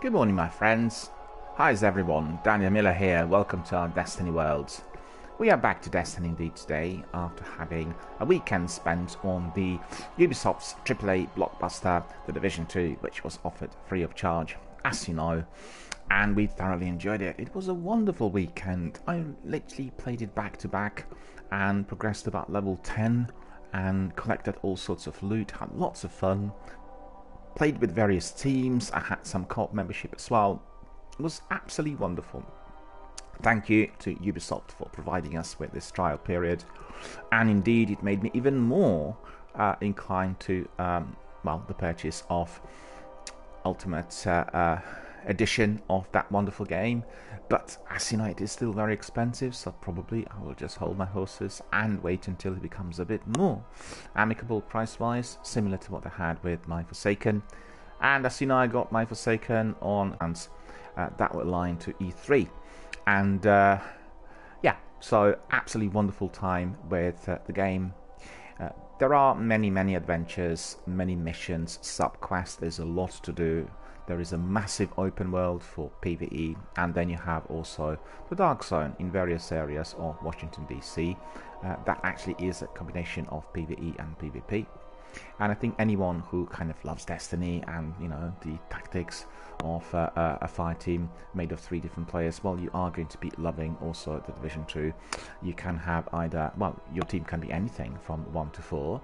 Good morning, my friends. How's everyone? DRBMiller here. Welcome to our Destiny world. We are back to Destiny indeed today after having a weekend spent on the Ubisoft's AAA blockbuster, The Division 2, which was offered free of charge, as you know, and we thoroughly enjoyed it. It was a wonderful weekend. I literally played it back to back and progressed to about level 10 and collected all sorts of loot, had lots of fun. Played with various teams. I had some co-op membership as well. It was absolutely wonderful. Thank you to Ubisoft for providing us with this trial period, and indeed it made me even more inclined to the purchase of Ultimate Edition of that wonderful game. But as you know, it is still very expensive, so probably I will just hold my horses and wait until it becomes a bit more amicable price-wise, similar to what I had with my Forsaken. And as you know, I got my Forsaken on and that will align to E3. And so absolutely wonderful time with the game. There are many adventures, many missions, sub-quests. There's a lot to do. There is a massive open world for PvE, and then you have also the Dark Zone in various areas of Washington DC. That actually is a combination of PvE and PvP. And I think anyone who kind of loves Destiny and, you know, the tactics of a fire team made of 3 different players, well, you are going to be loving also the Division 2. You can have either, well, your team can be anything from 1 to 4,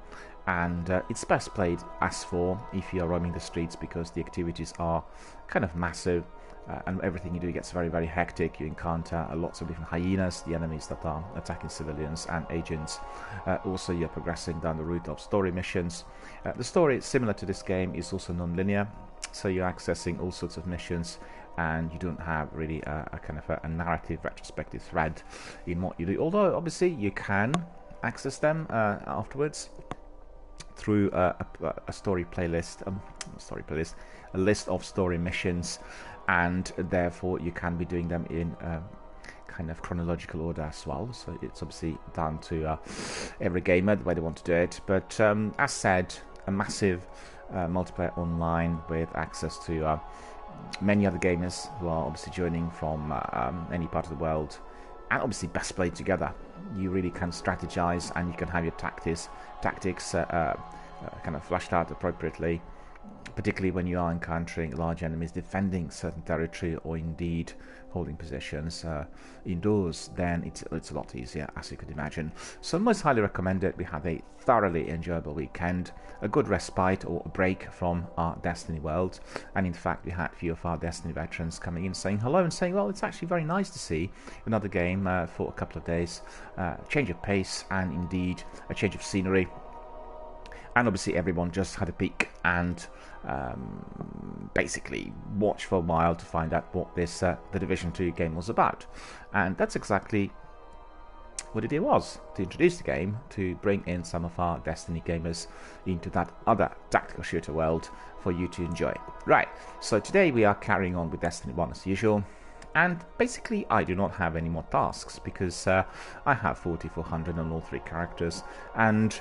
and it's best played as 4 if you are roaming the streets, because the activities are kind of massive. And everything you do gets very hectic. You encounter lots of different hyenas, the enemies that are attacking civilians and agents. Also, you're progressing down the route of story missions. The story, similar to this game, is also non-linear, so you're accessing all sorts of missions, and you don't have really a kind of a narrative retrospective thread in what you do. Although, obviously, you can access them afterwards through a story playlist, a list of story missions, and therefore you can be doing them in kind of chronological order as well. So it's obviously down to every gamer the way they want to do it. But as said, a massive multiplayer online with access to many other gamers who are obviously joining from any part of the world, and obviously best played together. You really can strategize, and you can have your tactics kind of flashed out appropriately, particularly when you are encountering large enemies defending certain territory, or indeed holding positions indoors. Then it's a lot easier, as you could imagine. So most highly recommended. We had a thoroughly enjoyable weekend, a good respite or a break from our Destiny world, and in fact we had a few of our Destiny veterans coming in saying hello and saying, well, it's actually very nice to see another game for a couple of days, change of pace and indeed a change of scenery. And obviously everyone just had a peek and basically watched for a while to find out what this the Division 2 game was about. And that's exactly what it was, to introduce the game, to bring in some of our Destiny gamers into that other tactical shooter world for you to enjoy. Right, so today we are carrying on with Destiny 1 as usual. And basically I do not have any more tasks, because I have 4400 on all 3 characters, and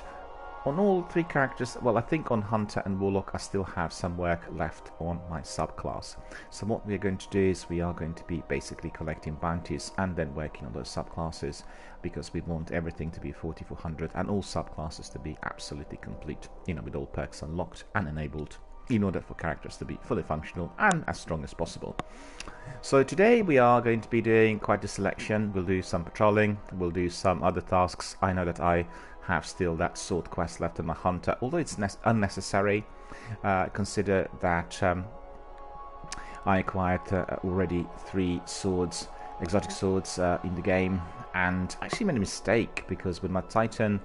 on all 3 characters, well, I think on Hunter and Warlock I still have some work left on my subclass. So what we are going to do is we are going to be basically collecting bounties and then working on those subclasses, because we want everything to be 4400 and all subclasses to be absolutely complete, you know, with all perks unlocked and enabled, in order for characters to be fully functional and as strong as possible. So today we are going to be doing quite a selection. We'll do some patrolling, we'll do some other tasks. I know that I have still that sword quest left on my Hunter, although it's unnecessary. Consider that I acquired already 3 swords, exotic swords in the game, and actually made a mistake, because with my Titan,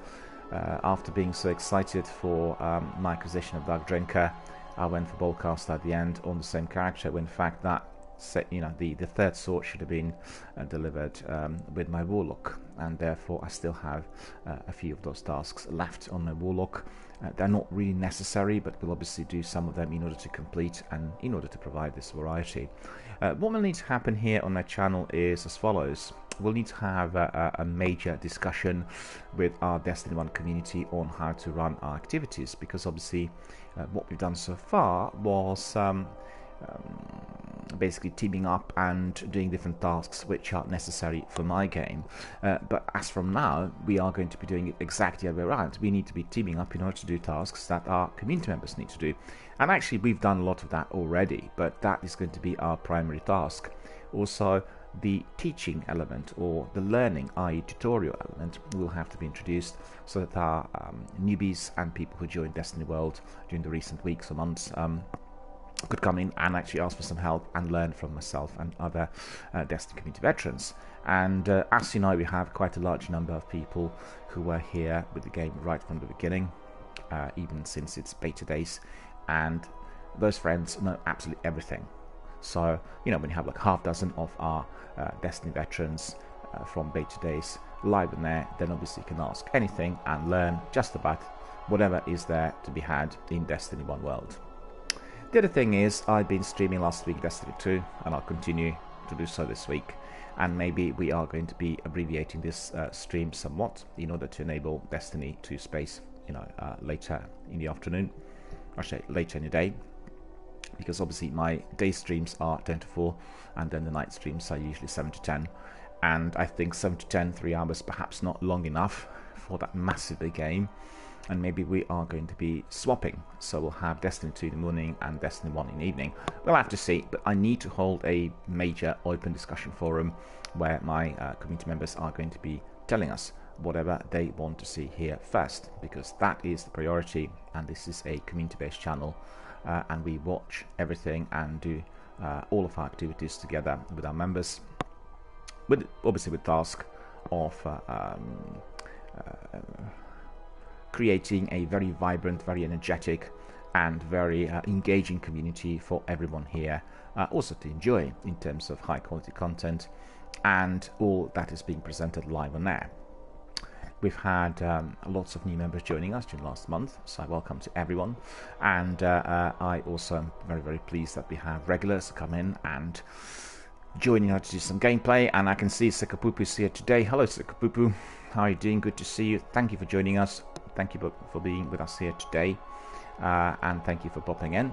after being so excited for my acquisition of Dark Drinker, I went for Ballcaster at the end on the same character, when in fact that the 3rd sword should have been delivered with my Warlock, and therefore I still have a few of those tasks left on my Warlock. They're not really necessary, but we'll obviously do some of them in order to complete and in order to provide this variety. What will need to happen here on my channel is as follows. We'll need to have a major discussion with our Destiny 1 community on how to run our activities, because obviously what we've done so far was basically teaming up and doing different tasks which are necessary for my game. But as from now, we are going to be doing it exactly the other way around. We need to be teaming up in order to do tasks that our community members need to do. And actually, we've done a lot of that already, but that is going to be our primary task. Also, the teaching element or the learning, i.e. tutorial element, will have to be introduced so that our newbies and people who joined Destiny World during the recent weeks or months could come in and actually ask for some help and learn from myself and other Destiny community veterans. And as you know, we have quite a large number of people who were here with the game right from the beginning, even since its beta days, and those friends know absolutely everything. So, you know, when you have like half dozen of our Destiny veterans from beta days live in there, then obviously you can ask anything and learn just about whatever is there to be had in Destiny 1 world. The other thing is, I've been streaming last week Destiny 2, and I'll continue to do so this week. And maybe we are going to be abbreviating this stream somewhat in order to enable Destiny 2 space, you know, later in the afternoon, or say later in the day. Because obviously my day streams are 10 to 4, and then the night streams are usually 7 to 10. And I think 7 to 10, 3 hours, perhaps not long enough for that massive big game. And maybe we are going to be swapping. So we'll have Destiny 2 in the morning and Destiny 1 in the evening. We'll have to see, but I need to hold a major open discussion forum where my community members are going to be telling us whatever they want to see here first, because that is the priority, and this is a community-based channel. And we watch everything and do all of our activities together with our members, with obviously with task of creating a very vibrant, very energetic and very engaging community for everyone here also to enjoy in terms of high quality content and all that is being presented live on air. We've had lots of new members joining us during last month, so welcome to everyone. And I also am very, very pleased that we have regulars come in and joining us to do some gameplay. And I can see Sikapupu is here today. Hello, Sikapupu. How are you doing? Good to see you. Thank you for joining us. Thank you for being with us here today. And thank you for popping in.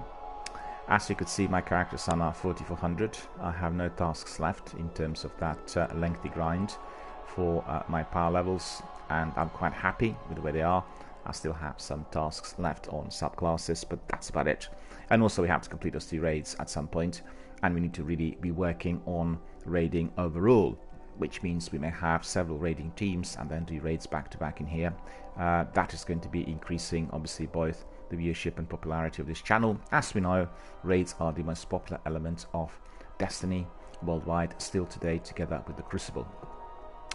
As you could see, my characters are now 4400. I have no tasks left in terms of that lengthy grind for my power levels, and I'm quite happy with the way they are. I still have some tasks left on subclasses, but that's about it. And also we have to complete those 2 raids at some point, and we need to really be working on raiding overall, which means we may have several raiding teams and then do raids back to back in here. That is going to be increasing obviously both the viewership and popularity of this channel. As we know, raids are the most popular element of Destiny worldwide still today, together with the Crucible.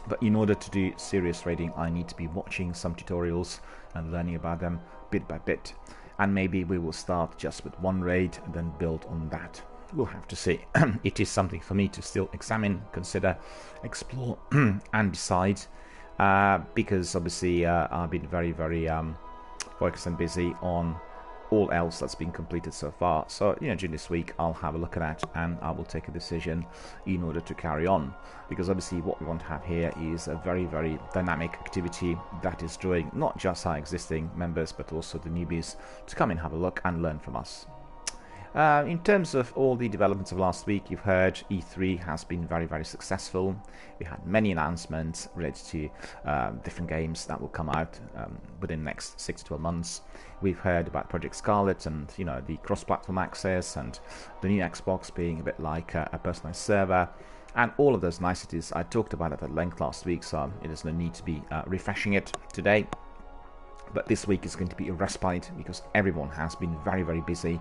But in order to do serious raiding, I need to be watching some tutorials and learning about them bit by bit. And maybe we will start just with 1 raid and then build on that. We'll have to see. It is something for me to still examine, consider, explore and decide. Because obviously I've been very, very focused and busy on all else that's been completed so far. So, you know, during this week I'll have a look at that and I will take a decision in order to carry on, because obviously what we want to have here is a very, very dynamic activity that is drawing not just our existing members but also the newbies to come and have a look and learn from us. In terms of all the developments of last week, you've heard E3 has been very, very successful. We had many announcements related to different games that will come out within the next 6 to 12 months. We've heard about Project Scarlet and, you know, the cross-platform access and the new Xbox being a bit like a personalized server. And all of those niceties I talked about at length last week, so there's no need to be refreshing it today. But this week is going to be a respite because everyone has been very, very busy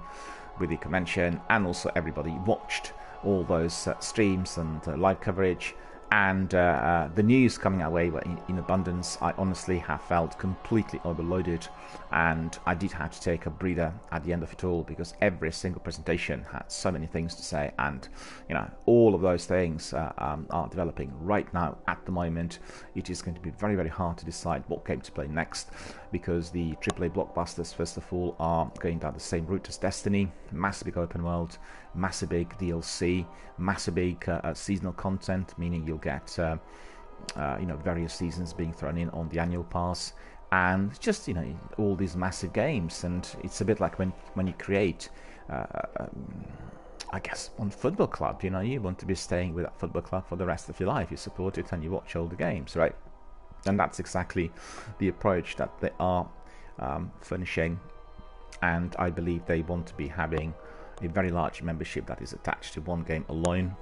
with the convention, and also everybody watched all those streams and live coverage, and the news coming our way were in abundance. I honestly have felt completely overloaded, and I did have to take a breather at the end of it all because every single presentation had so many things to say, and you know, all of those things are developing right now. At the moment, it is going to be very, very hard to decide what game to play next, because the AAA blockbusters, first of all, are going down the same route as Destiny. Massive big open world, massive big DLC, massive big seasonal content, meaning you'll get you know, various seasons being thrown in on the annual pass, and just, you know, all these massive games. And it's a bit like when you create I guess, on football club. You know, you want to be staying with that football club for the rest of your life. You support it and you watch all the games, right? And that's exactly the approach that they are furnishing. And I believe they want to be having a very large membership that is attached to one game alone.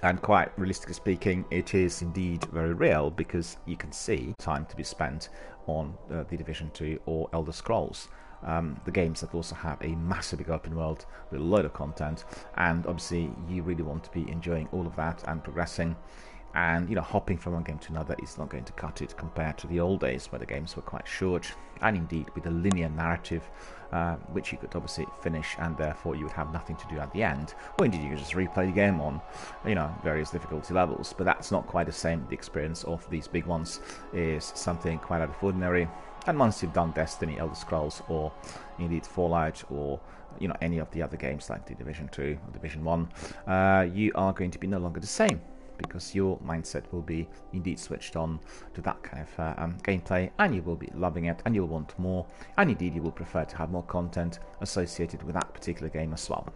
And quite realistically speaking, it is indeed very real, because you can see time to be spent on the Division 2 or Elder Scrolls. The games that also have a massive big open world with a load of content, and obviously you really want to be enjoying all of that and progressing. And you know, hopping from one game to another is not going to cut it compared to the old days where the games were quite short, and indeed with a linear narrative, which you could obviously finish, and therefore you would have nothing to do at the end, or indeed you could just replay the game on, you know, various difficulty levels. But that's not quite the same. The experience of these big ones is something quite out of ordinary. And once you've done Destiny, Elder Scrolls, or indeed Fallout, or you know, any of the other games like the Division 2 or Division 1, you are going to be no longer the same, because your mindset will be indeed switched on to that kind of gameplay, and you will be loving it, and you'll want more, and indeed you will prefer to have more content associated with that particular game as well.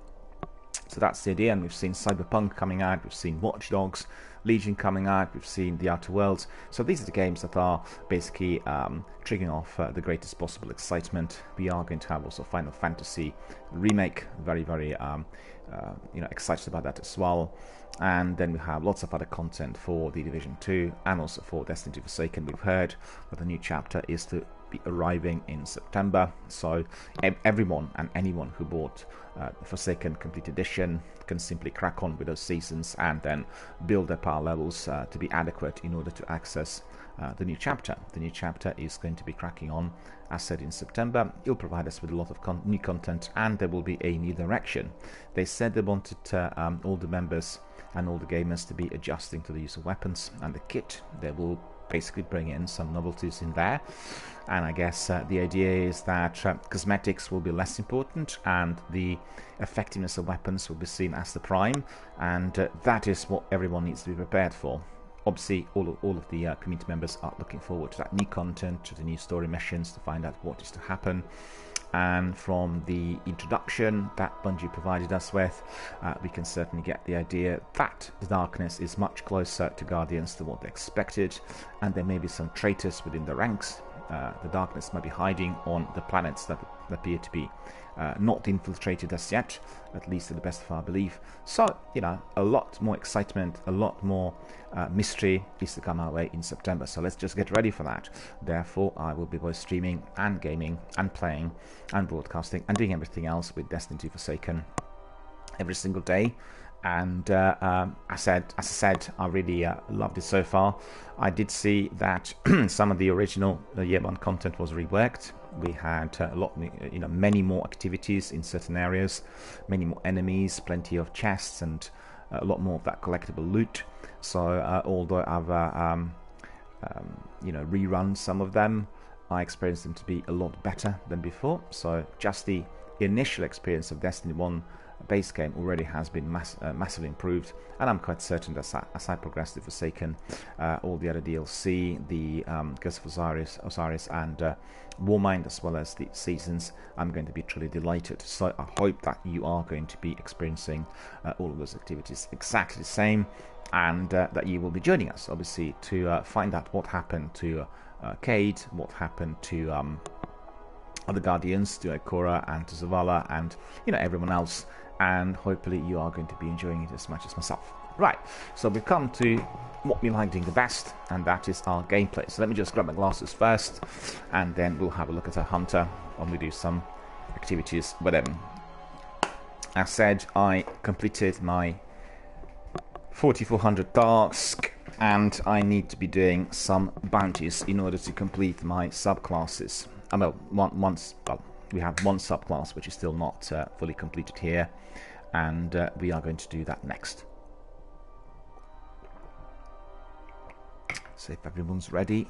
So that's the idea. And we've seen Cyberpunk coming out, we've seen Watch Dogs Legion coming out, we've seen The Outer Worlds. So these are the games that are basically triggering off the greatest possible excitement. We are going to have also Final Fantasy Remake, very, very you know, excited about that as well. And then we have lots of other content for the Division 2 and also for Destiny 2 Forsaken. We've heard that the new chapter is to be arriving in September, so everyone and anyone who bought Forsaken Complete Edition can simply crack on with those seasons and then build their power levels to be adequate in order to access the new chapter. The new chapter is going to be cracking on, as said, in September. It'll provide us with a lot of new content, and there will be a new direction. They said they wanted all the members and all the gamers to be adjusting to the use of weapons and the kit. They will basically bring in some novelties in there, and I guess the idea is that cosmetics will be less important and the effectiveness of weapons will be seen as the prime, and that is what everyone needs to be prepared for. Obviously, all of the community members are looking forward to that new content, to the new story missions, to find out what is to happen. And from the introduction that Bungie provided us with, we can certainly get the idea that the darkness is much closer to Guardians than what they expected, and there may be some traitors within the ranks. The darkness might be hiding on the planets that appear to be not infiltrated as yet, at least to the best of our belief. So, you know, a lot more excitement, a lot more mystery is to come our way in September. So let's just get ready for that. Therefore, I will be both streaming and gaming and playing and broadcasting and doing everything else with Destiny 2 Forsaken every single day. And as I said, I really loved it so far. I did see that some of the original Year 1 content was reworked. We had many more activities in certain areas, many more enemies, plenty of chests, and a lot more of that collectible loot. So although I've rerun some of them, I experienced them to be a lot better than before. So just the initial experience of Destiny 1 base game already has been massively improved, and I'm quite certain that as I progress to Forsaken, all the other DLC, the Curse of Osiris and Warmind, as well as the seasons, I'm going to be truly delighted. So I hope that you are going to be experiencing all of those activities exactly the same, and that you will be joining us, obviously, to find out what happened to Cade, what happened to other Guardians, to Ikora and to Zavala, and everyone else. And hopefully you are going to be enjoying it as much as myself. Right, so we've come to what we like doing the best, and that is our gameplay. So let me just grab my glasses first, and then we'll have a look at our hunter when we do some activities with him. As said, I completed my 4400 task, and I need to be doing some bounties in order to complete my subclasses. We have one subclass which is still not fully completed here, and we are going to do that next. So if everyone's ready,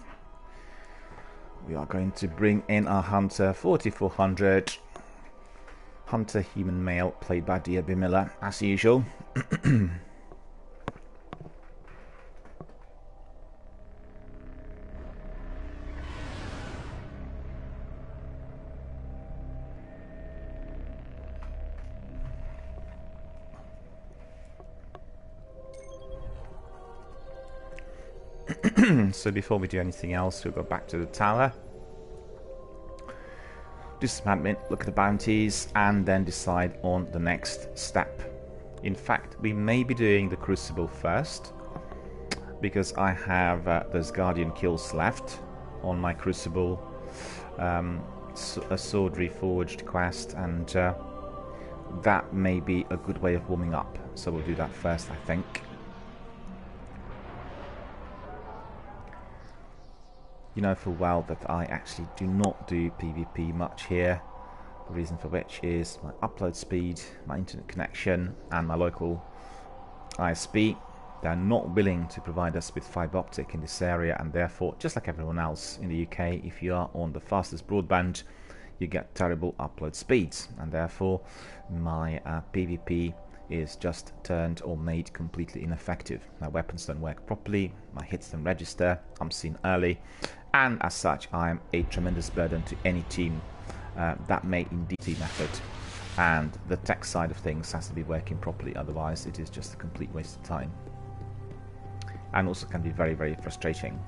we are going to bring in our hunter 4400, hunter human male, played by DRBMiller as usual. So before we do anything else, we'll go back to the tower, do some admin, look at the bounties, and then decide on the next step. In fact, we may be doing the Crucible first, because I have those Guardian kills left on my Crucible, a Sword Reforged quest, and that may be a good way of warming up. So we'll do that first, I think. You know full well that I actually do not do PvP much here. The reason for which is my upload speed, my internet connection, and my local ISP. They're not willing to provide us with fibre optic in this area, and therefore, just like everyone else in the UK, if you are on the fastest broadband, you get terrible upload speeds, and therefore my PvP is just turned or made completely ineffective. My weapons don't work properly, my hits don't register, I'm seen early, and as such I am a tremendous burden to any team that may indeed team effort, and the tech side of things has to be working properly, otherwise it is just a complete waste of time, and also can be very, very frustrating.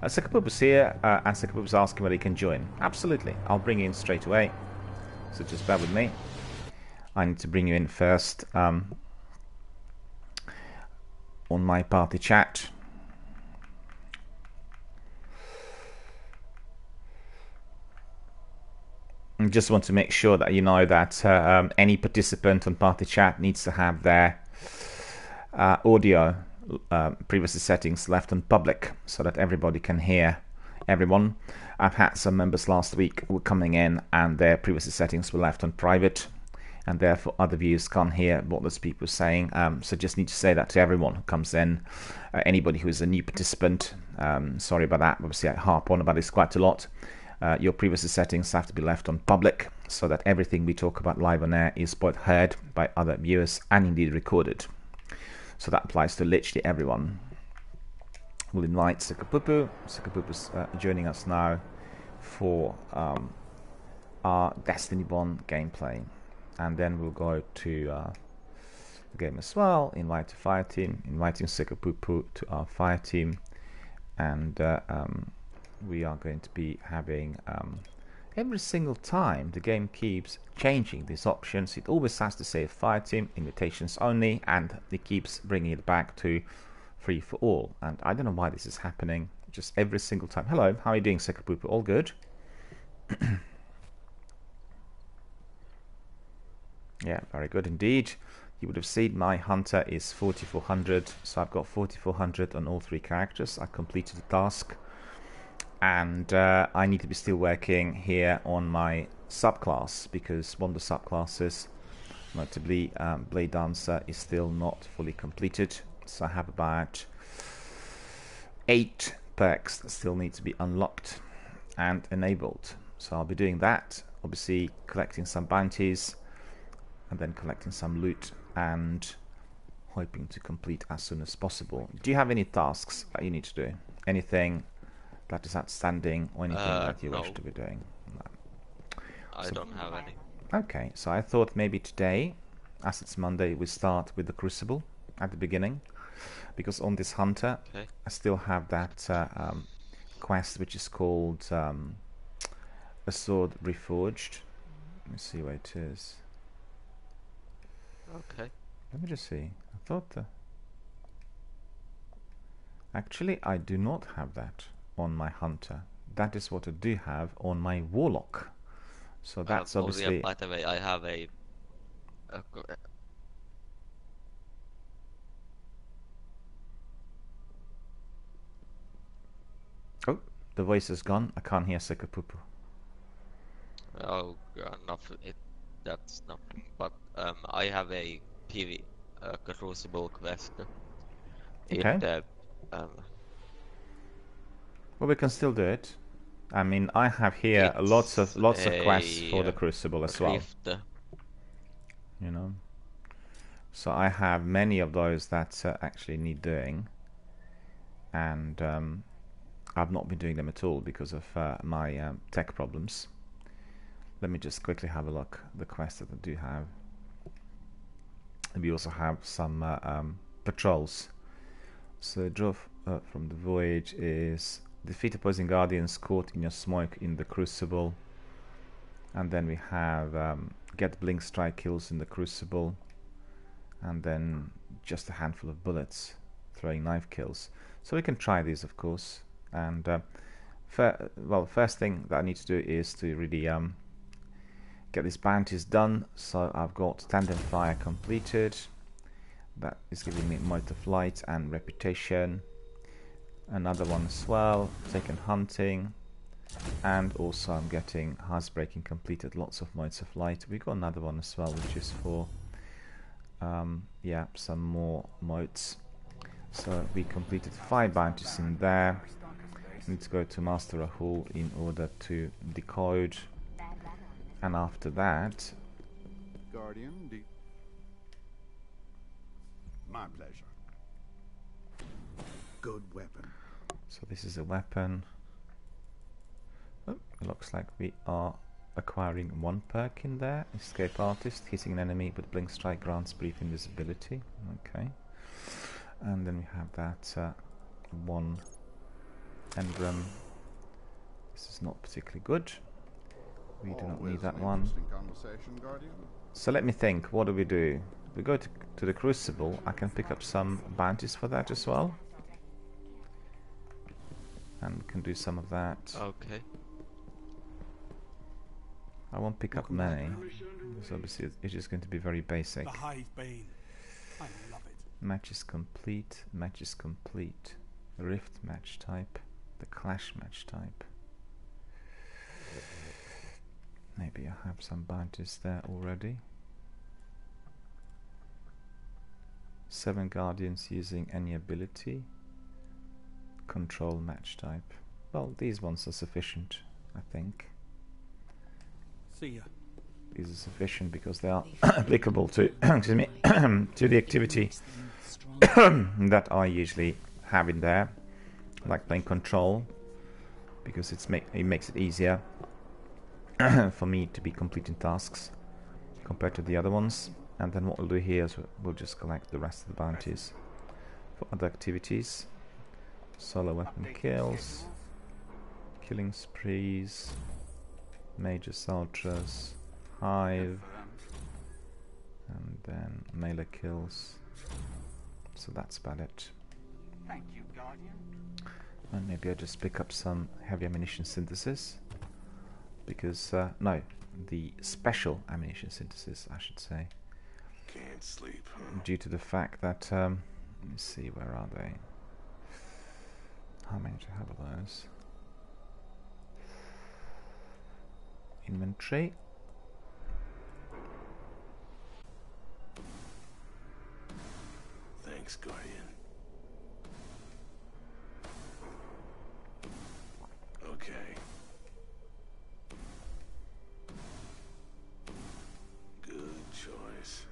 Sakapupa's here, and Sakapupa's asking whether he can join. Absolutely, I'll bring you in straight away, so just bear with me. I need to bring you in first on my party chat. I just want to make sure that you know that any participant on party chat needs to have their audio privacy settings left on public so that everybody can hear everyone. I've had some members last week who were coming in and their privacy settings were left on private, and therefore other viewers can't hear what those people are saying. So just need to say that to everyone who comes in. Anybody who is a new participant, sorry about that. Obviously I harp on about this quite a lot. Your privacy settings have to be left on public so that everything we talk about live on air is both heard by other viewers and indeed recorded. So that applies to literally everyone. We'll invite Sakapupu. Sakapupu's joining us now for our Destiny 1 gameplay. And then we'll go to the game as well, invite the fire team, inviting Sakapupu to our fire team, and we are going to be having every single time the game keeps changing these options. It always has to say fire team, invitations only, and it keeps bringing it back to free for all, and I don't know why this is happening just every single time. Hello, how are you doing, Sakapupu? All good? Yeah, very good indeed. You would have seen my hunter is 4400, so I've got 4400 on all three characters. I completed the task, and I need to be still working here on my subclass, because one of the subclasses, notably Blade Dancer, is still not fully completed. So I have about 8 perks that still need to be unlocked and enabled. So I'll be doing that, obviously collecting some bounties, and then collecting some loot, and hoping to complete as soon as possible. Do you have any tasks that you need to do? Anything that is outstanding, or anything that you wish to be doing? No. I don't have any. Okay, so I thought maybe today, as it's Monday, we start with the Crucible at the beginning, because on this hunter, Okay. I still have that quest which is called a Sword Reforged. Let me see where it is. Okay. Let me just see. I thought actually I do not have that on my hunter. That is what I do have on my warlock. So that's obviously. By the way, I have a Oh, the voice is gone. I can't hear Sakapupu. oh, nothing. That's nothing. But I have a Crucible quest. Okay. Well, we can still do it. I mean, I have here lots of quests for the Crucible as well. You know, so I have many of those that actually need doing, and I've not been doing them at all because of my tech problems. Let me just quickly have a look at the quests that I do have. And we also have some patrols. So drove from the voyage is defeat opposing guardians caught in your smoke in the crucible, and then we have get blink strike kills in the crucible, and then just a handful of bullets throwing knife kills. So we can try these, of course. And first thing that I need to do is to really get these bounties done. So I've got tandem fire completed. That is giving me mode of flight and reputation. Another one as well, taken hunting, and also I'm getting housebreaking completed, lots of modes of light. We got another one as well, which is for yeah, some more modes. So we completed 5 bounties in there. Need to go to master a hall in order to decode, and after that, Guardian, my pleasure. Good weapon. so this is a weapon. Oh, it looks like we are acquiring 1 perk in there. Escape artist, hitting an enemy with blink strike grants brief invisibility. Okay, and then we have that 1 engram. This is not particularly good. We do not need that one. So let me think, what do? We go to the crucible. I can pick up some bounties for that as well, and we can do some of that. Okay. I won't pick up many, because obviously it is going to be very basic. The Hive Bane. I love it. Match is complete. Match is complete. Rift match type. The clash match type. Maybe I have some bounties there already. 7 guardians using any ability. Control match type. Well, these ones are sufficient, I think. See ya. These are sufficient because they are applicable to excuse me to the activity that I usually have in there, like playing control, because it makes it easier for me to be completing tasks compared to the other ones. And then what we'll do here is we'll just collect the rest of the bounties for other activities. Solo weapon kills, killing sprees, Magus Ultras, Hive, and then melee kills. So that's about it. Thank you, Guardian. And maybe I'll just pick up some heavy ammunition synthesis, because no, the special ammunition synthesis, I should say. Can't sleep. Due to the fact that let me see, where are they? How many do I have of those? Inventory. Thanks, Guardian. Okay. Good choice.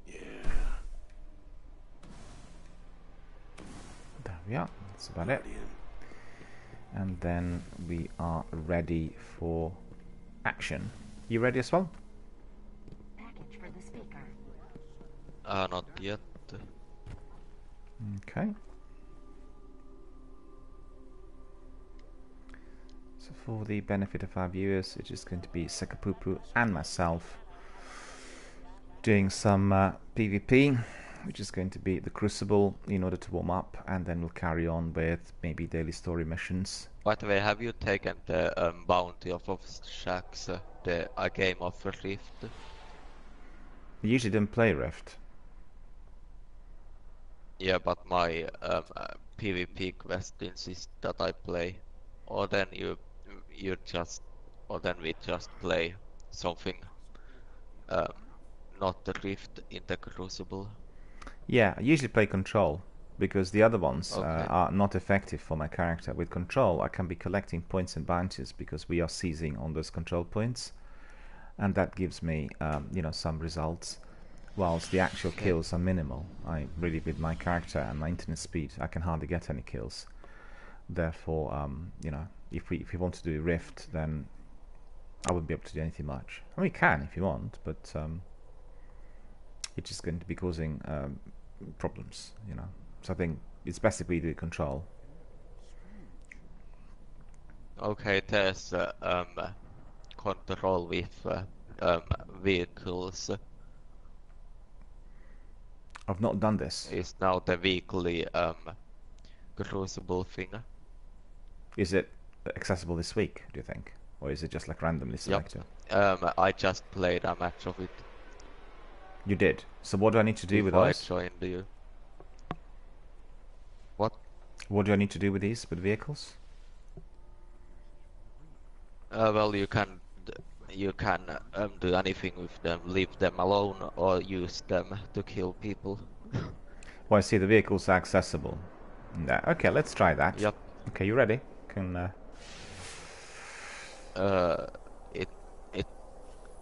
Yeah. There we are. That's about it. Guardian. And then we are ready for action. You ready as well? Package for the speaker. Not yet. Okay. So for the benefit of our viewers, it is going to be Sekapupu and myself doing some PvP, which is going to be the Crucible in order to warm up, and then we'll carry on with maybe daily story missions. By the way, have you taken the bounty of Shacks, the game of Rift? We usually don't play Rift. Yeah, but my PvP quest insists that I play, or then you just, or then we just play something, not the Rift in the Crucible. Yeah, I usually play Control, because the other ones Okay. are not effective for my character. With Control, I can be collecting points and bounties because we are seizing on those control points, and that gives me, you know, some results. Whilst the actual kills are minimal. I really, with my character and my internet speed, I can hardly get any kills. Therefore, you know, if we want to do Rift, then I wouldn't be able to do anything much. I mean, we can if you want, but it's just going to be causing problems, you know. So I think it's best if we do control. Okay, there's control with vehicles. I've not done this. Is now the weekly crucible thing. Is it accessible this week, do you think? Or is it just like randomly selected? I just played a match of it. You did. So what do I need to do with before I those? joined you. What? What do I need to do with these, with vehicles? Well, you can do anything with them. Leave them alone or use them to kill people. Well, I see the vehicles are accessible. Yeah, okay, let's try that. Yep. Okay, you ready? Can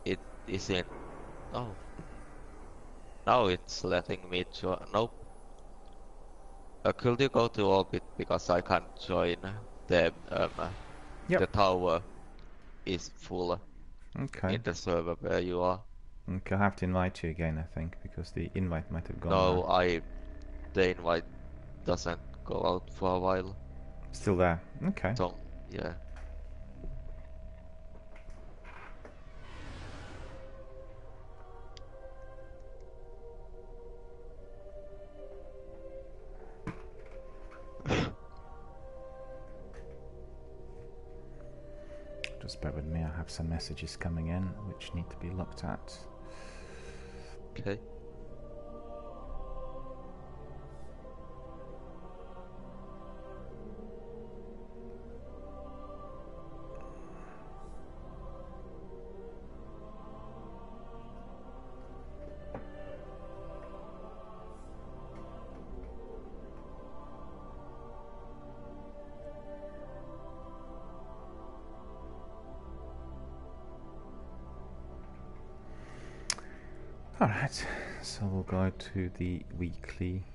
It isn't. Oh. Now it's letting me join. Nope. Could you go to orbit because I can't join the Yep. the tower is full Okay. in the server where you are. Okay, I'll have to invite you again, I think, because the invite might have gone No, now. the invite doesn't go out for a while. Still there. Okay. So yeah. Just bear with me, I have some messages coming in which need to be looked at. Okay. Alright, so we'll go to the weekly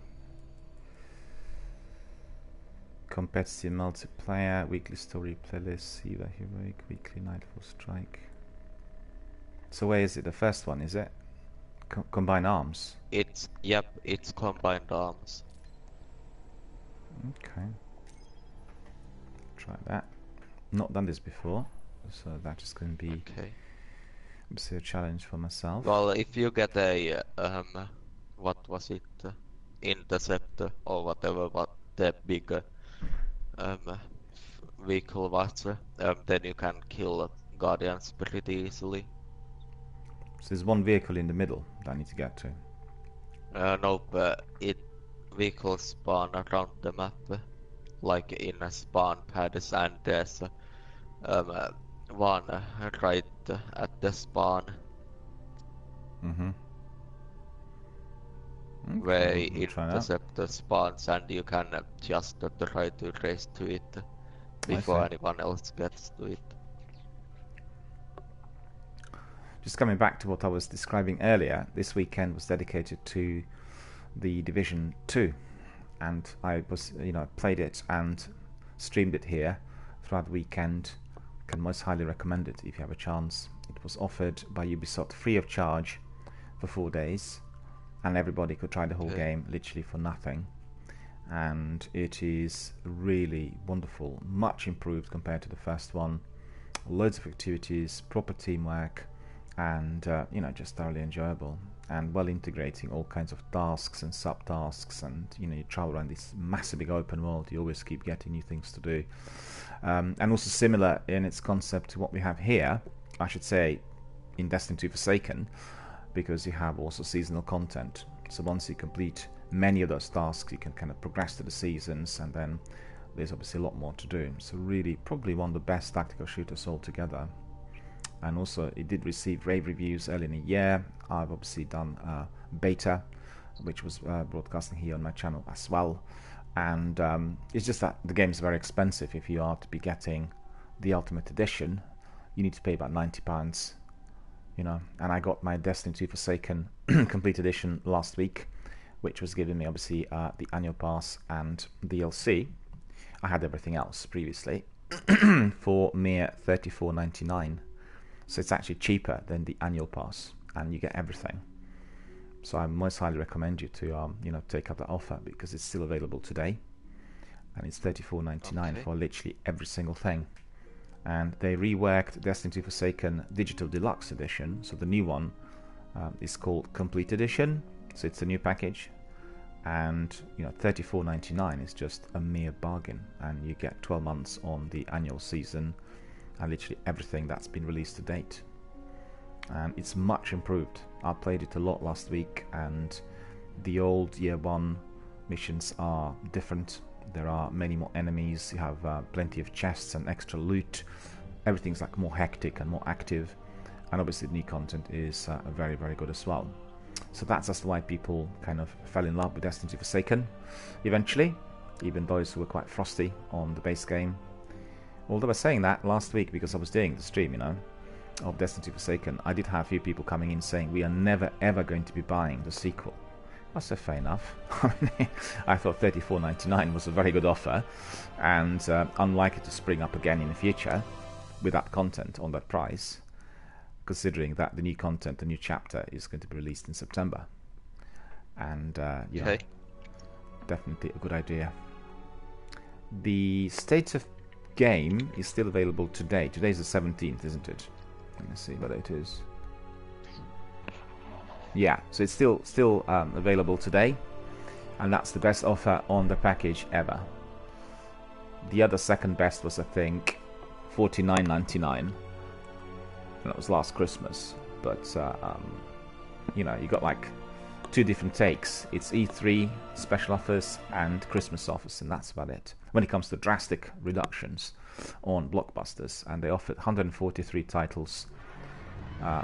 competitive multiplayer, weekly story playlist, Siva Heroic, weekly Nightfall Strike. So where is it? The first one, is it? Combine Arms? It's combined arms. Okay. Try that. Not done this before, so that is going to be Okay. obviously a challenge for myself. Well, if you get a what was it, interceptor or whatever, what the big vehicle was, then you can kill guardians pretty easily. So there's one vehicle in the middle that I need to get to. Nope, vehicles spawn around the map, like in a spawn pads, and there's one right at the spawn Mm-hmm. where we'll try that. interceptor spawns, and you can just try to race to it before see. anyone else gets to it. Just coming back to what I was describing earlier, this weekend was dedicated to the Division 2, and I was, played it and streamed it here throughout the weekend. Can most highly recommend it if you have a chance. It was offered by Ubisoft free of charge for 4 days, and everybody could try the whole game literally for nothing. And it is really wonderful, much improved compared to the first one. Loads of activities, proper teamwork, and just thoroughly enjoyable, and well integrating all kinds of tasks and subtasks, and you travel around this massive big open world. You always keep getting new things to do, and also similar in its concept to what we have here, I should say, in Destiny 2 Forsaken, because you have also seasonal content. So once you complete many of those tasks, you can kind of progress to the seasons, and then there's obviously a lot more to do. So really, probably one of the best tactical shooters altogether. And also, it did receive rave reviews early in the year. I've obviously done beta, which was broadcasting here on my channel as well. And it's just that the game is very expensive. If you are to be getting the Ultimate Edition, you need to pay about £90. And I got my Destiny 2 Forsaken Complete Edition last week, which was giving me obviously the annual pass and DLC. I had everything else previously for mere £34.99. So it's actually cheaper than the annual pass, and you get everything. So I most highly recommend you to take up that offer because it's still available today, and it's $34.99 Okay. for literally every single thing. And they reworked Destiny 2 Forsaken Digital Deluxe Edition, so the new one is called Complete Edition. So it's a new package, and $34.99 is just a mere bargain, and you get 12 months on the annual season and literally everything that's been released to date. And it's much improved. I played it a lot last week, and the old year 1 missions are different. There are many more enemies, you have plenty of chests and extra loot. Everything's like more hectic and more active, and obviously the new content is very, very good as well. So that's just why people kind of fell in love with Destiny 2 Forsaken eventually, even those who were quite frosty on the base game. Although I was saying that last week because I was doing the stream, of Destiny 2 Forsaken, I did have a few people coming in saying we are never ever going to be buying the sequel. I said fair enough. I thought $34.99 was a very good offer, and unlikely to spring up again in the future with that content on that price, considering that the new content, the new chapter, is going to be released in September. And Okay. definitely a good idea. The state of game is still available today. Today's the 17th, isn't it? Let me see what it is. Yeah, so it's still available today, and that's the best offer on the package ever. The other second best was, I think, $49.99, and that was last Christmas. But you got like two different takes. It's E3 special offers and Christmas offers, and that's about it when it comes to drastic reductions on blockbusters. And they offered 143 titles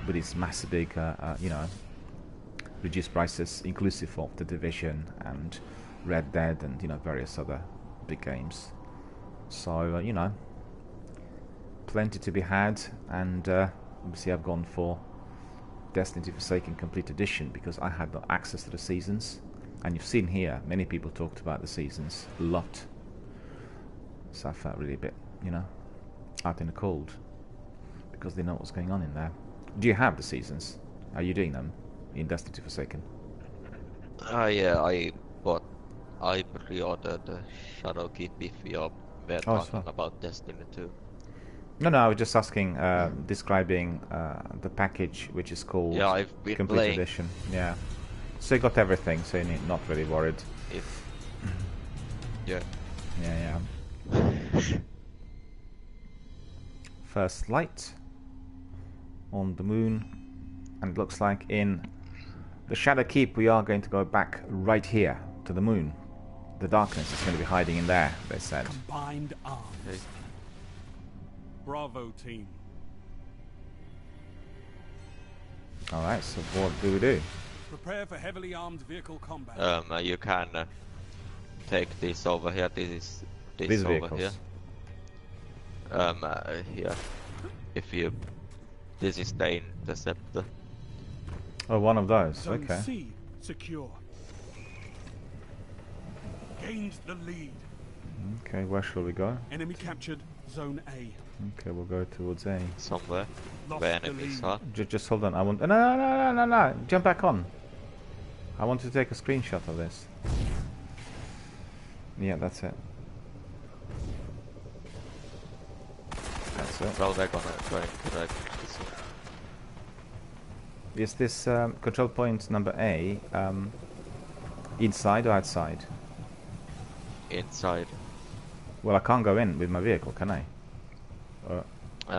with these massive big reduced prices, inclusive of The Division and Red Dead and various other big games. So plenty to be had, and obviously I've gone for Destiny 2 Forsaken Complete Edition because I had no access to the seasons, and you've seen here many people talked about the seasons a lot, so I felt really a bit out in the cold because they know what's going on in there. Do you have the seasons? Are you doing them in Destiny 2 Forsaken? Yeah, I pre-ordered the Shadow Keep if we are talking about Destiny 2. No, I was just asking, describing the package, which is called I've been Complete playing. Edition. Yeah. So you got everything, so you're not really worried. Yeah. Yeah. First light on the moon, and it looks like in the Shadow Keep we are going to go back right here to the moon. The darkness is going to be hiding in there, they said. Combined arms. Okay. Bravo team. Alright, so what do we do? Prepare for heavily armed vehicle combat. You can take this over here. This These over vehicles. here. Here. If you, this is the interceptor. Oh, one of those. Zone Okay. C secure. Gained the lead. Okay, where shall we go? Enemy captured Zone A. Okay, we'll go towards A. Somewhere Lost where the enemies lead. are. Just hold on. I want. No! Jump back on. I want to take a screenshot of this. Yeah, that's it. That's it. Well, they're gonna try to drive this one. Is this control point number A inside or outside? Inside. Well, I can't go in with my vehicle, can I?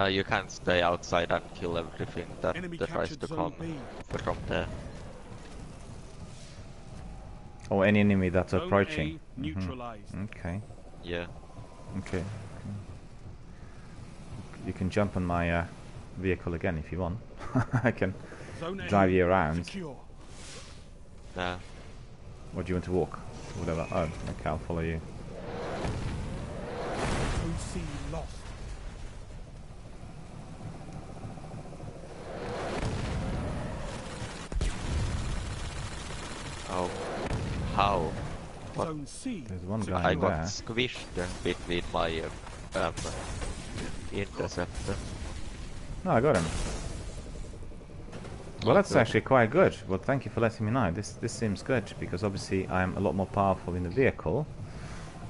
You can stay outside and kill everything that Enemy tries captured to Zone come B. from there. Or any enemy that's Zone approaching. A neutralized. Okay. Yeah. Okay. You can jump on my vehicle again if you want. I can Zone A drive you around. secure. Nah. Or do you want to walk? Whatever. Oh, okay, I'll follow you. Zone C lost. Oh. How? What? Zone C. There's one secure. guy I got there. squished between my interceptor. No, I got him. Well, that's good. actually quite good. Well, thank you for letting me know. This seems good because obviously I'm a lot more powerful in the vehicle,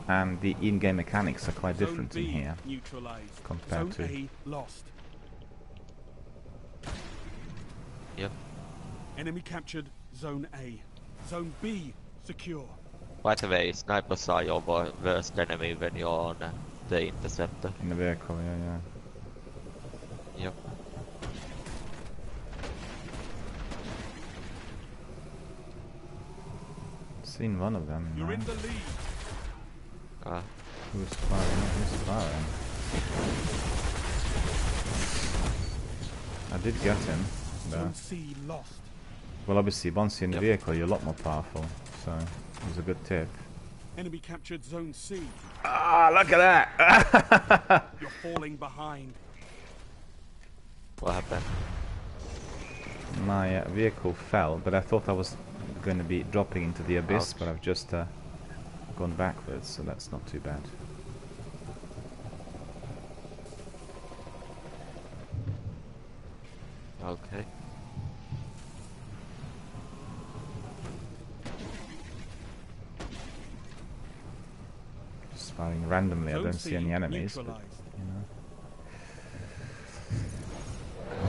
and the in-game mechanics are quite Zone different in B here neutralized. compared Zone to. A lost. Yep. Enemy captured Zone A. Zone B secure. By the way, snipers are your worst enemy when you're on the interceptor. In the vehicle, yeah. Yep. Seen one of them. You're in Man. the lead. Who's firing? Who's firing? I did get him. Zone C lost. Well, obviously, once you're in the Yep. vehicle, you're a lot more powerful. So, it was a good tip. Enemy captured Zone C. Ah, look at that! You're falling behind. What happened? My vehicle fell, but I thought I was going to be dropping into the abyss, Ouch. but I've just gone backwards, so that's not too bad. Okay. Just firing randomly, I Zone don't C see any enemies. But, neutralized. you know.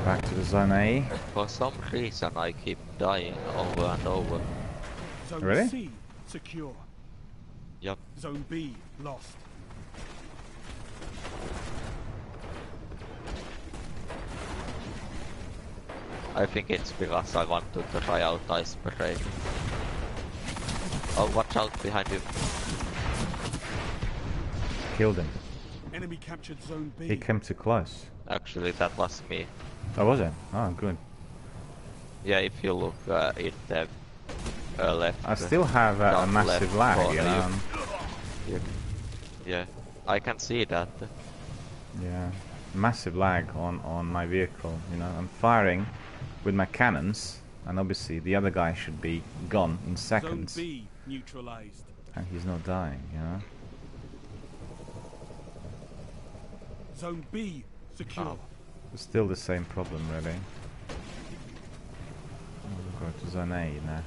Back to the zone A. For some reason I keep dying over and over. Zone Really? C secure. Yep. Zone B lost. I think it's because I wanted to try out ice spray. Oh, watch out behind you. Killed him. Enemy captured Zone B. He came too close. Actually, that was me. Oh, was it? Oh, good. Yeah, if you look in the left. I still have a down massive left lag, you corner, know. Yeah, I can see that. Yeah, massive lag on my vehicle. You know, I'm firing with my cannons, and obviously the other guy should be gone in Zone seconds, B neutralized. and he's not dying. You know. Zone B secure. Oh. It's still the same problem, really. We'll go to zone A now.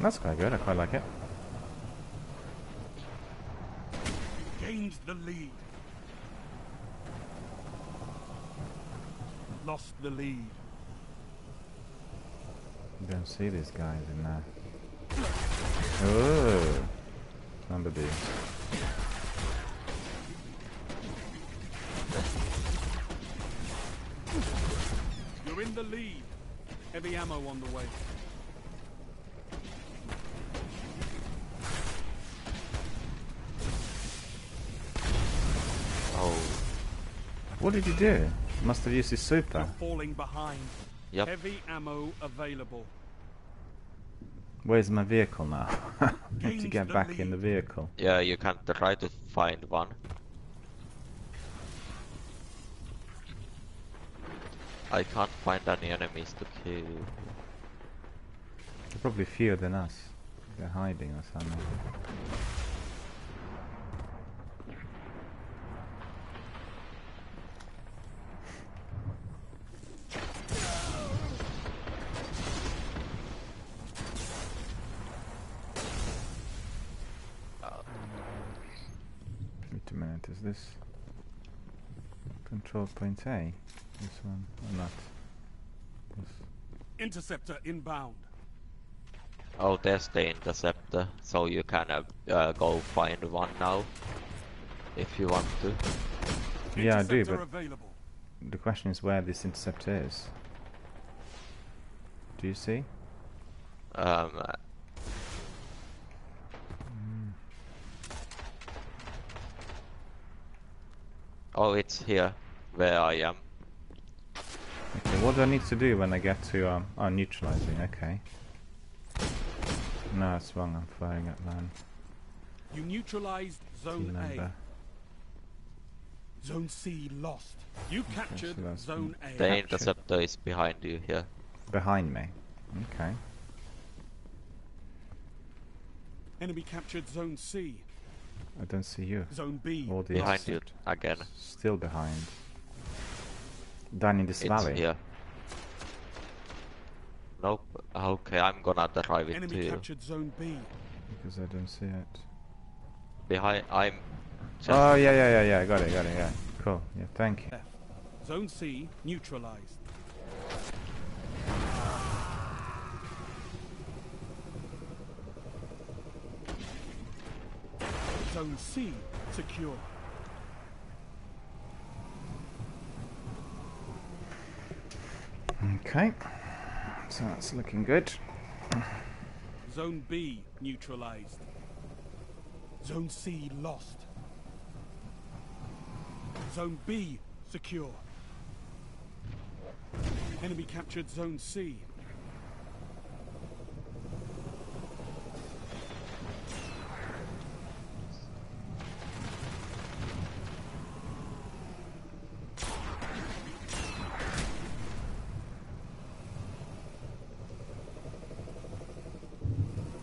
That's quite good. I quite like it. Gained the lead. Lost the lead. You don't see these guys in there. Oh, number B. You're in the lead. Heavy ammo on the way. Oh, What did he do? Must have used his super. You're falling behind. yep. Heavy ammo available. Where's my vehicle now? I need to Gained get the back in lead. the vehicle. Yeah, you can try to find one. I can't find any enemies to kill. They're probably fewer than us. They're hiding or something. Wait a minute, is this control point A? This one or not? This. Interceptor inbound. Oh, there's the interceptor, so you can go find one now, if you want to. Yeah, I do, Interceptor but available. the question is where this interceptor is. Do you see? Oh, it's here, where I am. Okay, what do I need to do when I get to neutralizing? Okay. No, it's wrong. I'm firing at man. You neutralized Team Zone member. A. Zone C lost. You captured so that's Zone A. The interceptor is behind you here. Behind me. Okay. Enemy captured Zone C. I don't see you. Zone B. Or the Behind you intercept. again. Still behind. Down in this It's valley. here. Nope. Okay, I'm gonna drive it to Enemy you. captured Zone B. Because I don't see it. Behind, I'm just... Oh, yeah. Got it, yeah. Cool. Yeah, thank you. Left. Zone C neutralized. Zone C secure. Okay. So that's looking good. Zone B neutralized. Zone C lost. Zone B secure. Enemy captured Zone C.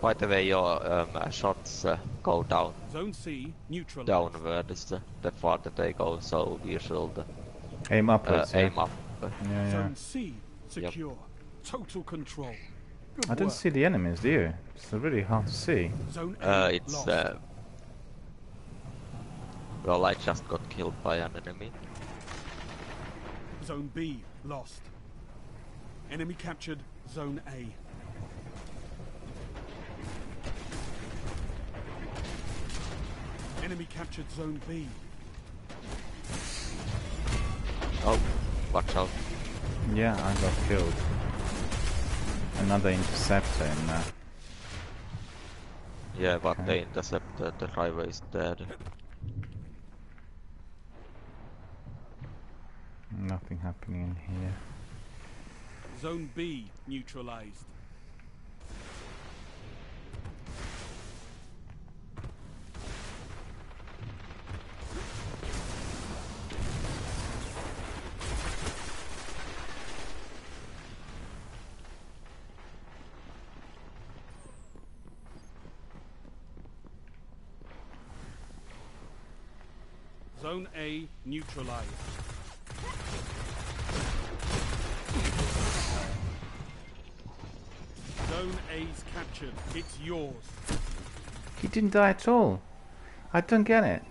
By the way, your shots go down. Zone C neutralized. Downward is the farther they go, so you should Aim upwards. yeah. aim up. Yeah. Zone C secure. Total control. Good I don't work. see the enemies, do you? It's really hard to see. Zone A It's lost. well, I just got killed by an enemy. Zone B lost. Enemy captured Zone A. Enemy captured Zone B. Oh, watch out. Yeah, I got killed. Another interceptor in there. Yeah, but Okay. they intercepted the driver is dead. Nothing happening in here. Zone B neutralized. Zone A neutralized. Zone A's captured. It's yours. He didn't die at all. I don't get it.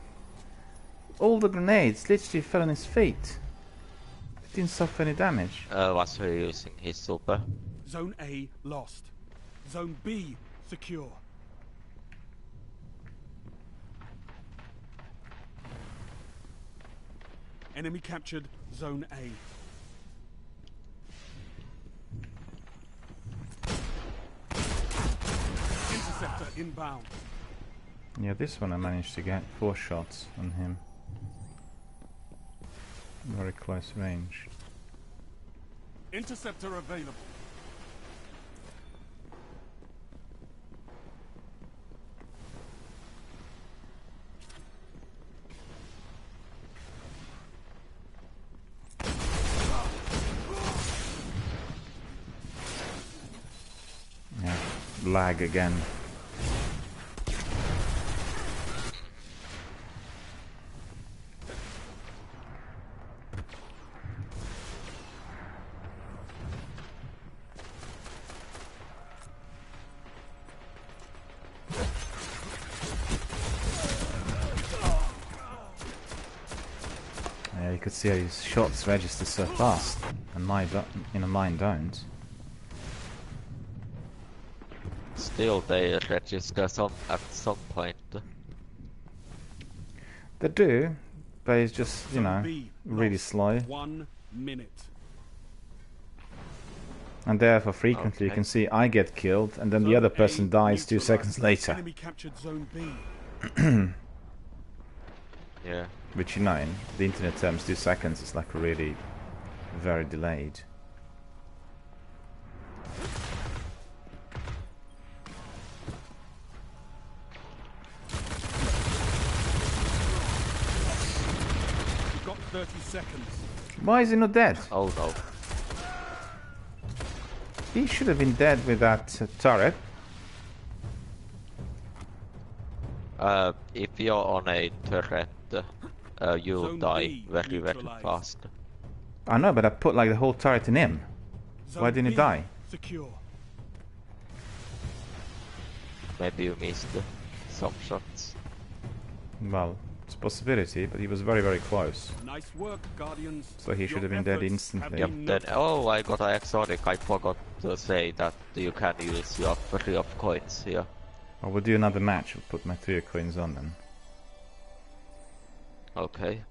All the grenades literally fell on his feet. He didn't suffer any damage. Was he using his super? Zone A lost. Zone B secure. Enemy captured Zone A. Interceptor inbound. Yeah, this one I managed to get 4 shots on him. Very close range. Interceptor available. Yeah, lag again. Yeah, you could see how his shots register so fast, and mine don't. Still, they register at some point. They do, but it's just, you Zone know, B really lost. slow. 1 minute. And therefore, frequently you Okay. can see I get killed, and then the Zone other A person dies 2 seconds neutralized. later. Enemy captured Zone B. Yeah. Which, you know, in the internet terms, 2 seconds is like really very delayed. You've got 30 seconds. Why is he not dead? Oh no. He should have been dead with that turret. If you're on a turret, you'll Zone die B very, very neutralized. fast. I know, but I put like the whole turret in him. Zone Why didn't he B die? secure. Maybe you missed some shots. Well, it's a possibility, but he was very, very close. Nice work, Guardians. So he should Your have been dead efforts instantly. have Yep, been then, noticed. oh, I got an exotic. I forgot to say that you can use your 3 of coins here. I will do another match. I'll put my 3 coins on then. Okay.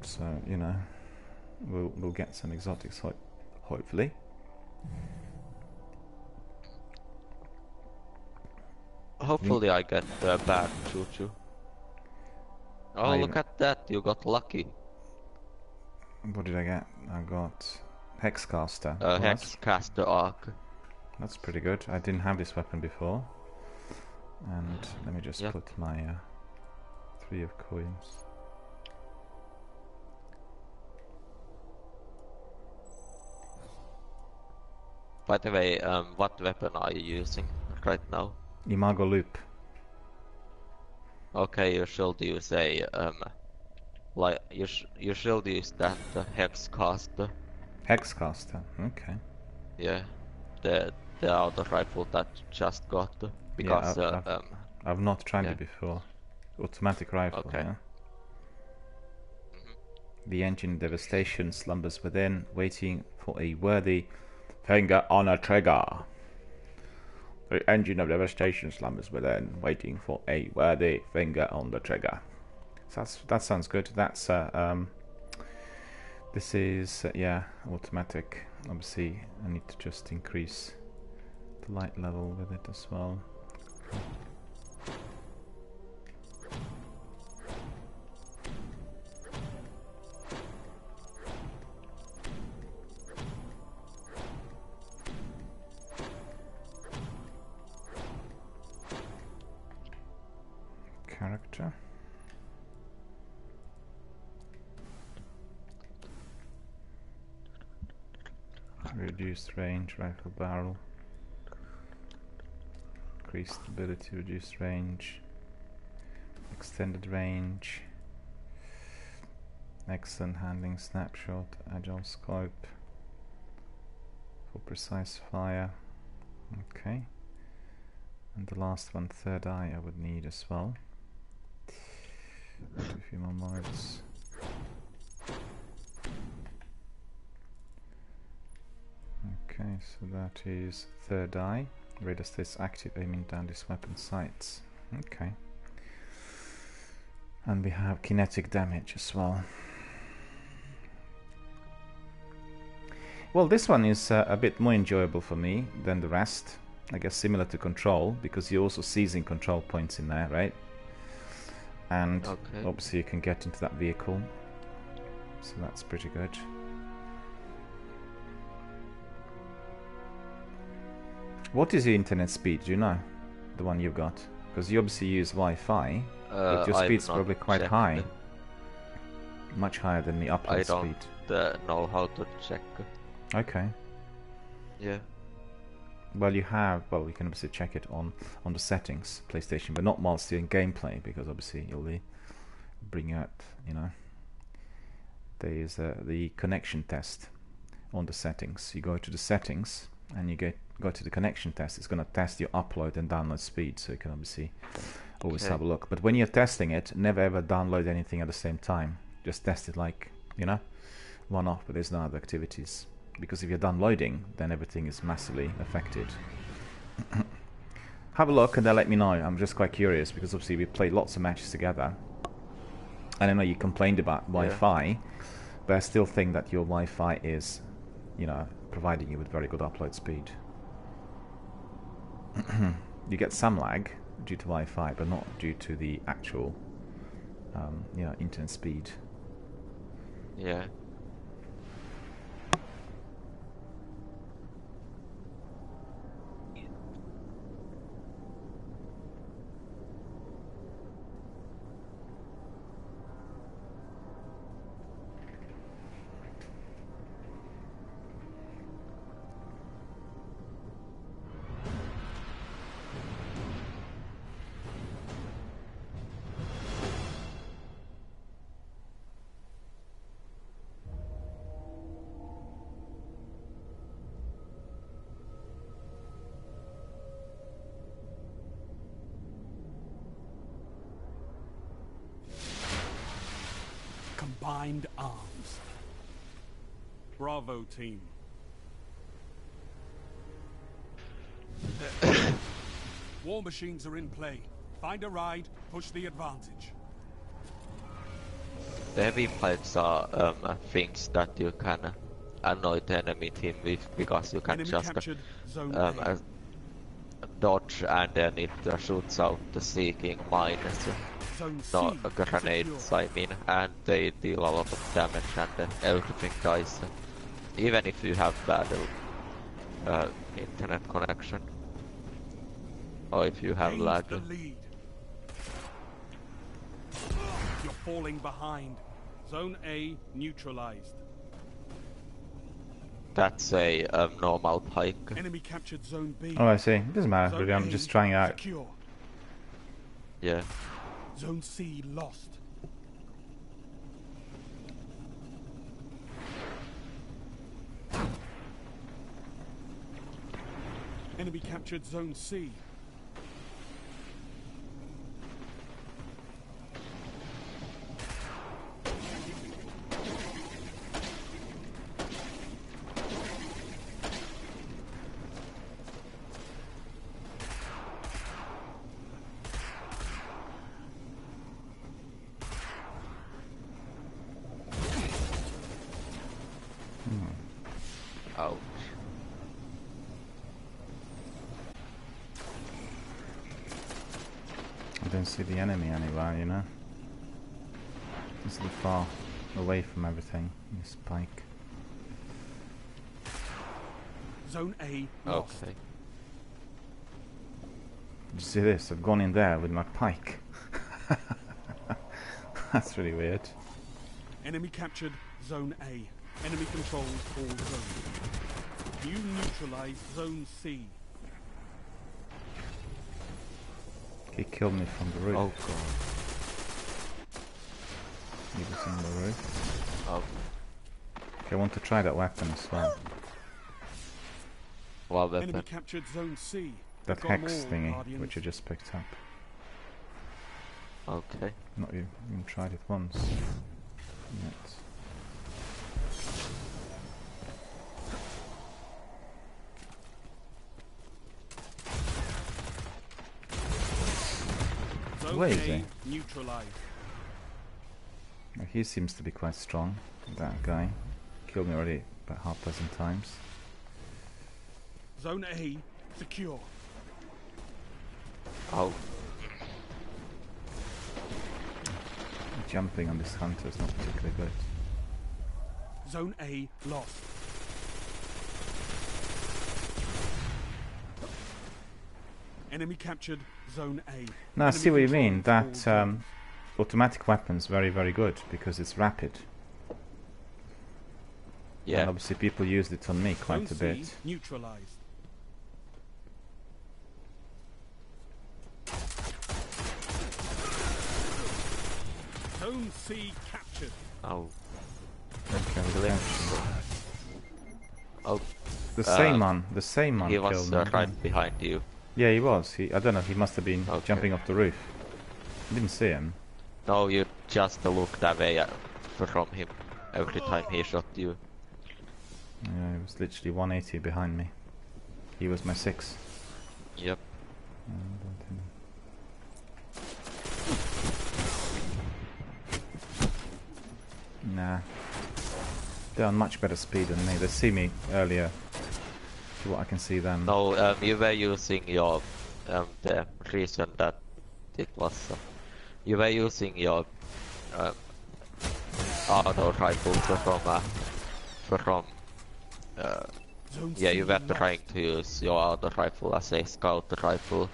So, you know, we'll get some exotics, hopefully. Hopefully I get the bad choo-choo. Oh, look at that, you got lucky. What did I get? I got Hexcaster. Well, Hexcaster Arc. That's pretty good. I didn't have this weapon before. And let me just put my 3 of coins. By the way, what weapon are you using right now? Imago Loop. Okay, you should use a like you should use that Hexcaster. Hexcaster. Okay. Yeah, the auto rifle that just got because I've not tried it before. Automatic rifle. Okay. Yeah? The engine devastation slumbers within, waiting for a worthy finger on a trigger. The engine of devastation slumbers within, waiting for a worthy finger on the trigger. So that sounds good. That's this is automatic. Obviously, I need to just increase the light level with it as well. Character. Reduced range, rifle barrel. Increased ability, reduced range. Extended range. Excellent handling, snapshot, agile scope. For precise fire. Okay. And the last one, third eye, I would need as well. A few more mods. Okay, so that is third eye. Radar stays active, aiming down this weapon sights. Okay. And we have kinetic damage as well. Well, this one is a bit more enjoyable for me than the rest. I guess similar to control, because you're also seizing control points in there, right? And obviously you can get into that vehicle, so that's pretty good. What is your internet speed, do you know? The one you've got? Because you obviously use Wi-Fi, but your speed's probably quite high. Much higher than the upload speed. I don't know how to check. Okay. Yeah. Well, you can obviously check it on the settings, PlayStation, but not whilst you're in gameplay, because obviously you'll bring out, you know, there is the connection test on the settings. You go to the settings and you go to the connection test. It's going to test your upload and download speed, so you can obviously always have a look. But when you're testing it, never ever download anything at the same time. Just test it like, you know, one off, but there's no other activities. Because if you're downloading, then everything is massively affected. Have a look and then let me know. I'm just quite curious, because obviously we played lots of matches together. And I know you complained about Wi-Fi, but I still think that your Wi-Fi is, you know, providing you with very good upload speed. You get some lag due to Wi-Fi, but not due to the actual, you know, internet speed. Yeah. Find arms. Bravo, team. War machines are in play. Find a ride, push the advantage. The heavy plates are things that you can annoy the enemy team with, because you can Enemy just captured Zone A. dodge, and then it shoots out the seeking mines, Zone C no, grenades secure. I mean, and they deal a lot of damage, and everything dies, even if you have bad internet connection, or if you have Gained lag. the lead. You're falling behind. Zone A neutralized. That's a normal pike. Enemy captured Zone B. Oh, I see. It doesn't matter, Zone really. I'm A just trying it out. secure. Yeah. Zone C lost. Enemy captured Zone C. Ouch. I don't see the enemy anywhere, you know. It's a bit far away from everything. This pike. Zone A lost. Okay. Did you see this? I've gone in there with my pike. That's really weird. Enemy captured Zone A. Enemy controls all zones. You neutralized Zone C. He killed me from the roof. Oh god. He was on the roof. Oh. Okay, I want to try that weapon as well. What Enemy weapon? captured Zone C. That Got 'em hex all, thingy, Guardians. which I just picked up. Okay. Not even tried it once yet. Zone Where is A he? neutralized. He seems to be quite strong. That guy killed me already about half a dozen times. Zone A secure. Oh. Jumping on this hunter is not particularly good. Zone A lost. Enemy captured Zone A. Now I Enemy see what you mean. controls all That zones. automatic weapon's very, very good because it's rapid. Yeah. And obviously people used it on me quite Zone a bit. C neutralized. Zone C captured. Oh. Okay, we Really? captured. Oh. The same one. The same one He killed was me. right behind you. Yeah, he was. I don't know. He must have been Okay. jumping off the roof. I didn't see him. No, you just looked away from him every time he shot you. Yeah, he was literally 180 behind me. He was my 6. Yep. Nah. They're on much better speed than me. They see me earlier. To what I can see them. No, you were using your the reason that it was you were using your auto rifle from Zone yeah, C you were lost. trying to use your auto rifle as a scout rifle,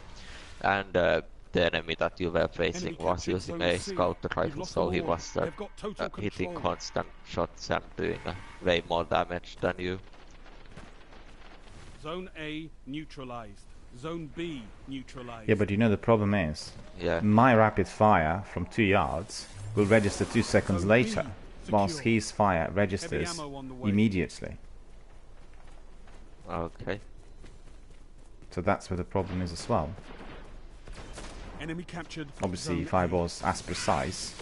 and the enemy that you were facing Enemy was captured using Zone a C. scout We've rifle, lost so them he all. was They've got total hitting control. constant shots and doing way more damage than you. Zone A neutralized. Zone B neutralized. Yeah, but you know the problem is, Yeah. my rapid fire from 2 yards will register 2 seconds Zone later, B whilst secure. his fire registers Heavy ammo on the way. immediately. Okay. So that's where the problem is as well. Enemy captured. Obviously, Zone if I A. was as precise,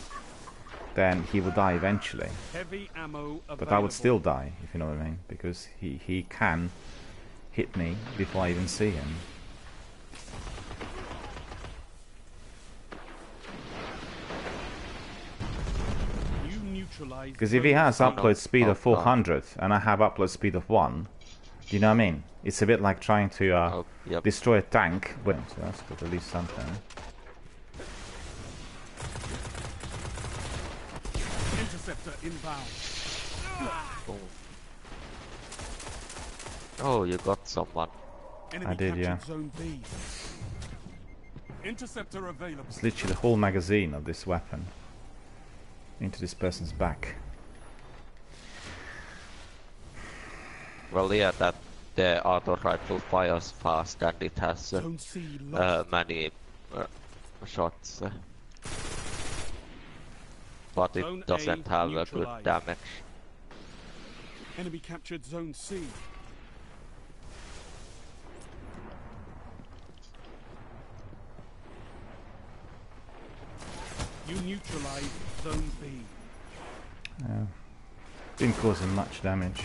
then he will die eventually. Heavy ammo available. But I would still die, if you know what I mean, because he can hit me before I even see him. You neutralize. Because if he has Oh, no. upload speed of Oh, God. 400 and I have upload speed of 1, do you know what I mean? It's a bit like trying to Oh, yep. destroy a tank. But so that's good, at least something. Interceptor inbound. Boom. Oh, you got someone. Enemy I did, yeah. captured Zone B. Interceptor available. It's literally the whole magazine of this weapon into this person's back. Well, yeah, that the auto rifle fires fast and it has Zone C lost. many shots. But it Zone A doesn't have a good neutralized. damage. Enemy captured Zone C. You neutralize Zone B. Didn't cause him much damage.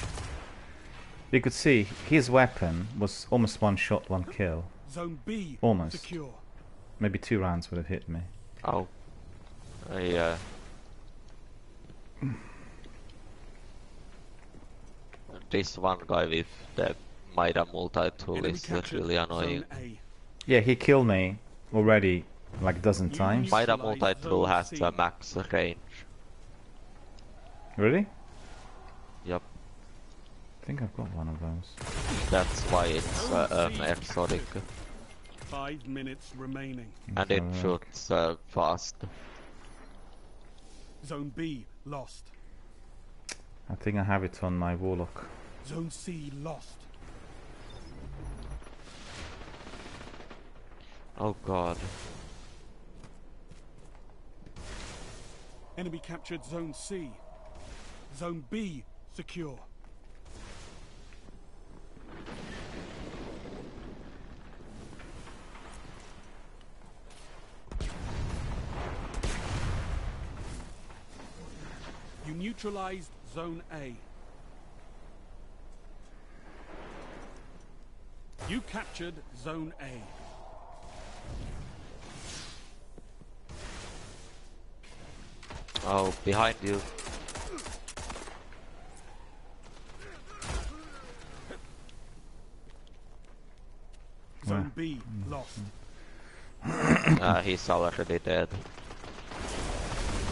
You could see his weapon was almost one shot, one kill. Zone B Almost. secure. Maybe 2 rounds would have hit me. Oh. Yeah. This one guy with the Maida multi-tool Enemy is captured really annoying. Zone A. Yeah, he killed me already like a dozen You times. might- Maida Neutralize multi-tool Zone has C. a max range. Really? Yep. I think I've got one of those. That's why it's exotic. 5 minutes remaining. And it Alright. shoots fast. Zone B lost. I think I have it on my Warlock. Zone C lost. Oh god. Enemy captured Zone C. Zone B secure. You neutralized Zone A. You captured Zone A. Oh, behind you. Zone B lost. He's already dead.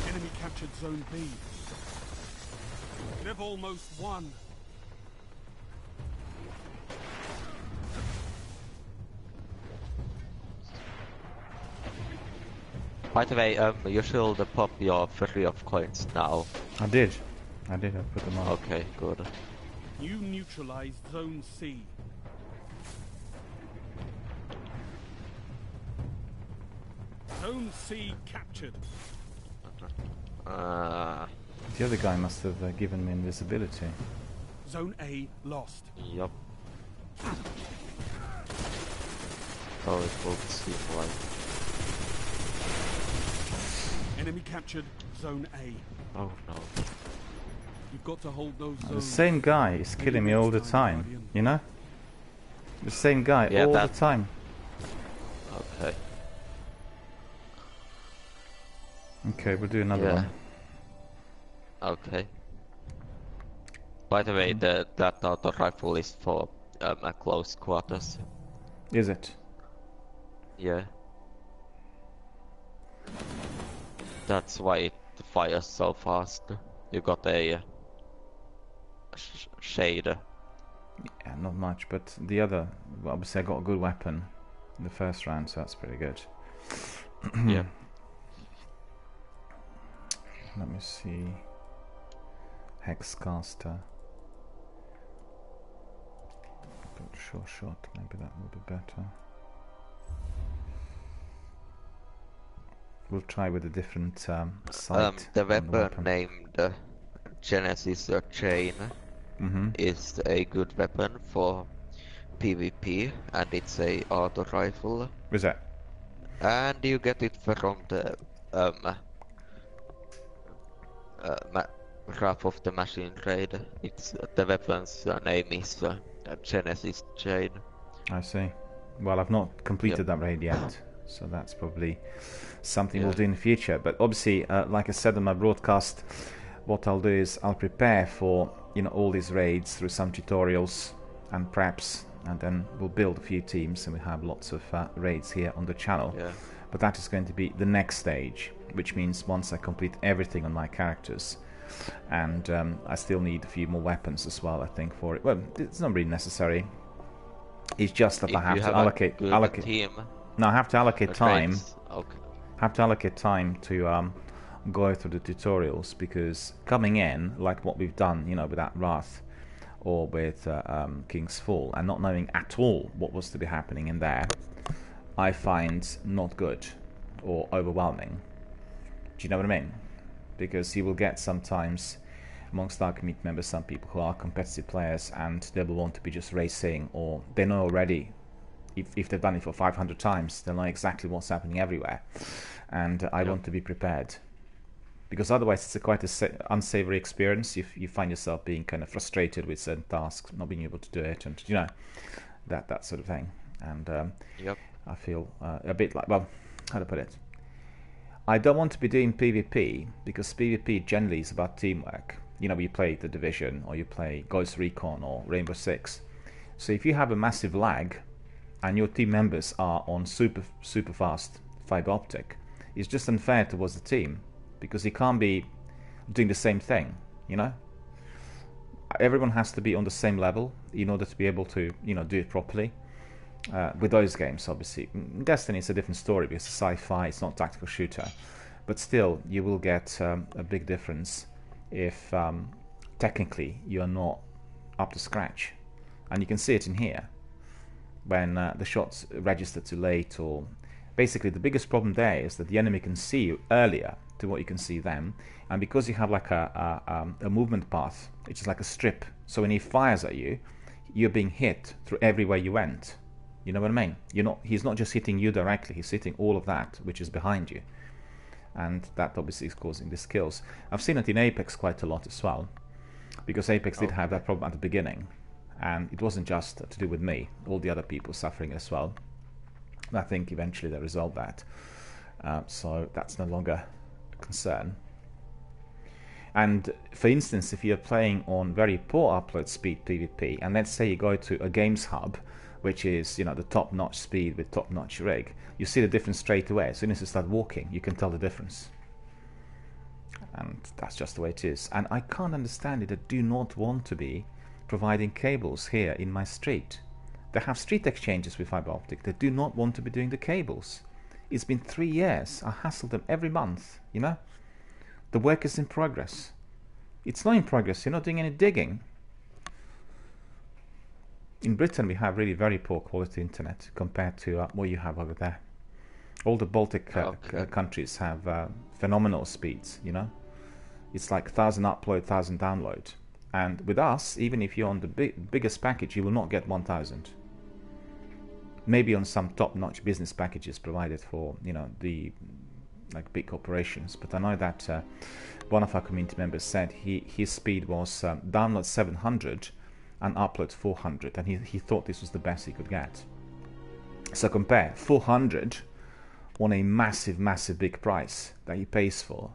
Enemy captured Zone B. They've almost won. By the way, you should pop your free of coins now. I did. I put them on. Okay, good. You neutralized Zone C. Zone C captured. The other guy must have given me invisibility. Zone A lost. Yup. Oh, it will seem like. Enemy captured Zone A. Oh no. You've got to hold those The zones. same guy is killing me all the time, you know? The same guy Yeah, all the that- time. Okay. Okay, we'll do another Yeah. one. Okay. By the way, that auto rifle is for close quarters. Is it? Yeah. That's why it fires so fast. You got a shader. Yeah, not much, but the other, well, obviously I got a good weapon in the first round, so that's pretty good. Yeah. Let me see. Hexcaster. Good sure shot, maybe that would be better. We'll try with a different sight. The on weapon named Genesis Chain is a good weapon for PvP, and it's a auto rifle. Is that? And you get it from the graph of the machine trade. It's the weapons name is Genesis chain. I see. Well, I've not completed Yep. that raid yet, so that's probably something we'll Yeah. do in the future. But obviously, like I said on my broadcast, what I'll do is I'll prepare for all these raids through some tutorials and preps, and then we'll build a few teams, and we have lots of raids here on the channel. Yeah. But that is going to be the next stage, which means once I complete everything on my characters, and I still need a few more weapons as well, I think, for it. Well, it's not really necessary. It's just that If I have you to have allocate. a good team, No, I have to allocate time. trades, okay. Have to allocate time to go through the tutorials, because coming in like what we've done, with that Wrath or with King's Fall, and not knowing at all what was to be happening in there, I find not good or overwhelming. Do you know what I mean? Because you will get sometimes amongst our community members some people who are competitive players, and they will want to be just racing, or they know already, if they've done it for 500 times, they'll know exactly what's happening everywhere. And I want to be prepared, because otherwise it's quite a unsavory experience if you find yourself being kind of frustrated with certain tasks, not being able to do it, and that sort of thing. And Yep. I feel a bit like, well, how to put it? I don't want to be doing PvP, because PvP generally is about teamwork. You play The Division, or you play Ghost Recon or Rainbow Six. So if you have a massive lag, and your team members are on super fast fiber optic, it's just unfair towards the team, because you can't be doing the same thing. Everyone has to be on the same level in order to be able to do it properly. With those games, obviously, Destiny is a different story because it's sci-fi, it's not a tactical shooter, but still you will get a big difference if technically you are not up to scratch. And you can see it in here when the shots register too late, or basically the biggest problem there is that the enemy can see you earlier to what you can see them, and because you have like a movement path, which is like a strip, so when he fires at you, you're being hit through everywhere you went. You know what I mean? He's not just hitting you directly, he's hitting all of that which is behind you, and that obviously is causing these kills. I've seen it in Apex quite a lot as well, because Apex did have that problem at the beginning, and it wasn't just to do with me, all the other people suffering as well. I think eventually they resolved that, so that's no longer a concern. And for instance, if you're playing on very poor upload speed PvP, and let's say you go to a games hub, which is the top-notch speed with top-notch rig, you see the difference straight away. As soon as you start walking, you can tell the difference, and that's just the way it is. And I can't understand it. I do not want to be providing cables here in my street. They have street exchanges with fiber optic. They do not want to be doing the cables. It's been 3 years. I hassle them every month. The work is in progress. It's not in progress. You're not doing any digging. In Britain, we have really very poor quality internet compared to what you have over there. All the Baltic countries have phenomenal speeds, It's like 1,000 upload, 1,000 download. And with us, even if you're on the biggest package, you will not get 1,000. Maybe on some top-notch business packages provided for, the big corporations. But I know that one of our community members said his speed was download 700 and upload 400, and he thought this was the best he could get. So compare 400 on a massive big price that he pays for,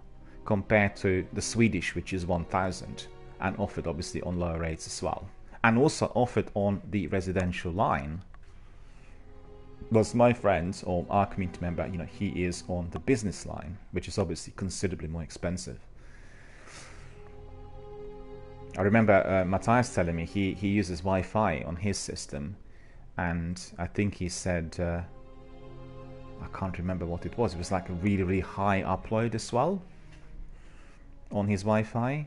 compared to the Swedish, which is 1,000, and offered obviously on lower rates as well, and also offered on the residential line. Was my friend, or our community member, he is on the business line, which is obviously considerably more expensive. I remember Matthias telling me he uses Wi-Fi on his system, and I think he said, I can't remember what it was. It was like a really high upload as well on his Wi-Fi,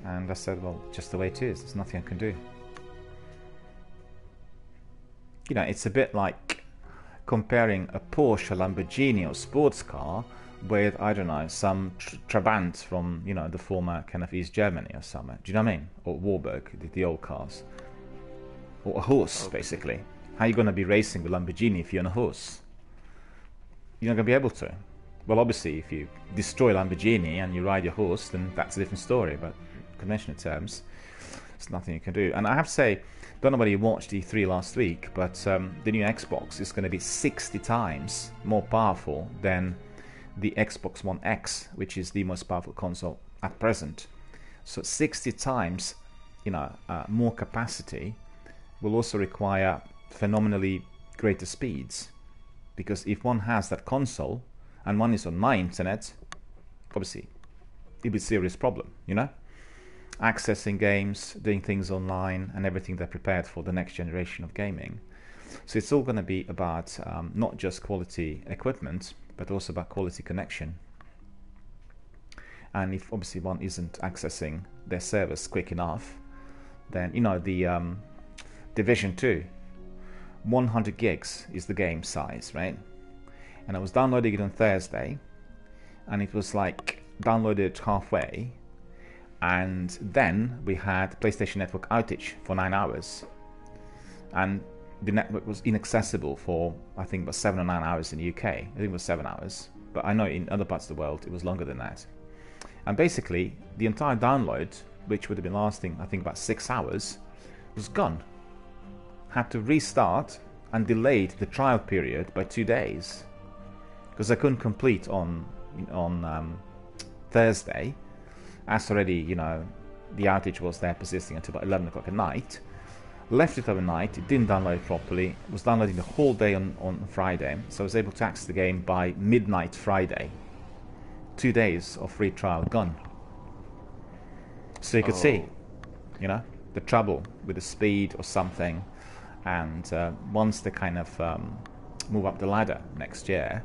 and I said, well, just the way it is. There's nothing I can do. It's a bit like comparing a Porsche, a Lamborghini or sports car with, I don't know, some Trabant from, the former kind of East Germany or somewhere. Do you know what I mean? Or Warburg, the old cars. Or a horse, basically. How are you going to be racing with Lamborghini if you're on a horse? You're not going to be able to. Well, obviously, if you destroy Lamborghini and you ride your horse, then that's a different story. But in conventional terms, there's nothing you can do. And I have to say, don't know whether you watched E3 last week, but the new Xbox is going to be 60 times more powerful than the Xbox One X, which is the most powerful console at present. So 60 times, more capacity will also require phenomenally greater speeds. Because if one has that console and one is on my internet, obviously it'll be a serious problem, accessing games, doing things online, and everything they're prepared for the next generation of gaming. So it's all going to be about not just quality equipment, but also about quality connection. And if obviously one isn't accessing their servers quick enough, then the Division 2, 100 gigs is the game size, right? And I was downloading it on Thursday, and it was like downloaded halfway, and then we had PlayStation Network outage for 9 hours, and the network was inaccessible for I think about 7 or 9 hours in the UK. I think it was 7 hours, but I know in other parts of the world it was longer than that. And basically the entire download, which would have been lasting I think about 6 hours, was gone. Had to restart and delayed the trial period by 2 days because I couldn't complete on Thursday, as already the outage was there persisting until about 11 o'clock at night. Left it overnight, it didn't download properly, it was downloading the whole day on Friday, so I was able to access the game by midnight Friday. 2 days of free trial gone. So you could see the trouble with the speed or something. And once they kind of move up the ladder next year,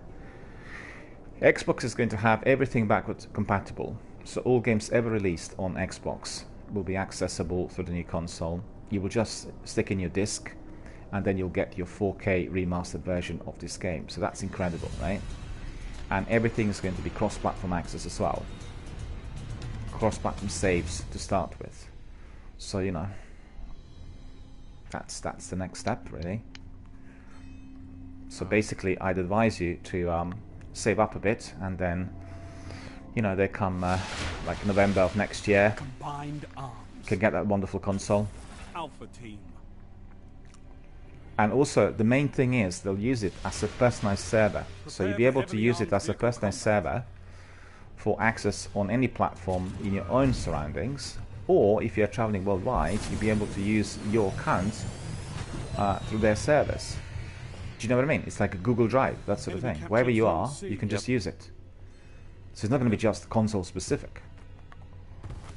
Xbox is going to have everything backwards compatible. So all games ever released on Xbox will be accessible through the new console. You will just stick in your disc, and then you'll get your 4K remastered version of this game. So that's incredible, right? And everything is going to be cross-platform access as well. Cross-platform saves to start with. So that's the next step, really. So basically, I'd advise you to save up a bit, and then they come like November of next year. Combined arms. Can get that wonderful console. Alpha team. And also, the main thing is they'll use it as a personalized server. So you'll be able to use it as a personalized server for access on any platform in your own surroundings. Or if you're traveling worldwide, you'll be able to use your account through their servers. Do you know what I mean? It's like a Google Drive, that sort of thing. Wherever you are, you can just use it. So it's not going to be just console specific.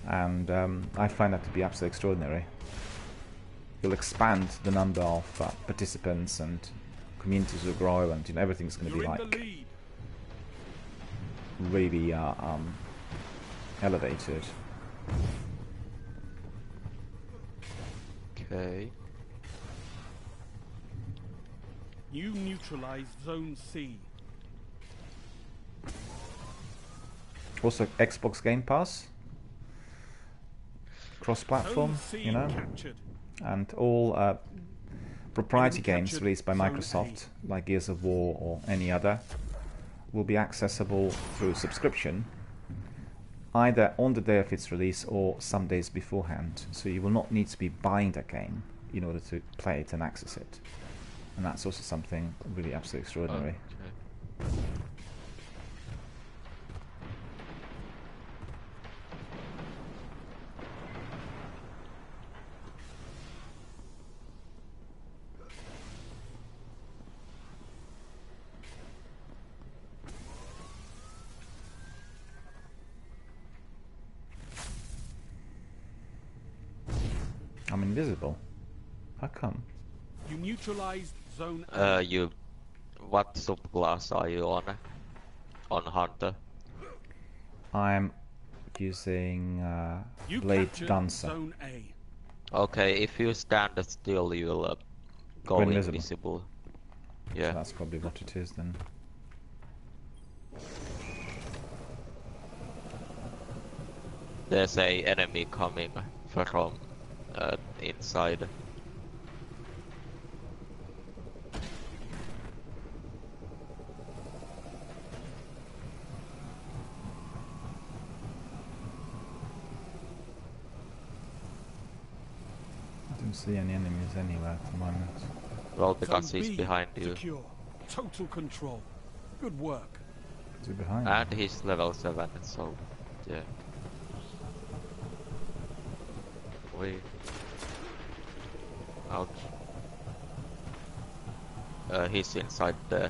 And I find that to be absolutely extraordinary. You'll expand the number of participants, and communities will grow, and everything's going to be like really elevated. Okay. You neutralized Zone C. Also, Xbox Game Pass, cross-platform, Zone C captured. and all proprietary Enemy games captured released by Zone Microsoft, like Gears of War or any other, will be accessible through subscription, either on the day of its release or some days beforehand. So you will not need to be buying that game in order to play it and access it. And that's also something really absolutely extraordinary. Okay. I'm invisible. How come? You neutralized Zone A. What subclass are you on? On Hunter? I'm using You Blade captured Dancer. Zone A. Okay, if you stand still, you'll go invisible. invisible. So Yeah. that's probably what it is then. There's a enemy coming from inside. Don't see any enemies anywhere at the moment. Well, because Zone he's B behind you. secure. Total control. Good work. Is he behind? And he's level 7, so yeah. We ouch. He's inside there.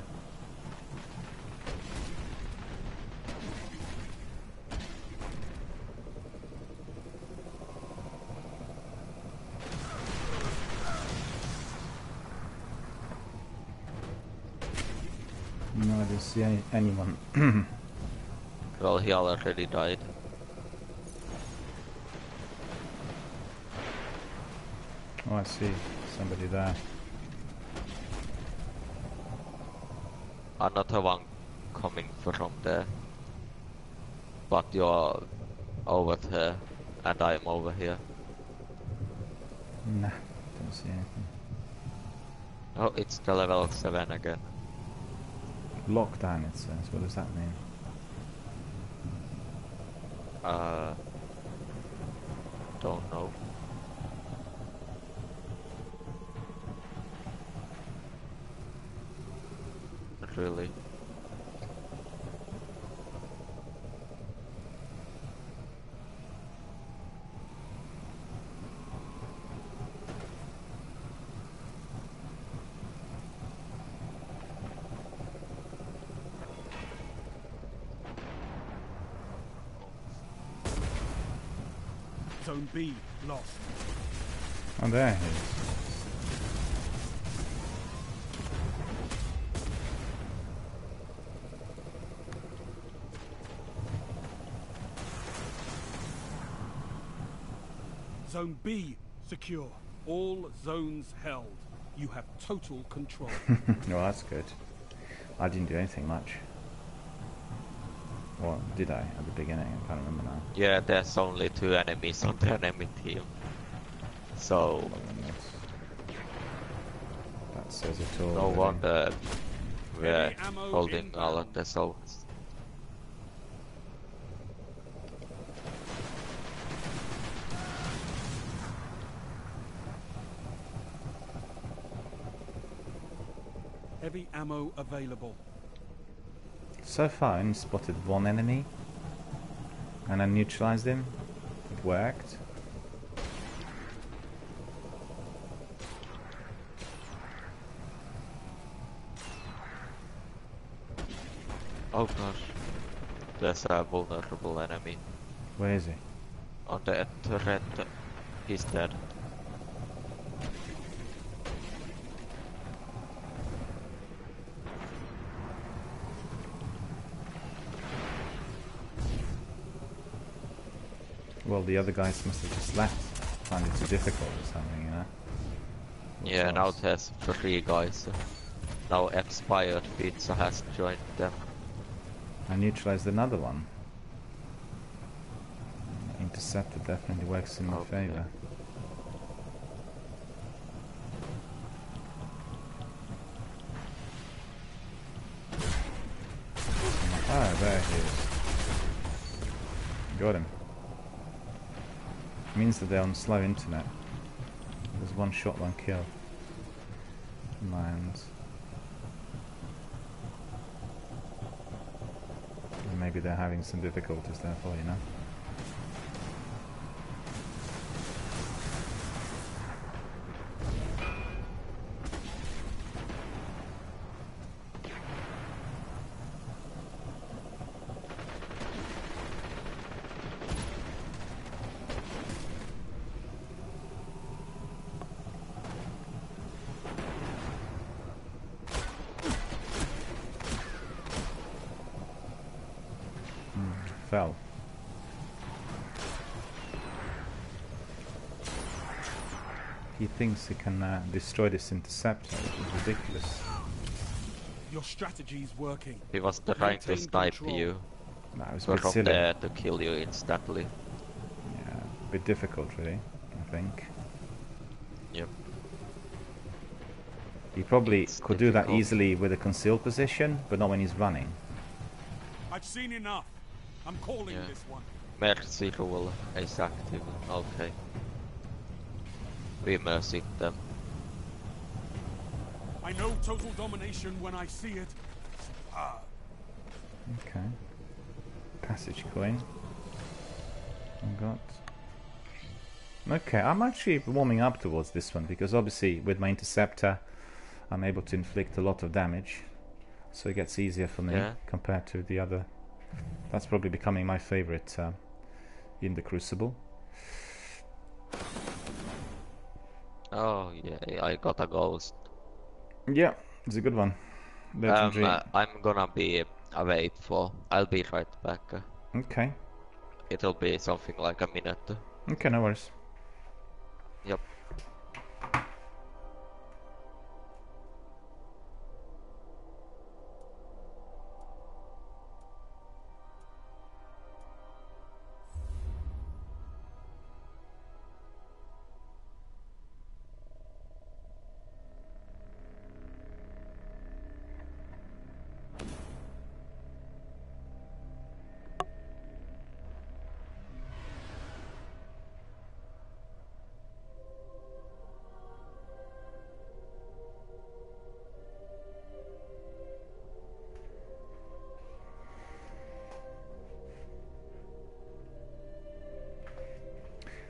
No, I didn't see anyone. Well, he already died. Oh, I see. Somebody there. Another one coming from there. But you're over there, and I'm over here. Nah, don't see anything. Oh, it's the level 7 again. Lockdown, it says. What does that mean? Don't know. Not really. Zone B lost. Oh, there he is. Zone B secure. All zones held. You have total control. Well, that's good. I didn't do anything much. Or did I at the beginning? I can't remember now. Yeah, there's only 2 enemies on the enemy team. So, Well, then that says it all. no really. wonder we're Heavy ammo holding all of inbound. the souls. Heavy ammo available. So far, I only spotted one enemy, and I neutralized him. It worked. Oh gosh. There's a vulnerable enemy. Where is he? On the turret. He's dead. Well, the other guys must have just left. Find it too difficult or something, you know? Yeah, now else? there's 3 guys. Now expired pizza has joined them. I neutralized another one. Interceptor definitely works in my Okay. favor. Ah, there he is. Got him. Means that they're on slow internet. There's one shot, one kill. And maybe they're having some difficulties therefore, you know? Fell. He thinks he can destroy this interceptor, which is ridiculous. Your strategy's working. He was trying to Maintain snipe control. you No, it was a bit from silly. there to kill you instantly. Yeah, a bit difficult really, I think. Yep. He probably It's could do that difficult. easily with a concealed position, but not when he's running. I've seen enough. I'm calling Yeah. this one. Mercy rule is active. Okay. remersing them. I know total domination when I see it. Okay. Passage coin. I got. Okay, I'm actually warming up towards this one because obviously with my interceptor I'm able to inflict a lot of damage, so it gets easier for me compared to the other. That's probably becoming my favorite in the Crucible. Oh yeah, I got a ghost. Yeah, it's a good one. Legendary. I'm gonna be away for. I'll be right back. Okay. It'll be something like a minute. Okay, no worries. Yep.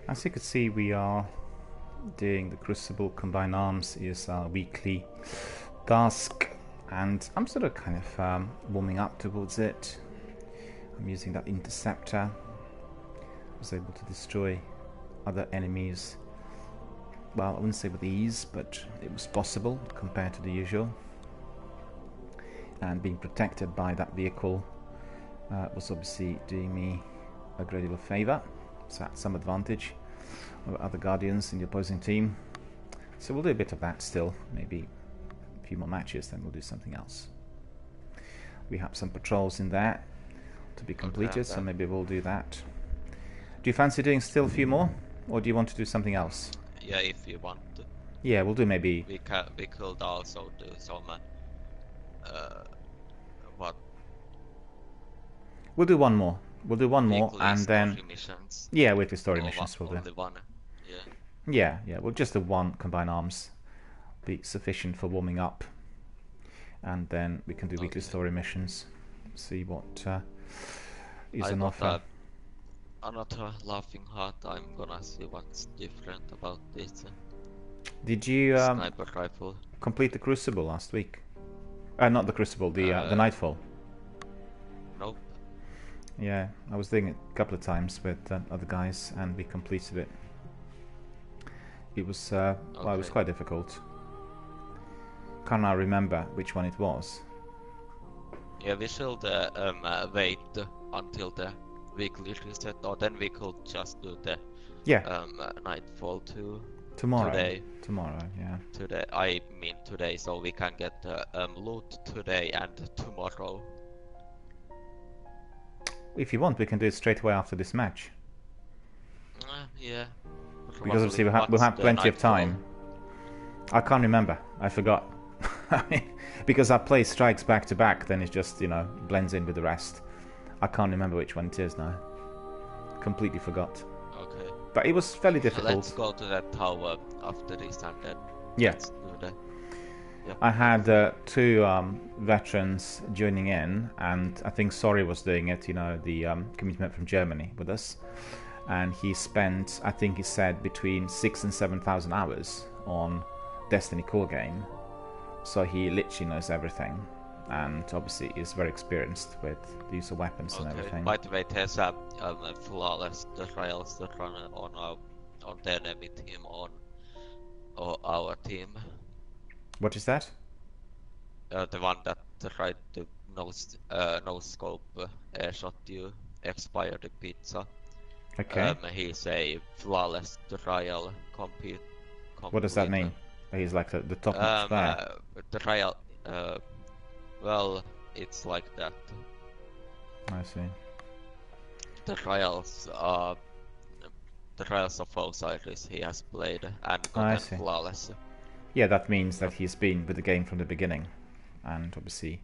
As you can see, we are doing the Crucible Combined Arms is our weekly task, and I'm sort of kind of warming up towards it. I'm using that interceptor. I was able to destroy other enemies, well, I wouldn't say with ease, but it was possible compared to the usual. And being protected by that vehicle was obviously doing me a great deal of favour. So that's some advantage over other Guardians in the opposing team. So we'll do a bit of that still, maybe a few more matches, then we'll do something else. We have some patrols in there to be completed, so maybe we'll do that. Do you fancy doing still a few more, or do you want to do something else? Yeah, if you want to. Yeah, we'll do maybe... We could also do some... what? We'll do one more. We'll do one more, and then... Missions. Yeah, weekly story missions we'll do. Only one. Yeah, well, just the one Combined Arms be sufficient for warming up, and then we can do weekly story missions. See what is on offer. Another laughing heart. I'm gonna see what's different about this. Did you sniper rifle complete the Crucible last week? Not the Crucible, the Nightfall. Nope. Yeah, I was doing it a couple of times with other guys, and we completed it. It was well, it was quite difficult. Can't now remember which one it was. Yeah, we should wait until the weekly reset, or then we could just do the Nightfall tomorrow. Tomorrow, yeah. Today, I mean today, so we can get loot today and tomorrow. If you want, we can do it straight away after this match. Yeah. Because obviously we'll have plenty of time. I can't remember. I forgot. Because I play strikes back to back, then it just, you know, blends in with the rest. I can't remember which one it is now. Completely forgot. Okay. But it was fairly difficult. Let's go to that tower after this and then let's do that. Yep. I had two veterans joining in, and I think Sorry was doing it, you know, the community from Germany with us. And he spent, I think he said, between 6,000 and 7,000 hours on Destiny core game. So he literally knows everything, and obviously is very experienced with the use of weapons and everything. By the way, there's a flawless trials that run on the enemy team on our team. What is that? The one that tried to no scope airshot you, expired the pizza. Okay. He's a flawless trial compete. What does that mean? He's like the top notch player. The trial, well, it's like that. I see. The trials of Osiris he has played and gotten flawless. Yeah, that means that he's been with the game from the beginning, and obviously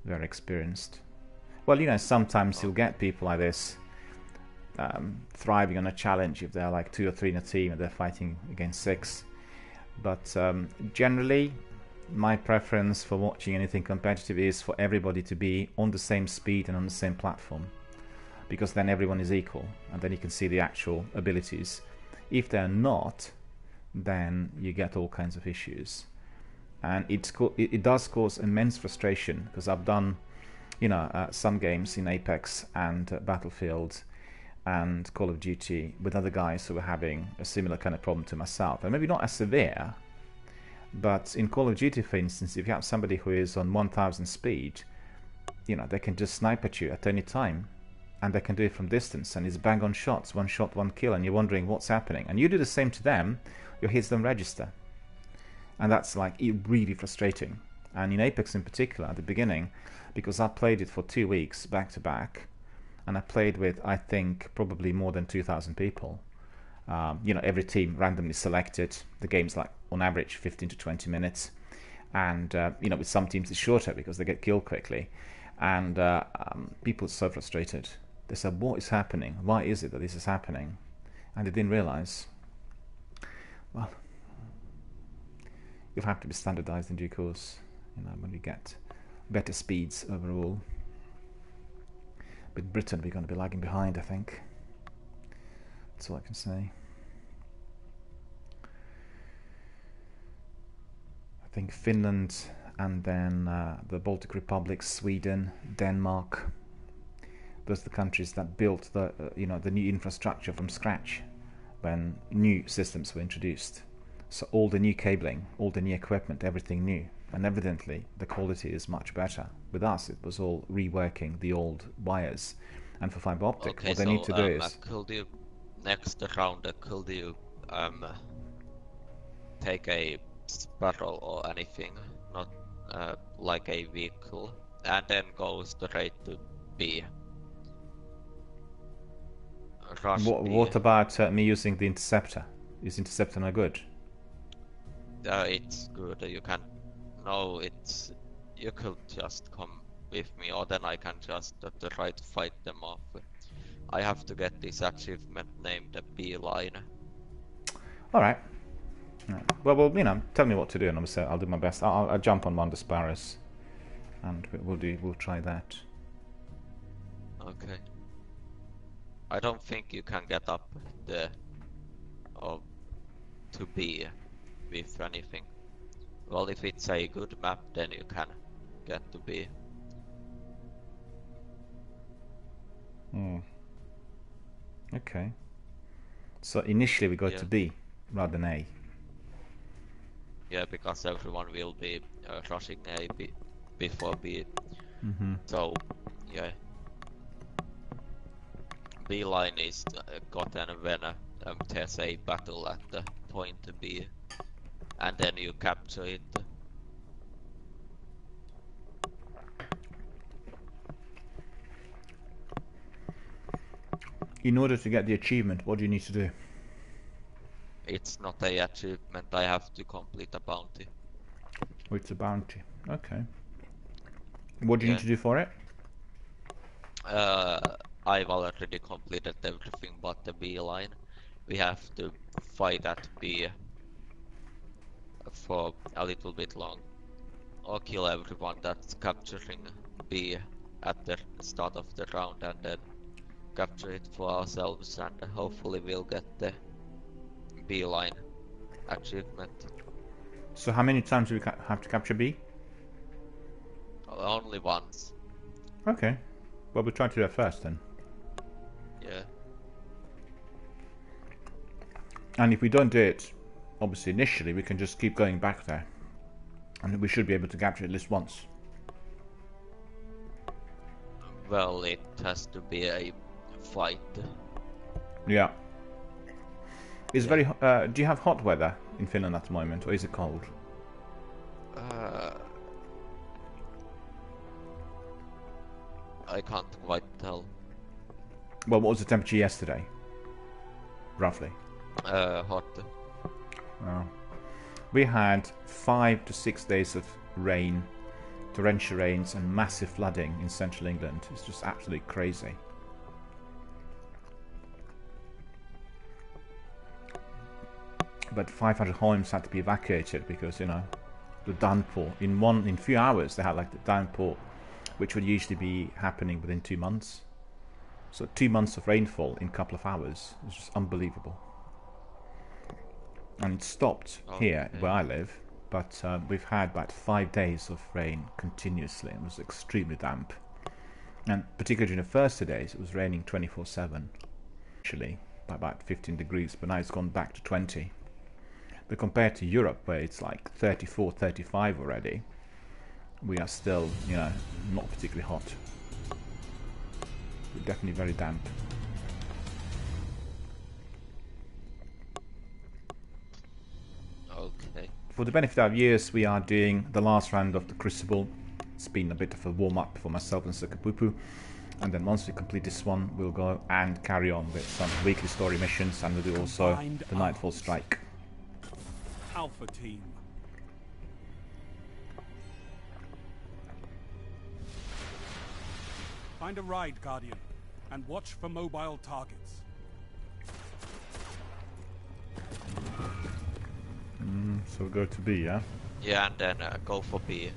very experienced. Well, you know, sometimes you'll get people like this thriving on a challenge if they're like 2 or 3 in a team and they're fighting against 6. But generally, my preference for watching anything competitive is for everybody to be on the same speed and on the same platform, because then everyone is equal and then you can see the actual abilities. If they're not, then you get all kinds of issues, and it does cause immense frustration, because I've done some games in Apex and Battlefield and Call of Duty with other guys who were having a similar kind of problem to myself, and maybe not as severe. But in Call of Duty, for instance, if you have somebody who is on 1000 speed, they can just snipe at you at any time, and they can do it from distance, and it's bang on shots, 1 shot, 1 kill, and you're wondering what's happening. And you do the same to them, your hits don't register. And that's like really frustrating. And in Apex in particular, at the beginning, because I played it for 2 weeks back to back, and I played with, I think, probably more than 2,000 people. Every team randomly selected. The game's like on average 15 to 20 minutes, and with some teams it's shorter because they get killed quickly, and people are so frustrated. They said, what is happening? Why is it that this is happening? And they didn't realize, well, you'll have to be standardized in due course, when we get better speeds overall. With Britain, we're going to be lagging behind, I think. That's all I can say. I think Finland, and then the Baltic Republic, Sweden, Denmark. Those are the countries that built the new infrastructure from scratch when new systems were introduced. So all the new cabling, all the new equipment, everything new, and evidently the quality is much better. With us, it was all reworking the old wires, and for fiber optic, Okay, what they need to do is. Could you next round? Could you take a Sparrow or anything, not like a vehicle, and then go straight to B? Rush B. What about me using the interceptor? Is interceptor not good? It's good. You can. No, it's. You could just come with me, or then I can just try to fight them off. I have to get this achievement named the Beeline. All right. Well, tell me what to do, and I'll do my best. I'll jump on one of the Sparrows, and we'll try that. Okay. I don't think you can get up there, or to B with anything. Well, if it's a good map, then you can get to B. Okay. So initially we go to B rather than A. Yeah, because everyone will be rushing A before B. Mm-hmm. So, yeah. B line is gotten when there's a battle at the point B, and then you capture it. In order to get the achievement, what do you need to do? It's not a achievement, I have to complete a bounty. Oh, it's a bounty. Okay. What do you need to do for it? I've already completed everything but the B line. We have to fight at B for a little bit long, or kill everyone that's capturing B at the start of the round, and then capture it for ourselves, and hopefully we'll get the B line achievement. So how many times do we have to capture B? Only once. Okay. Well, we'll try to do that first then. Yeah. And if we don't do it, obviously initially, we can just keep going back there. And we should be able to capture it at least once. Well, it has to be a fight. Yeah. It's very. Do you have hot weather in Finland at the moment, or is it cold? I can't quite tell. Well, what was the temperature yesterday? Roughly. Hot. Well, we had 5 to 6 days of rain, torrential rains, and massive flooding in central England. It's just absolutely crazy. but 500 homes had to be evacuated because, you know, the downpour. In few hours they had like the downpour, which would usually be happening within 2 months. So 2 months of rainfall in a couple of hours is just unbelievable. And it stopped here where I live, but we've had about 5 days of rain continuously. It was extremely damp, and particularly during the first 2 days it was raining 24/7, actually by about 15 degrees, but now it's gone back to 20. But compared to Europe, where it's like 34, 35 already, we are still, you know, not particularly hot. We're definitely very damp. Okay. For the benefit of viewers, we are doing the last round of the Crucible. It's been a bit of a warm-up for myself and Sukapupu. And then once we complete this one, we'll go and carry on with some weekly story missions, and we'll do also the Nightfall Strike. Alpha Team. Find a ride, Guardian, and watch for mobile targets. So we'll go to B, yeah? Yeah, and then go for B.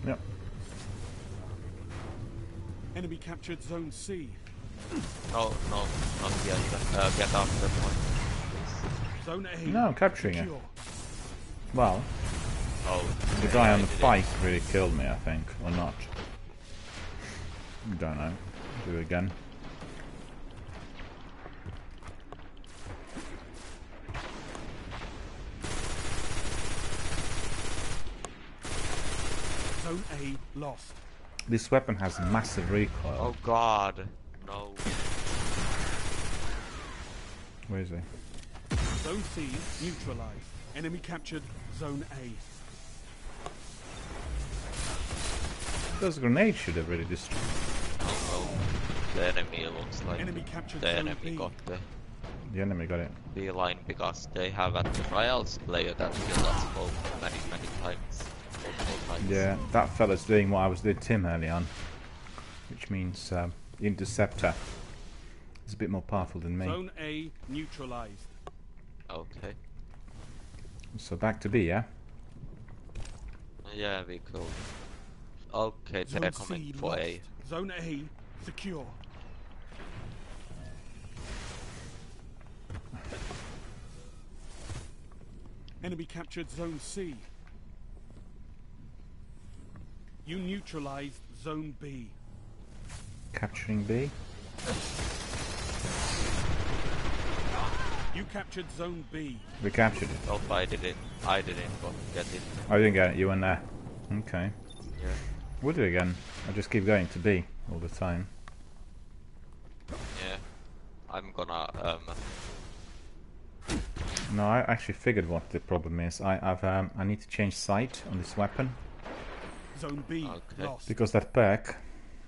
Yep. Enemy captured Zone C. No, not yet. Get off the point, please. Zone A. No, I'm capturing it. secure. Well, Oh, the guy on the bike really killed me, I think, or not. Don't know. Do it again. Zone A lost. This weapon has massive recoil. Oh god, no. Where is he? Zone C neutralized. Enemy captured Zone A. Those grenades should have really destroyed. Oh no. The enemy looks like Enemy captured the Zone enemy B. got the The enemy got it. B line because they have at the trials player that killed us both many times. Multiple times. Yeah, that fella's doing what I was doing Tim early on, which means Interceptor is a bit more powerful than me. Zone A neutralized. Okay. So back to B, yeah? Yeah, we cool. Okay, Zone they're coming C for lost. A. Zone A secure. Enemy captured Zone C. You neutralized Zone B. Capturing B. You captured Zone B. We captured it. Nope, I didn't get it. I didn't get it, you went there. Okay. Yeah. We'll do it again. I'll just keep going to B all the time. Yeah. I'm gonna No, I actually figured what the problem is. I need to change sight on this weapon, Zone B Okay. lost. because that perk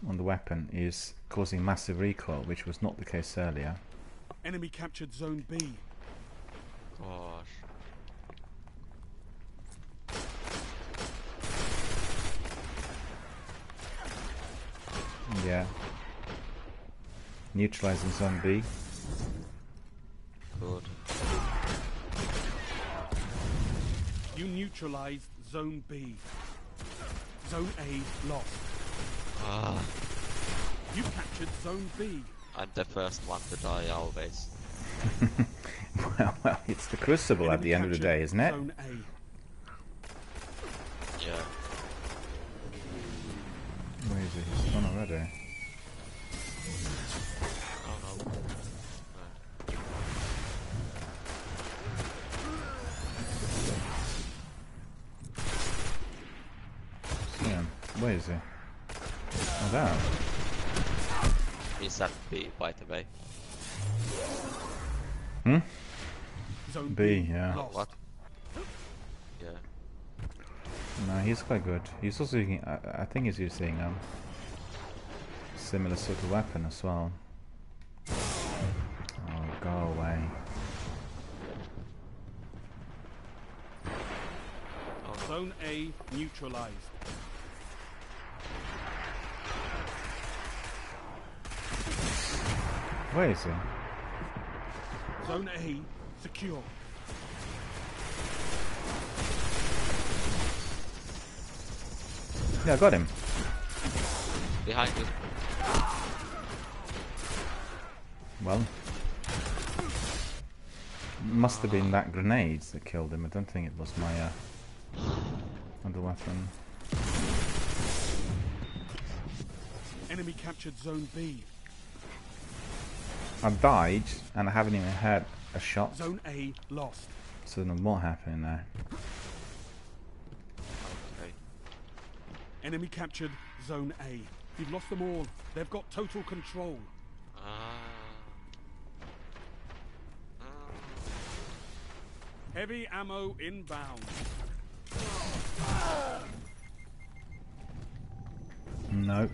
on the weapon is causing massive recoil, which was not the case earlier. Enemy captured Zone B. gosh. Yeah. Neutralizing zone B. Good. You neutralized Zone B. Zone A lost. Ah, You captured Zone B. I'm the first one to die always. Well, it's the Crucible at Enemy the end of the captured day, isn't it? Zone A. Yeah. Where is he? He's gone already. Oh no. See him. Where is he? Oh, there. He's at B, by the way. Hmm? Zone B, yeah. lost. What? Yeah. No, he's quite good. He's also using, I think he's using similar sort of weapon as well. Oh, go away. Oh no. Zone A neutralized. Where is he? Zone A secure. Yeah, I got him. Behind you. Well, must have been that grenades that killed him. I don't think it was my other weapon. Enemy captured Zone B. I died and I haven't even had a shot. Zone A lost. So I don't know what happened there. Okay. Enemy captured Zone A. You've lost them all. They've got total control. Heavy ammo inbound. No.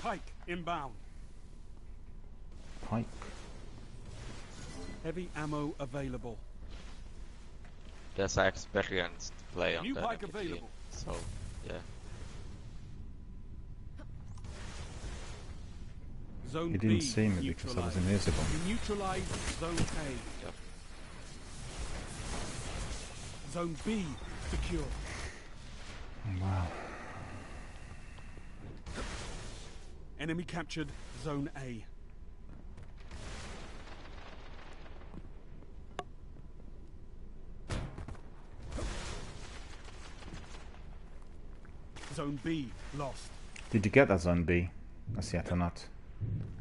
Pike inbound. Pike. Heavy ammo available. There's an experienced play on New the pike enemy team, available. so yeah. Zone He B didn't see me because I was neutralized. invisible. You neutralized Zone A. Yep. Zone B secure. Wow. Enemy captured Zone A. Zone B lost. Did you get that zone B? As yet or not?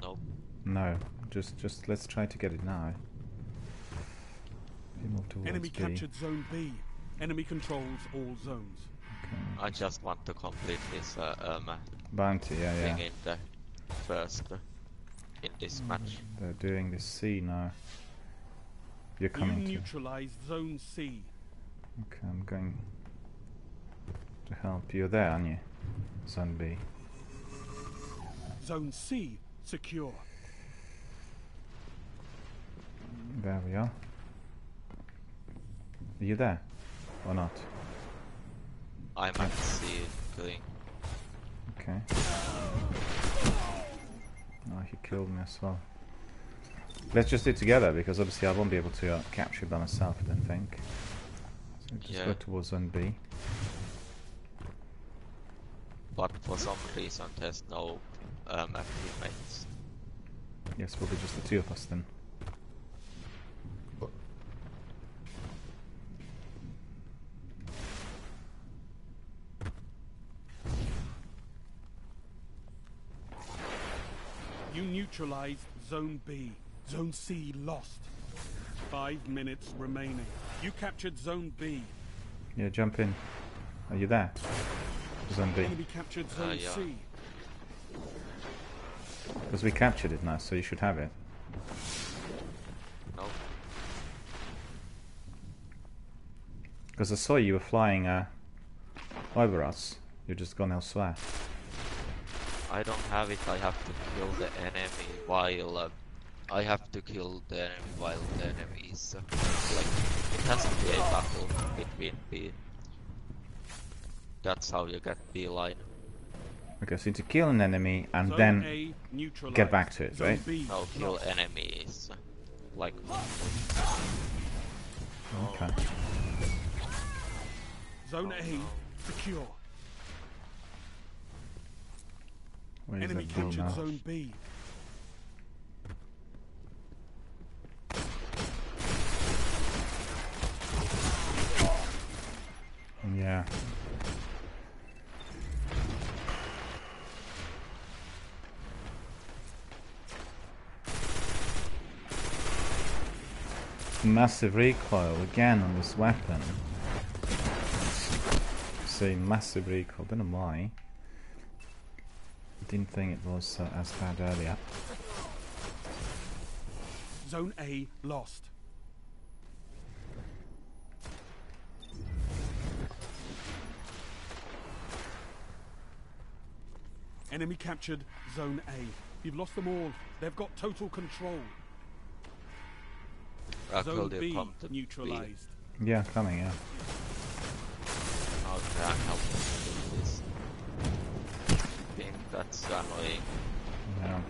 No. No. Just let's try to get it now. You move towards Enemy B. captured Zone B. Enemy controls all zones. I just want to complete this Bounty, yeah. thing in the first in this match. They're doing this C now. You're coming You to. neutralized Zone C. Okay, I'm going to help. You're there, aren't you? Zone B. Zone C secure. There we are. Are you there? Or not? I'm at C killing. Okay. Oh, he killed me as well. Let's just do it together, because obviously I won't be able to capture it by myself, I don't think. So just Yeah. go towards zone B. But for some reason there's no teammates. Yes, we'll be just the two of us then. You neutralized Zone B. Zone C lost. 5 minutes remaining. You captured Zone B. Yeah, jump in. Are you there? Zone B. Enemy captured Zone yeah. C. Because we captured it now, so you should have it. No. Because I saw you were flying over us. You're just gone elsewhere. I don't have it. I have to kill the enemy while I have to kill the enemy while the enemy is like it has to be a battle between B. That's how you get B line. Okay, so you need to kill an enemy and Zone then A neutralized. get back to it, Zone right? B No, kill lost. enemies like Okay. Zone A secure. Where is Enemy that bull captured now? Zone B. Yeah. Massive recoil again on this weapon. See, massive recoil. Don't know why. Didn't think it was as bad earlier. Zone A lost. Enemy captured Zone A. You've lost them all. They've got total control. Zone Will you B come to B? neutralized. Yeah, coming. Yeah. Okay, I'm helping do this. I think that's annoying. Yeah.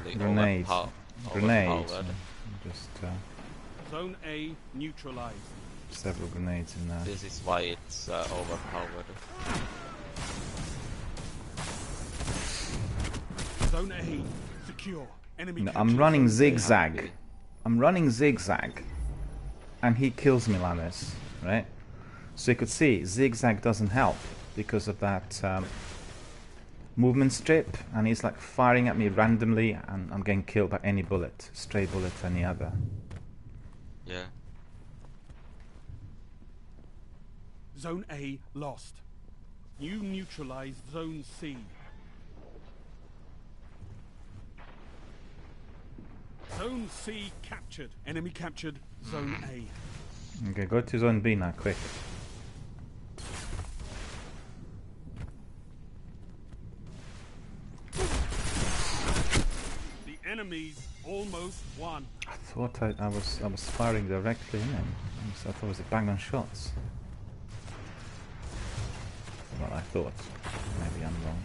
Really Grenades. overpowered. Grenades. Just. Zone A neutralized. several grenades in there. This is why it's overpowered. Zone A secure. Enemy No, captured I'm running Zone A. zigzag. I'm running zigzag. And he kills me like this, right? So you could see zigzag doesn't help because of that movement strip, and he's like firing at me randomly, and I'm getting killed by any bullet, stray bullet, any other. Yeah. Zone A lost. You neutralized Zone C. Zone C captured. Enemy captured Zone A. Okay, go to zone B now, quick. The enemies almost won. I thought I was firing directly in him. I thought it was a bang on shots. Well, I thought. Maybe I'm wrong.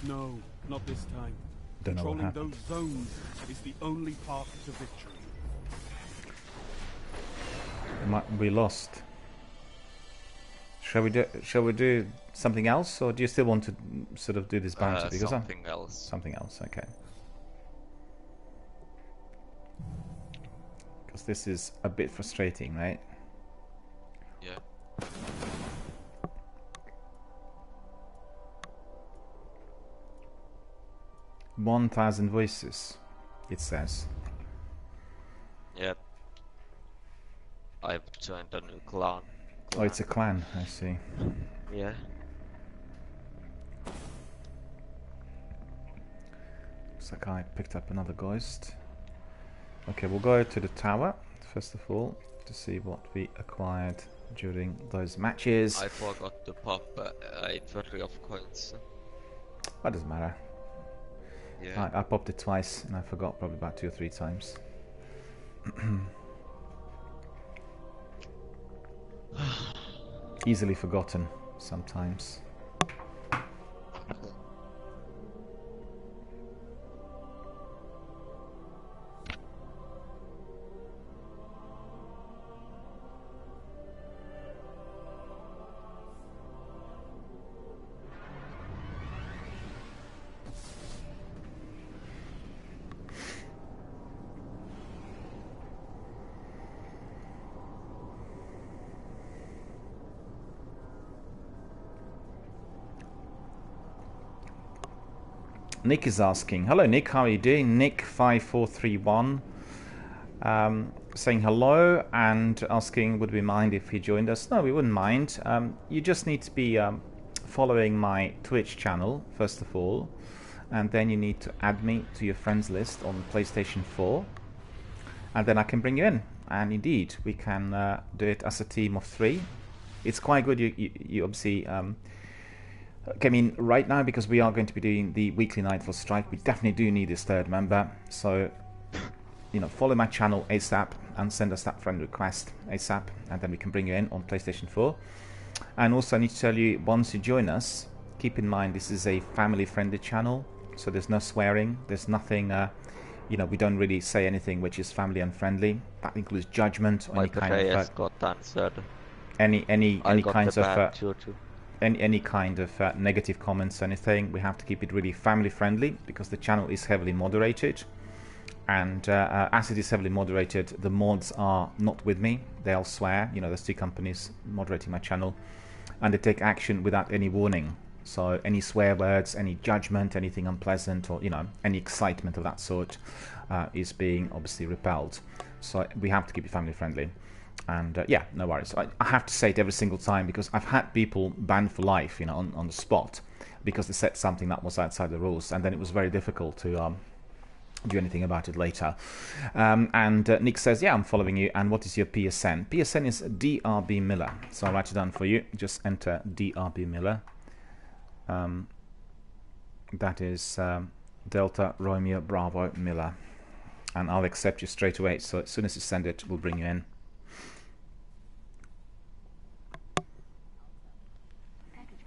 No, not this time. Don't know what Controlling happened. those zones is the only path to victory. We lost. Shall we do something else, or do you still want to sort of do this bounty? Because Something else. something else, okay. Because this is a bit frustrating, right? Yeah. 1,000 voices, it says. Yeah. I've joined a new clan. Oh, it's a clan, I see. Yeah. Looks like I picked up another ghost. Okay, we'll go to the tower, first of all, to see what we acquired during those matches. I forgot to pop 8 of coins. That doesn't matter. Yeah. I popped it twice, and I forgot probably about 2 or 3 times. Easily forgotten sometimes. Nick is asking, hello Nick, how are you doing? Nick5431 saying hello and asking would we mind if he joined us. No, we wouldn't mind. You just need to be following my Twitch channel first of all, and then you need to add me to your friends list on PlayStation 4, and then I can bring you in, and indeed we can do it as a team of 3. It's quite good. You obviously okay, I mean, right now, because we are going to be doing the weekly Nightfall Strike, we definitely do need this 3rd member. So, you know, follow my channel ASAP and send us that friend request ASAP, and then we can bring you in on PlayStation 4. And also, I need to tell you, once you join us, keep in mind this is a family-friendly channel, so there's no swearing, there's nothing, you know, we don't really say anything which is family unfriendly. That includes judgment or My any kind prayers of got answered. any I got kinds the of bad juju. any kind of negative comments, anything. We have to keep it really family friendly because the channel is heavily moderated, and as it is heavily moderated, the mods are not with me, they elsewhere. You know, there's 2 companies moderating my channel, and they take action without any warning. So any swear words, any judgment, anything unpleasant, or you know, any excitement of that sort is being obviously repelled. So we have to keep it family friendly. And yeah, no worries. I have to say it every single time because I've had people banned for life, you know, on the spot because they said something that was outside the rules, and then it was very difficult to do anything about it later. And Nick says, yeah, I'm following you. And what is your PSN? PSN is DRBMiller. So I'll write it down for you. Just enter DRBMiller. That is Delta Romeo Bravo Miller. And I'll accept you straight away. So as soon as you send it, we'll bring you in. Package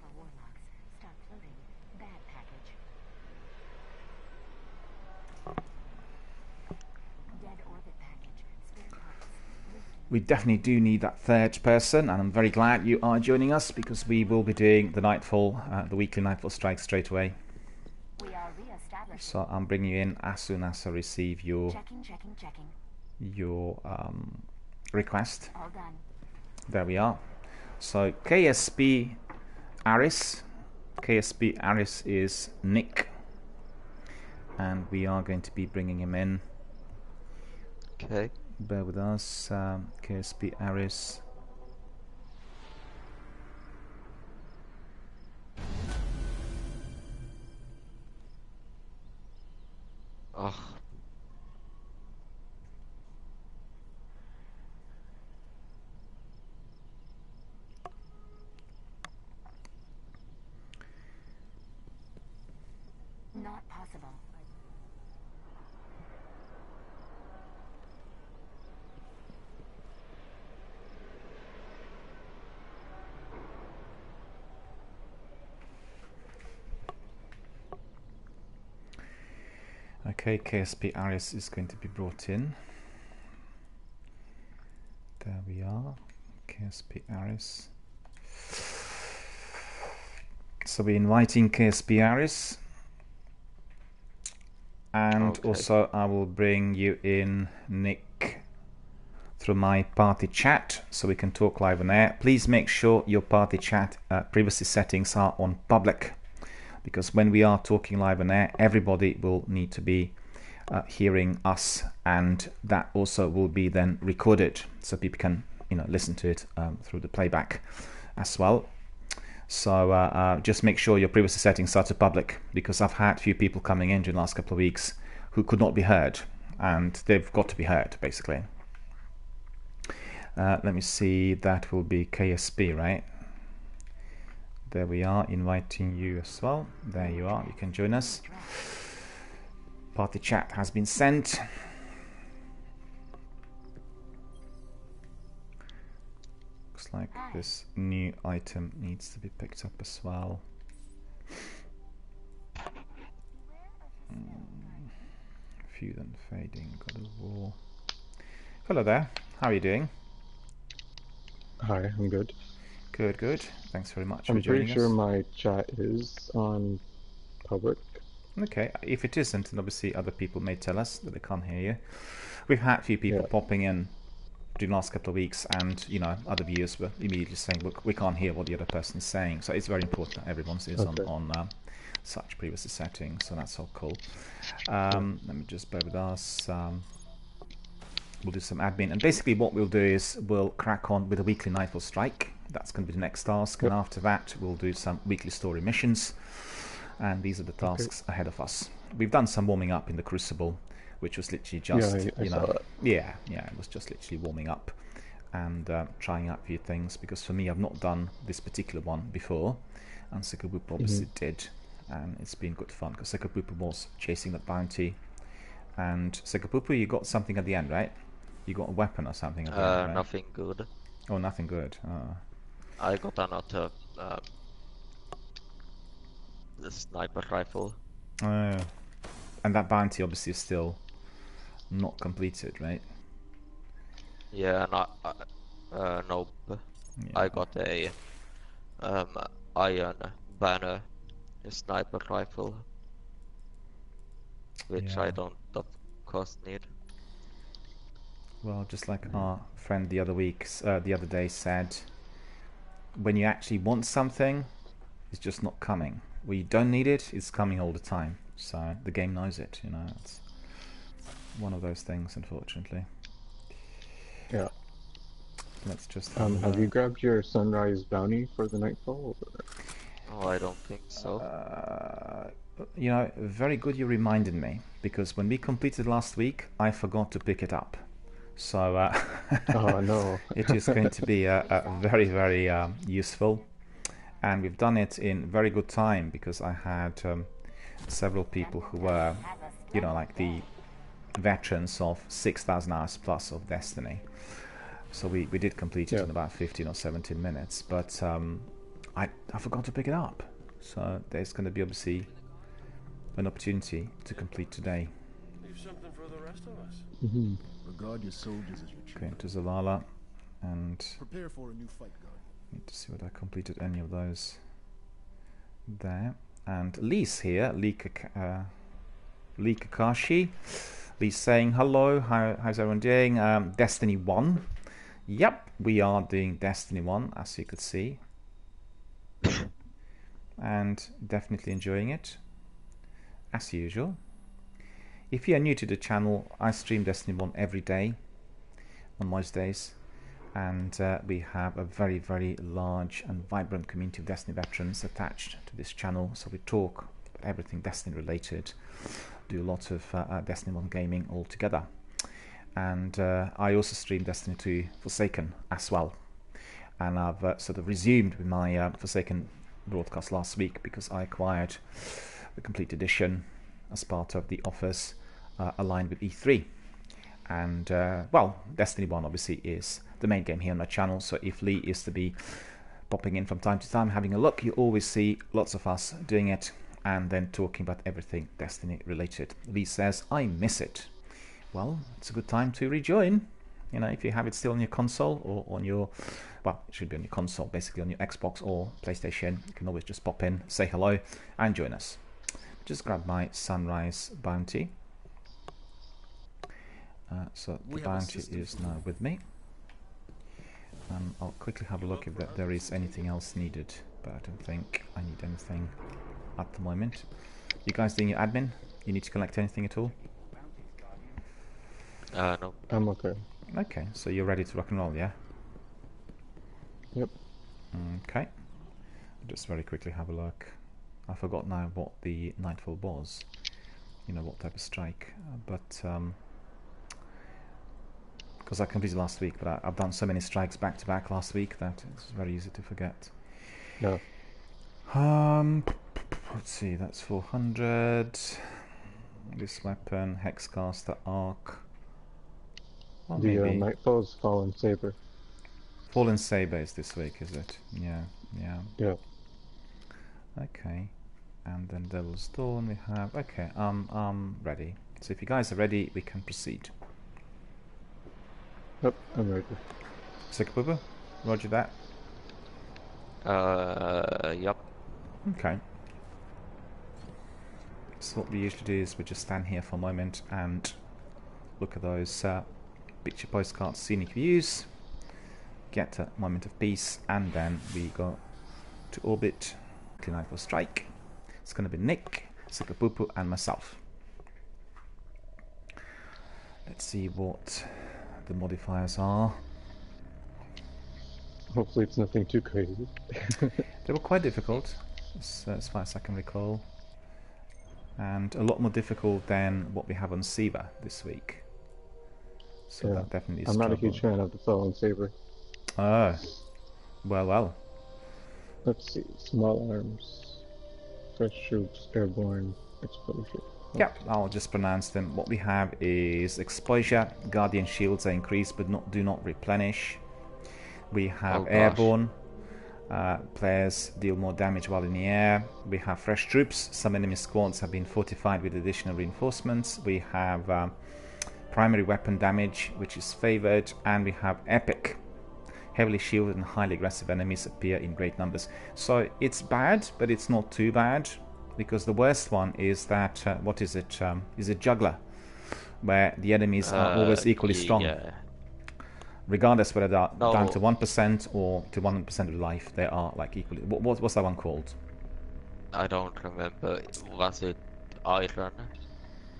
we definitely do need that third person, and I'm very glad you are joining us because we will be doing the Nightfall, the weekly Nightfall strike straight away. We are re-established. So I'm bringing you in as soon as I receive your Checking. request. All done. There we are. So KSP Aris is Nick, and we are going to be bringing him in. Okay. Bear with us. KSP Aris. Oh, Not possible. Okay, KSP Aris is going to be brought in. There we are. KSP Aris. So we're inviting KSP Aris. And Okay. also I will bring you in, Nick, through my party chat so we can talk live on air. Please make sure your party chat privacy settings are on public, because when we are talking live on air, everybody will need to be hearing us, and that also will be then recorded so people can listen to it through the playback as well. So just make sure your privacy settings are to public, because I've had a few people coming in during the last couple of weeks who could not be heard, and they've got to be heard basically. Let me see, that will be KSP, right? There we are, inviting you as well. There you are, you can join us. Party chat has been sent. Looks like this new item needs to be picked up as well. Feud and fading, God of War. Hello there, how are you doing? Hi, I'm good. Good, good. Thanks very much for I'm joining pretty sure us. my chat is on public. Okay, if it isn't, then obviously other people may tell us that they can't hear you. We've had a few people popping in during the last couple of weeks, and other viewers were immediately saying, look, we can't hear what the other person is saying. So it's very important that everyone is on such privacy settings, so that's all cool. Let me just bear with us. We'll do some admin, and basically what we'll do is we'll crack on with a weekly Nightfall strike. That's going to be the next task, and after that we'll do some weekly story missions, and these are the tasks ahead of us. We've done some warming up in the Crucible, which was literally just I saw that. yeah, it was just literally warming up and trying out a few things, because for me, I've not done this particular one before, and Sekabupa obviously did, and it's been good fun because Sekabupa was chasing that bounty. And Sekabupa, you got something at the end, right? You got a weapon or something at the end, right? nothing good. Oh, nothing good. Oh. I got another the sniper rifle. And that bounty obviously is still not completed, right? Yeah, nope. Yeah. I got a iron banner sniper rifle, which I don't of course need. Well, just like our friend the other day said, when you actually want something, it's just not coming. When you don't need it, it's coming all the time. So the game knows it, It's one of those things, unfortunately. Yeah. Let's just have you grabbed your sunrise bounty for the Nightfall? Oh, I don't think so. Very good you reminded me, because when we completed last week, I forgot to pick it up. So Oh no. it is going to be very, very useful, and we've done it in very good time, because I had several people who were, like the veterans of 6,000 hours plus of Destiny. So we did complete it in about 15 or 17 minutes, but I forgot to pick it up. So there's going to be obviously an opportunity to complete today. Leave something for the rest of us. Mm-hmm. Regard your soldiers as your Going children. to Zavala. and Prepare for a new fight, Guardian. need to see whether I completed any of those there. And Lee's here, Lee Kakashi. Lee's saying hello, how's everyone doing? Destiny 1. Yep, we are doing Destiny 1, as you could see. And definitely enjoying it, as usual. If you are new to the channel, I stream Destiny 1 every day, on most days. And we have a very, very large and vibrant community of Destiny veterans attached to this channel. So we talk about everything Destiny related, do lots of Destiny 1 gaming all together. And I also stream Destiny 2 Forsaken as well. And I've sort of resumed with my Forsaken broadcast last week because I acquired the complete edition as part of the offers aligned with E3. And well, Destiny 1 obviously is the main game here on my channel, so if Lee is to be popping in from time to time having a look, you always see lots of us doing it and then talking about everything Destiny related. Lee says, I miss it. Well, it's a good time to rejoin. You know, if you have it still on your console or on your, well, it should be on your console, basically on your Xbox or PlayStation, you can always just pop in, say hello and join us. Just grab my Sunrise bounty. So the bounty is now with me. I'll quickly have a look if there is anything else needed, but I don't think I need anything at the moment. You guys doing your admin? You need to collect anything at all? No. I'm okay. Okay, so you're ready to rock and roll, yeah? Yep. Okay. I'll just very quickly have a look. I forgot now what the Nightfall was. You know, what type of strike. But because I completed last week, but I've done so many strikes back to back last week that it's very easy to forget. No. Let's see, that's 400. This weapon, Hexcaster, Arc. Well, The maybe Nightfall's Fallen Saber. Fallen Saber is this week, is it? Yeah. Yeah. Okay. And then Devil's Dawn we have. Okay, I'm ready. So if you guys are ready, we can proceed. Yep, I'm ready. Sikapuba, roger that. Yep. Okay. So what we usually do is we just stand here for a moment and look at those picture postcards, scenic views, get a moment of peace, and then we go to orbit, clean out for strike. It's going to be Nick, Sikapupu, and myself. Let's see what the modifiers are. Hopefully it's nothing too crazy. They were quite difficult, as far as I can recall, and a lot more difficult than what we have on Siva this week. So Yeah. that definitely is I'm not a trouble. huge fan of the Fallen Saber. Oh, well. Let's see. Small arms. Fresh troops. Airborne. Exposure. Yeah, I'll just pronounce them. What we have is exposure, guardian shields are increased but do not replenish. We have airborne. Players deal more damage while in the air. We have fresh troops. Some enemy squads have been fortified with additional reinforcements. We have primary weapon damage, which is favored, and we have epic. Heavily shielded and highly aggressive enemies appear in great numbers. So it's bad, but it's not too bad, because the worst one is that what is it? Is it juggler, where the enemies are always equally strong. Yeah. Regardless whether they're No. down to 1% or to 100% of life, they are like equally. What's that one called? I don't remember. Was it Iron?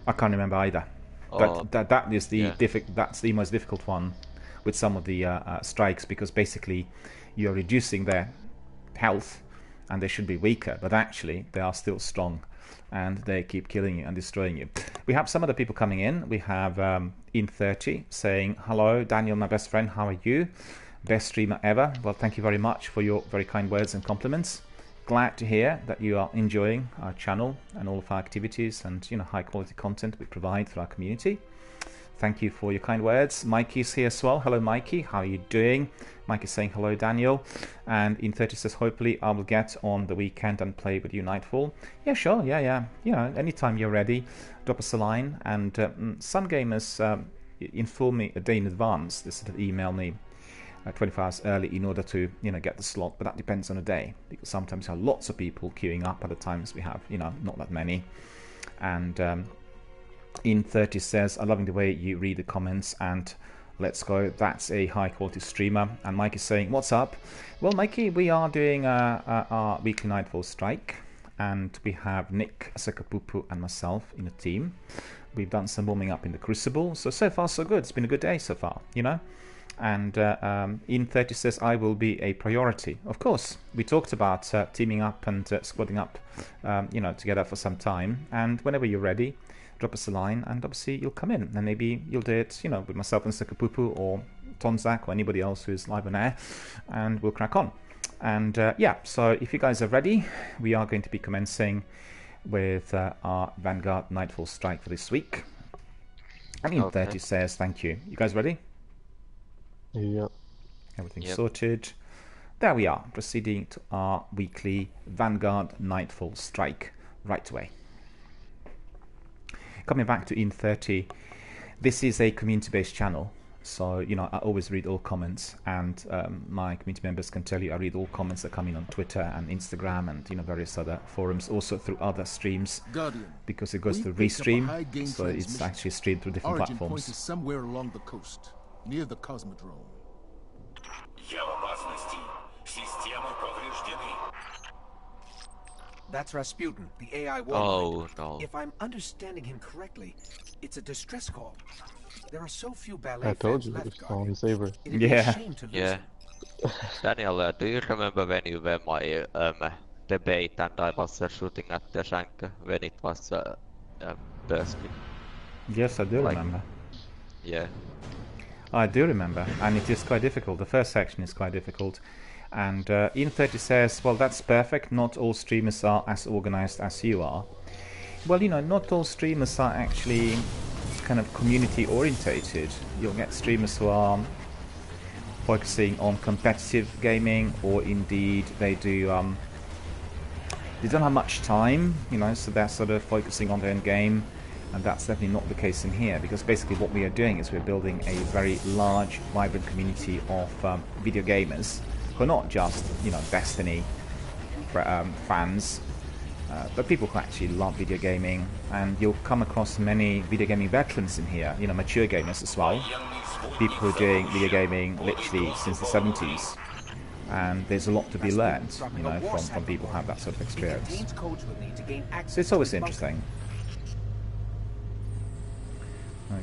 I can't remember either. Oh, That is the yeah. that's the most difficult one with some of the strikes, because basically you're reducing their health and they should be weaker, but actually they are still strong and they keep killing you and destroying you. We have some other people coming in. We have In30 saying, hello Daniel, my best friend, how are you? Best streamer ever. Well, thank you very much for your very kind words and compliments. Glad to hear that you are enjoying our channel and all of our activities and, you know, high quality content we provide for our community. Thank you for your kind words. Mikey's here as well. Hello Mikey, how are you doing? Mikey's saying hello Daniel. And In30 says, hopefully I will get on the weekend and play with you Nightfall. Yeah, sure, yeah. You know, anytime you're ready, drop us a line. And some gamers inform me a day in advance. They sort of email me 24 hours early in order to, you know, get the slot. But that depends on the day, because sometimes you have lots of people queuing up. Other times we have, you know, not that many. And in 30 says, I'm loving the way you read the comments, and let's go. That's a high quality streamer. And Mike is saying, what's up? Well, Mikey, we are doing our weekly Nightfall strike, and we have Nick, Sekapupu, and myself in a team. We've done some warming up in the Crucible, so far so good. It's been a good day so far, you know. And in 30 says, I will be a priority. Of course, we talked about teaming up and squadding up, you know, together for some time. And whenever you're ready, drop us a line, and obviously you'll come in, and maybe you'll do it, you know, with myself and Sekapupu or Tonzak or anybody else who's live on air, and we'll crack on. And yeah, so if you guys are ready, we are going to be commencing with our Vanguard Nightfall strike for this week. And in 30 says, thank you. You guys ready? Yep. Everything's sorted. There we are, proceeding to our weekly Vanguard Nightfall strike right away. Coming back to in 30, this is a community-based channel. So, you know, I always read all comments, and my community members can tell you I read all comments that come in on Twitter and Instagram and, you know, various other forums, also through other streams, Guardian, because it goes through Restream, so it's actually streamed through different Origin platforms. Point is somewhere along the coast, near the Cosmodrome. That's Rasputin, the AI warminder. Oh, no. If I'm understanding him correctly, it's a distress call. There are so few ballet I told fans you, left, it's Fallen Guardian. Saber. It'd be a shame to lose Yeah. him. Daniel, do you remember when you were my debate and I was shooting at the shank when it was bursting? Yes, I do Like- remember. Yeah. I do remember, and it is quite difficult. The first section is quite difficult. And in 30 says, well, that's perfect. Not all streamers are as organized as you are. Well, you know, not all streamers are actually kind of community orientated. You'll get streamers who are focusing on competitive gaming, or indeed they don't have much time, you know, so they're sort of focusing on their own game. And that's definitely not the case in here, because basically what we are doing is we're building a very large, vibrant community of video gamers who are not just, you know, Destiny fans, but people who actually love video gaming. And you'll come across many video gaming veterans in here, you know, mature gamers as well. People who are doing video gaming literally since the 70s. And there's a lot to be learned, you know, from people who have that sort of experience. So it's always interesting.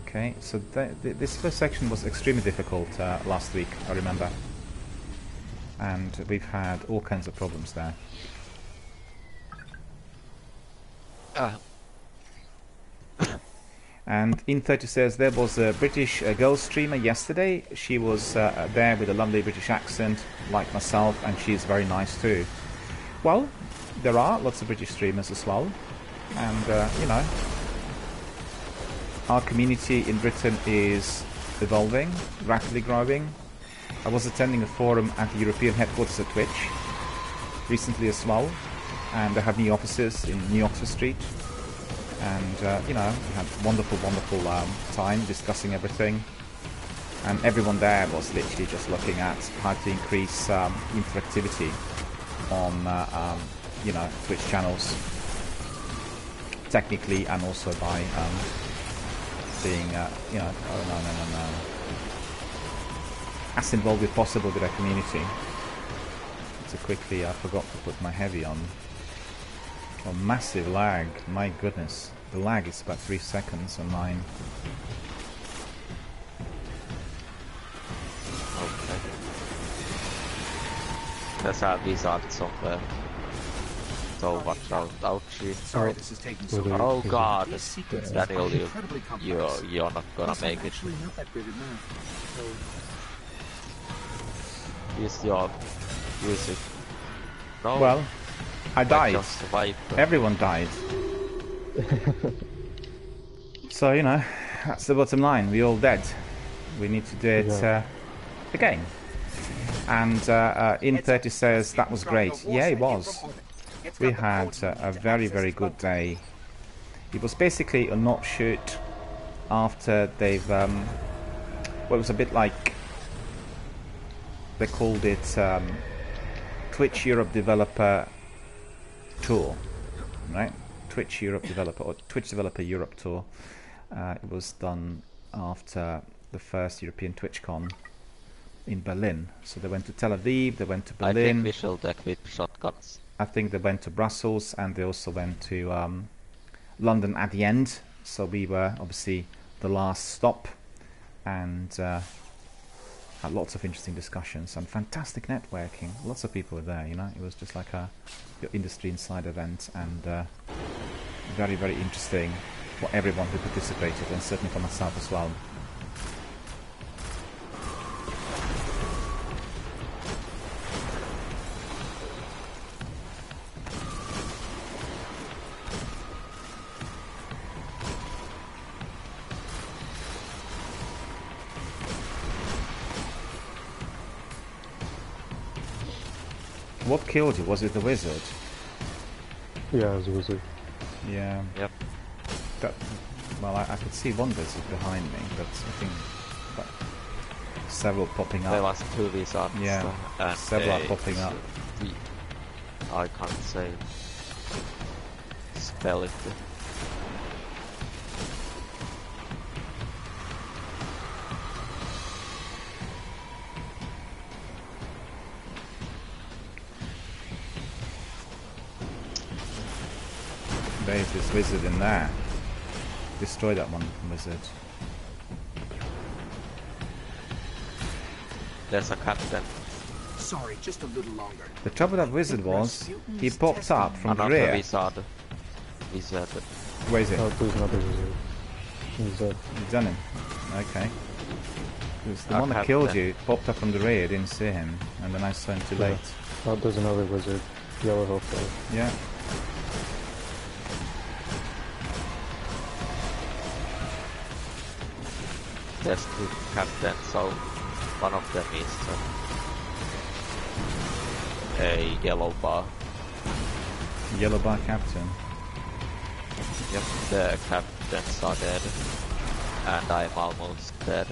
Okay, so this first section was extremely difficult last week, I remember. And we've had all kinds of problems there. And in 30 says, there was a British girl streamer yesterday. She was there with a lovely British accent, like myself, and she's very nice too. Well, there are lots of British streamers as well. And, you know, our community in Britain is evolving, rapidly growing. I was attending a forum at the European headquarters of Twitch recently as well, and they have new offices in New Oxford Street. And, you know, we had wonderful time discussing everything. And everyone there was literally just looking at how to increase interactivity on, you know, Twitch channels, technically, and also by being, you know, as involved as possible with our community. So quickly, I forgot to put my heavy on. Oh, massive lag, my goodness. The lag is about 3 seconds on mine. Okay. There's a wizard somewhere. So watch out, ouchie. Sorry, this is taking so long. Oh god, These sequences Daniel, are incredibly complex. you're not gonna Plus, I'm make it. actually not that good at math, so Use your music. No. Well, I died. just survived. Everyone died. So, you know, that's the bottom line. We're all dead. We need to do it again. And in 30 says, that was great. Yeah, it was. We had a very, very good day. It was basically a not shoot after they've... well, it was a bit like... they called it Twitch Europe Developer Tour, right? Twitch Europe Developer, or Twitch Developer Europe Tour. It was done after the first European TwitchCon in Berlin. So they went to Tel Aviv, they went to Berlin. I think we should equip shotguns. I think they went to Brussels, and they also went to London at the end. So we were obviously the last stop, and had lots of interesting discussions and fantastic networking. Lots of people were there, you know. It was just like a industry inside event, and very, very interesting for everyone who participated, and certainly for myself as well. What killed you? Was it the wizard? Yeah, it was a wizard. Yeah. Yep. Well, I could see one wizard behind me, but I think several popping up. There was 2 wizards. Yeah, and several are popping up. I can't say. Spell it. There's this wizard in there. Destroy that one wizard. There's a captain. Sorry, just a little longer. The trouble with that wizard was, he popped up from the Another rear. wizard. Where is it? Oh, there's another wizard. He's dead. You've done him. Okay. Because the Our one that captain. killed you popped up from the rear, didn't see him, and then I saw him too late. Oh, there's another wizard. Yellow hillside. Yeah. There's 2 captains, so one of them is a yellow bar. Yellow bar captain. Yep, the captains are dead. And I'm almost dead.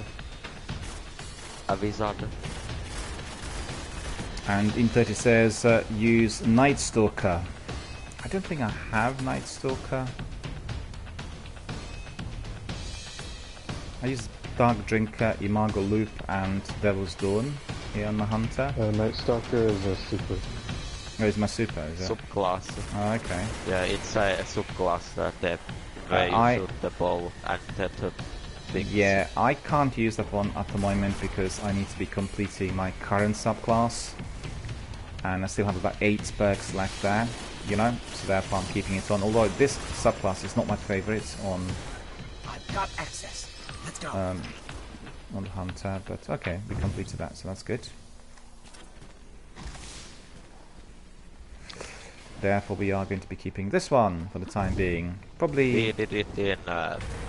A wizard. And in 30 says, use Night Stalker. I don't think I have Night Stalker. I use Dark Drinker, Imago Loop, and Devil's Dawn here on my Hunter. Night Stalker is a super. Oh, it's my super, is it? Subclass. Oh, okay. Yeah, it's a subclass that where you shoot the bow and the things. Yeah, I can't use that one at the moment because I need to be completing my current subclass. And I still have about 8 perks left there, you know, so therefore I'm keeping it on. Although this subclass is not my favorite on I've got access. Let's go. on the Hunter, but okay, we completed that, so that's good. Therefore we are going to be keeping this one for the time being. Probably... We did it in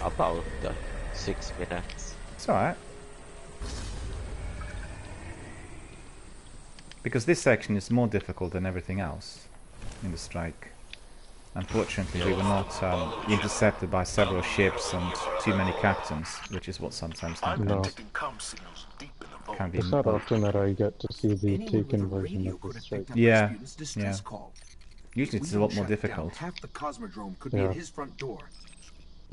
about 6 minutes. It's alright. Because this section is more difficult than everything else in the strike. Unfortunately, we were not intercepted by several ships and too many captains, which is what sometimes happens. No. Can be It's not often that I get to see the taken version of this strike. Yeah, yeah. Usually it's a lot more Down, difficult. half the Cosmodrome could be Yeah. at his front door.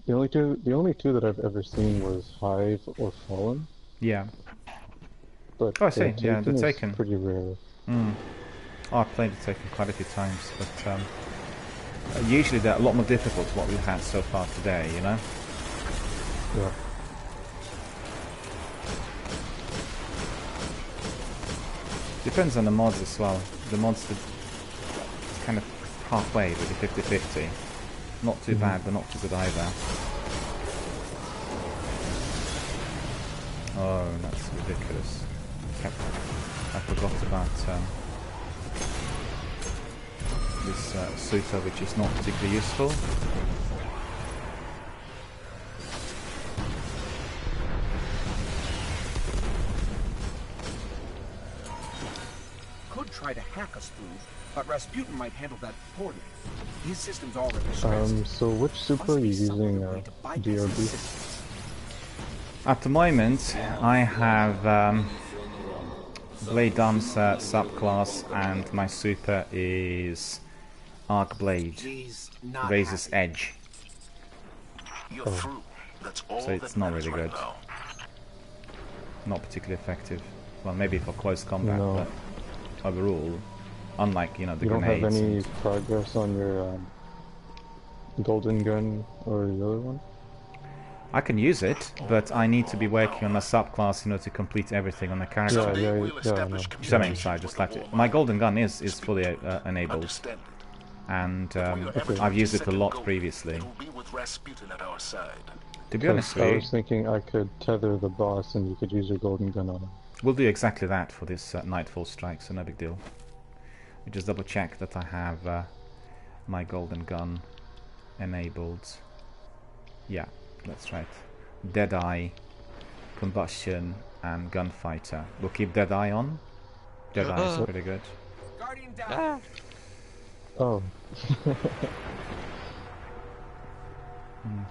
The only two that I've ever seen was Hive or Fallen. Yeah. But Oh, I see. Yeah, the is Taken. pretty rare. Mm. Oh, I've played the Taken quite a few times, but usually they're a lot more difficult to what we've had so far today, you know? Yeah. Depends on the mods as well. The mods are kind of halfway, really 50-50. Not too bad, but not too good either. Oh, that's ridiculous. I forgot about this super, which is not particularly useful. Could try to hack us through, but Rasputin might handle that poorly. His system's already stressed. So which super are you using, DRB? At the moment, I have Blade Dancer subclass, and my super is Arc Blade, Razor's Edge. You're through. That's all So it's that not matters really right good. now. Not particularly effective. Well, maybe for close combat, No. but overall, unlike, you know, the You don't grenades. have any and- progress on your golden gun or the other one? I can use it, but I need to be working on a subclass in order to complete everything on the character. Yeah, Someday yeah, we'll yeah, I establish know. So I mean, communication so I just with left the it. war My mind. golden gun is fully enabled, Understand it. and If we are ever to I've reach used it a second lot goal, previously. it will be with Rasputin at our side. To be honest with I you, was thinking I could tether the boss and you could use your golden gun on him. we'll do exactly that for this Nightfall strike, so no big deal. We just double check that I have my golden gun enabled. Yeah, that's right. Deadeye, Combustion, and Gunfighter. We'll keep Deadeye on. Deadeye is pretty good. Guardian down. Oh.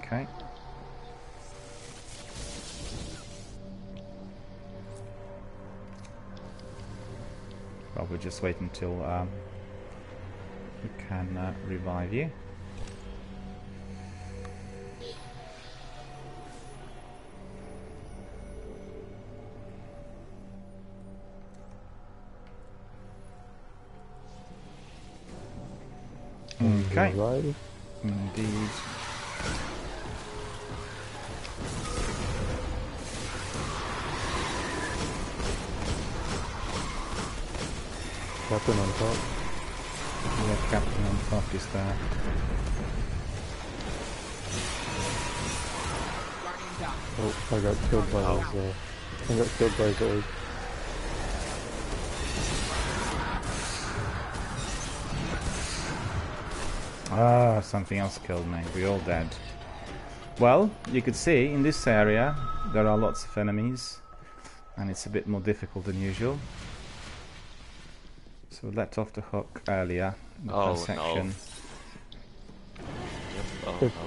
Okay. Well, we'll just wait until we can revive you. Okay. Right. Indeed. Captain on top. Yeah, Captain on top is there. Oh, I got killed by his, I got killed by his orb. Ah, something else killed me. We're all dead. Well, you could see in this area there are lots of enemies, and it's a bit more difficult than usual. So we let off the hook earlier in the Oh, first section.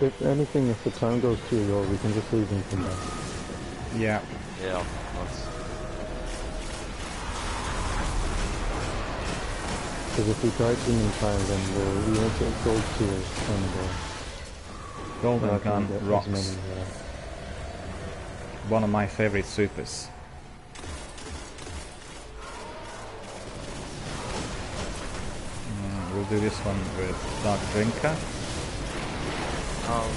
If anything, if the time goes too low, we can just leave him from there. Yeah. Yeah, of course. Because if we die too many times, then we won't get gold tiers and Golden we're not gonna Gun get as rocks. many, One of my favorite supers. We'll do this one with Dark Drinker. Oh,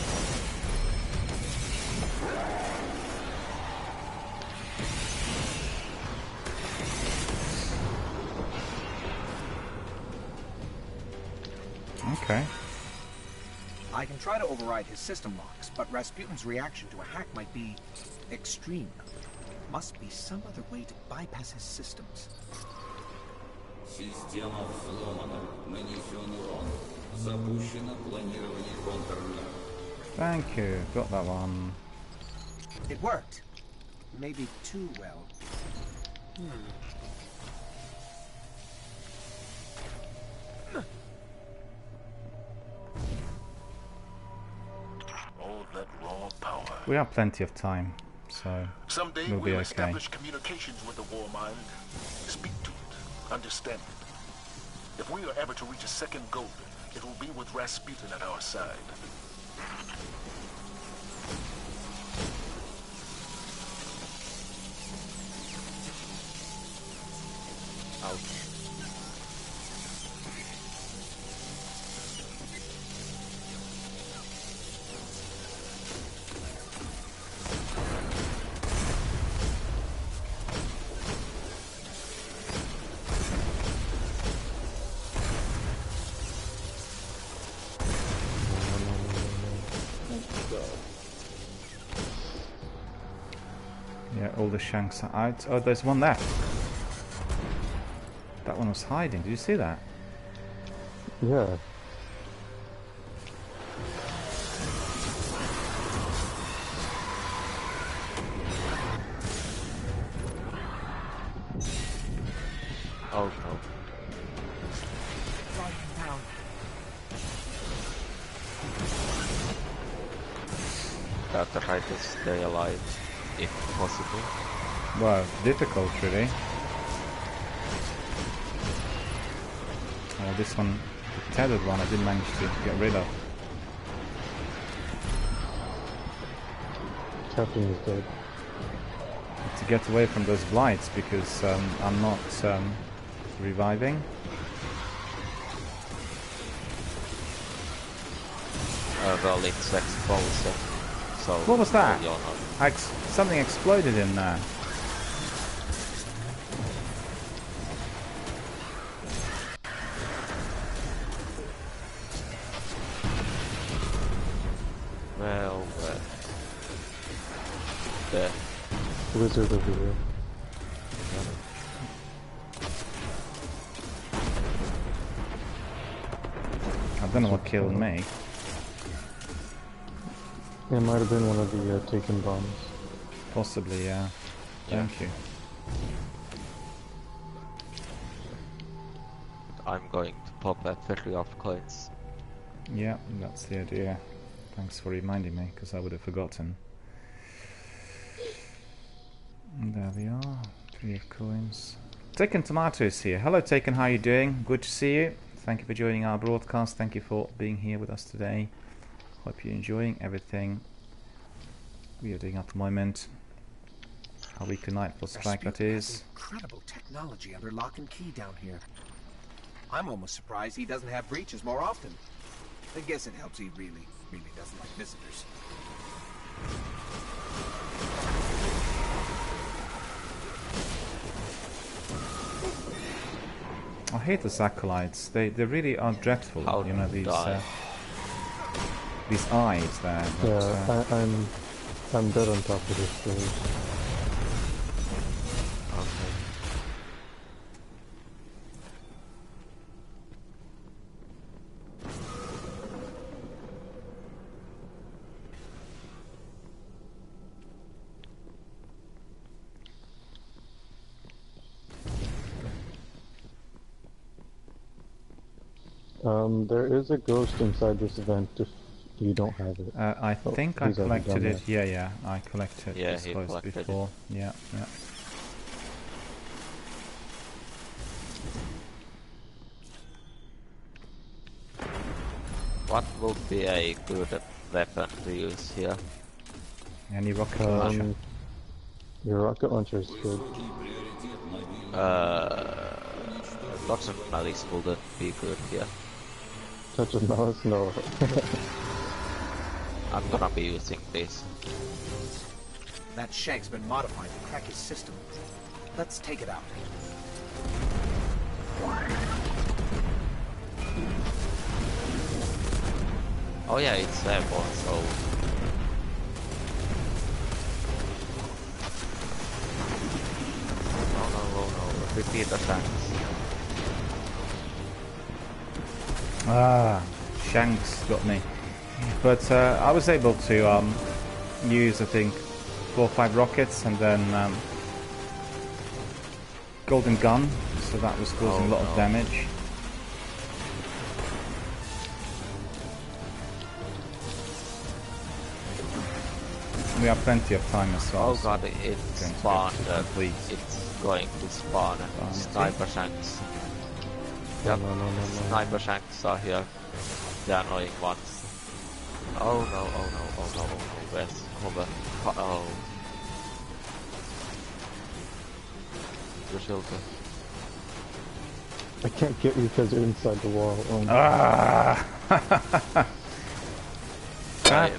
Okay. I can try to override his system locks, but Rasputin's reaction to a hack might be extreme. Must be some other way to bypass his systems. Система взломана. Нанесен урон. Запущено планирование контратаки. Thank you. Got that one. It worked. Maybe too well. All that raw power. We have plenty of time, so Someday we'll be we'll okay. establish communications with the war mind. Speak to it. Understand it. If we are ever to reach a second goal, it will be with Rasputin at our side. ouch. Yeah, all the shanks are out. Oh, there's one left. That one was hiding. Did you see that? Yeah. Oh no. Down. Gotta try to stay alive, if possible. Well, difficult, really. Well, this one, the tethered one, I didn't manage to get rid of. Captain is dead. To get away from those blights because I'm not reviving. Well, it's exposed, so... What was that? You're not. Something exploded in there. Well, there. Wizard over here. I don't know what killed me. It might have been one of the taken bombs. Possibly, yeah. Thank you. I'm going to pop a ferry of coins. Yeah, that's the idea. Thanks for reminding me, because I would have forgotten. And there we are. 3 coins. Taken Tomato is here. Hello Taken, how are you doing? Good to see you. Thank you for joining our broadcast. Thank you for being here with us today. Hope you're enjoying everything we are doing at the moment. Our weekly Nightfall strike, that is. Incredible technology under lock and key down here. I'm almost surprised he doesn't have breaches more often. I guess it helps he really doesn't like visitors. I hate the acolytes. They really are dreadful. You know, these eyes there. But, Yeah, I'm dead on top of this stage. There is a ghost inside this event if you don't have it. I think I collected it. Yeah, I collected this ghost before. It. Yeah. What would be a good weapon to use here? Any rocket launcher? Your rocket launcher is good. Lots of malice would be good here. Touch of malice? No. I'm gonna be using this. That shank's been modified to crack his system. Let's take it out. Oh yeah, it's airborne, so... No. Repeat the shanks. Ah, Shanks got me. But I was able to use, I think, 4 or 5 rockets and then golden gun, so that was causing a lot of damage. We have plenty of time as well. Oh god, it spawned. It's going to spawn sniper shanks. Yep, sniper shanks are here. The annoying ones. Oh no, where's cover? Oh. The shelter. I can't get you because you're inside the wall.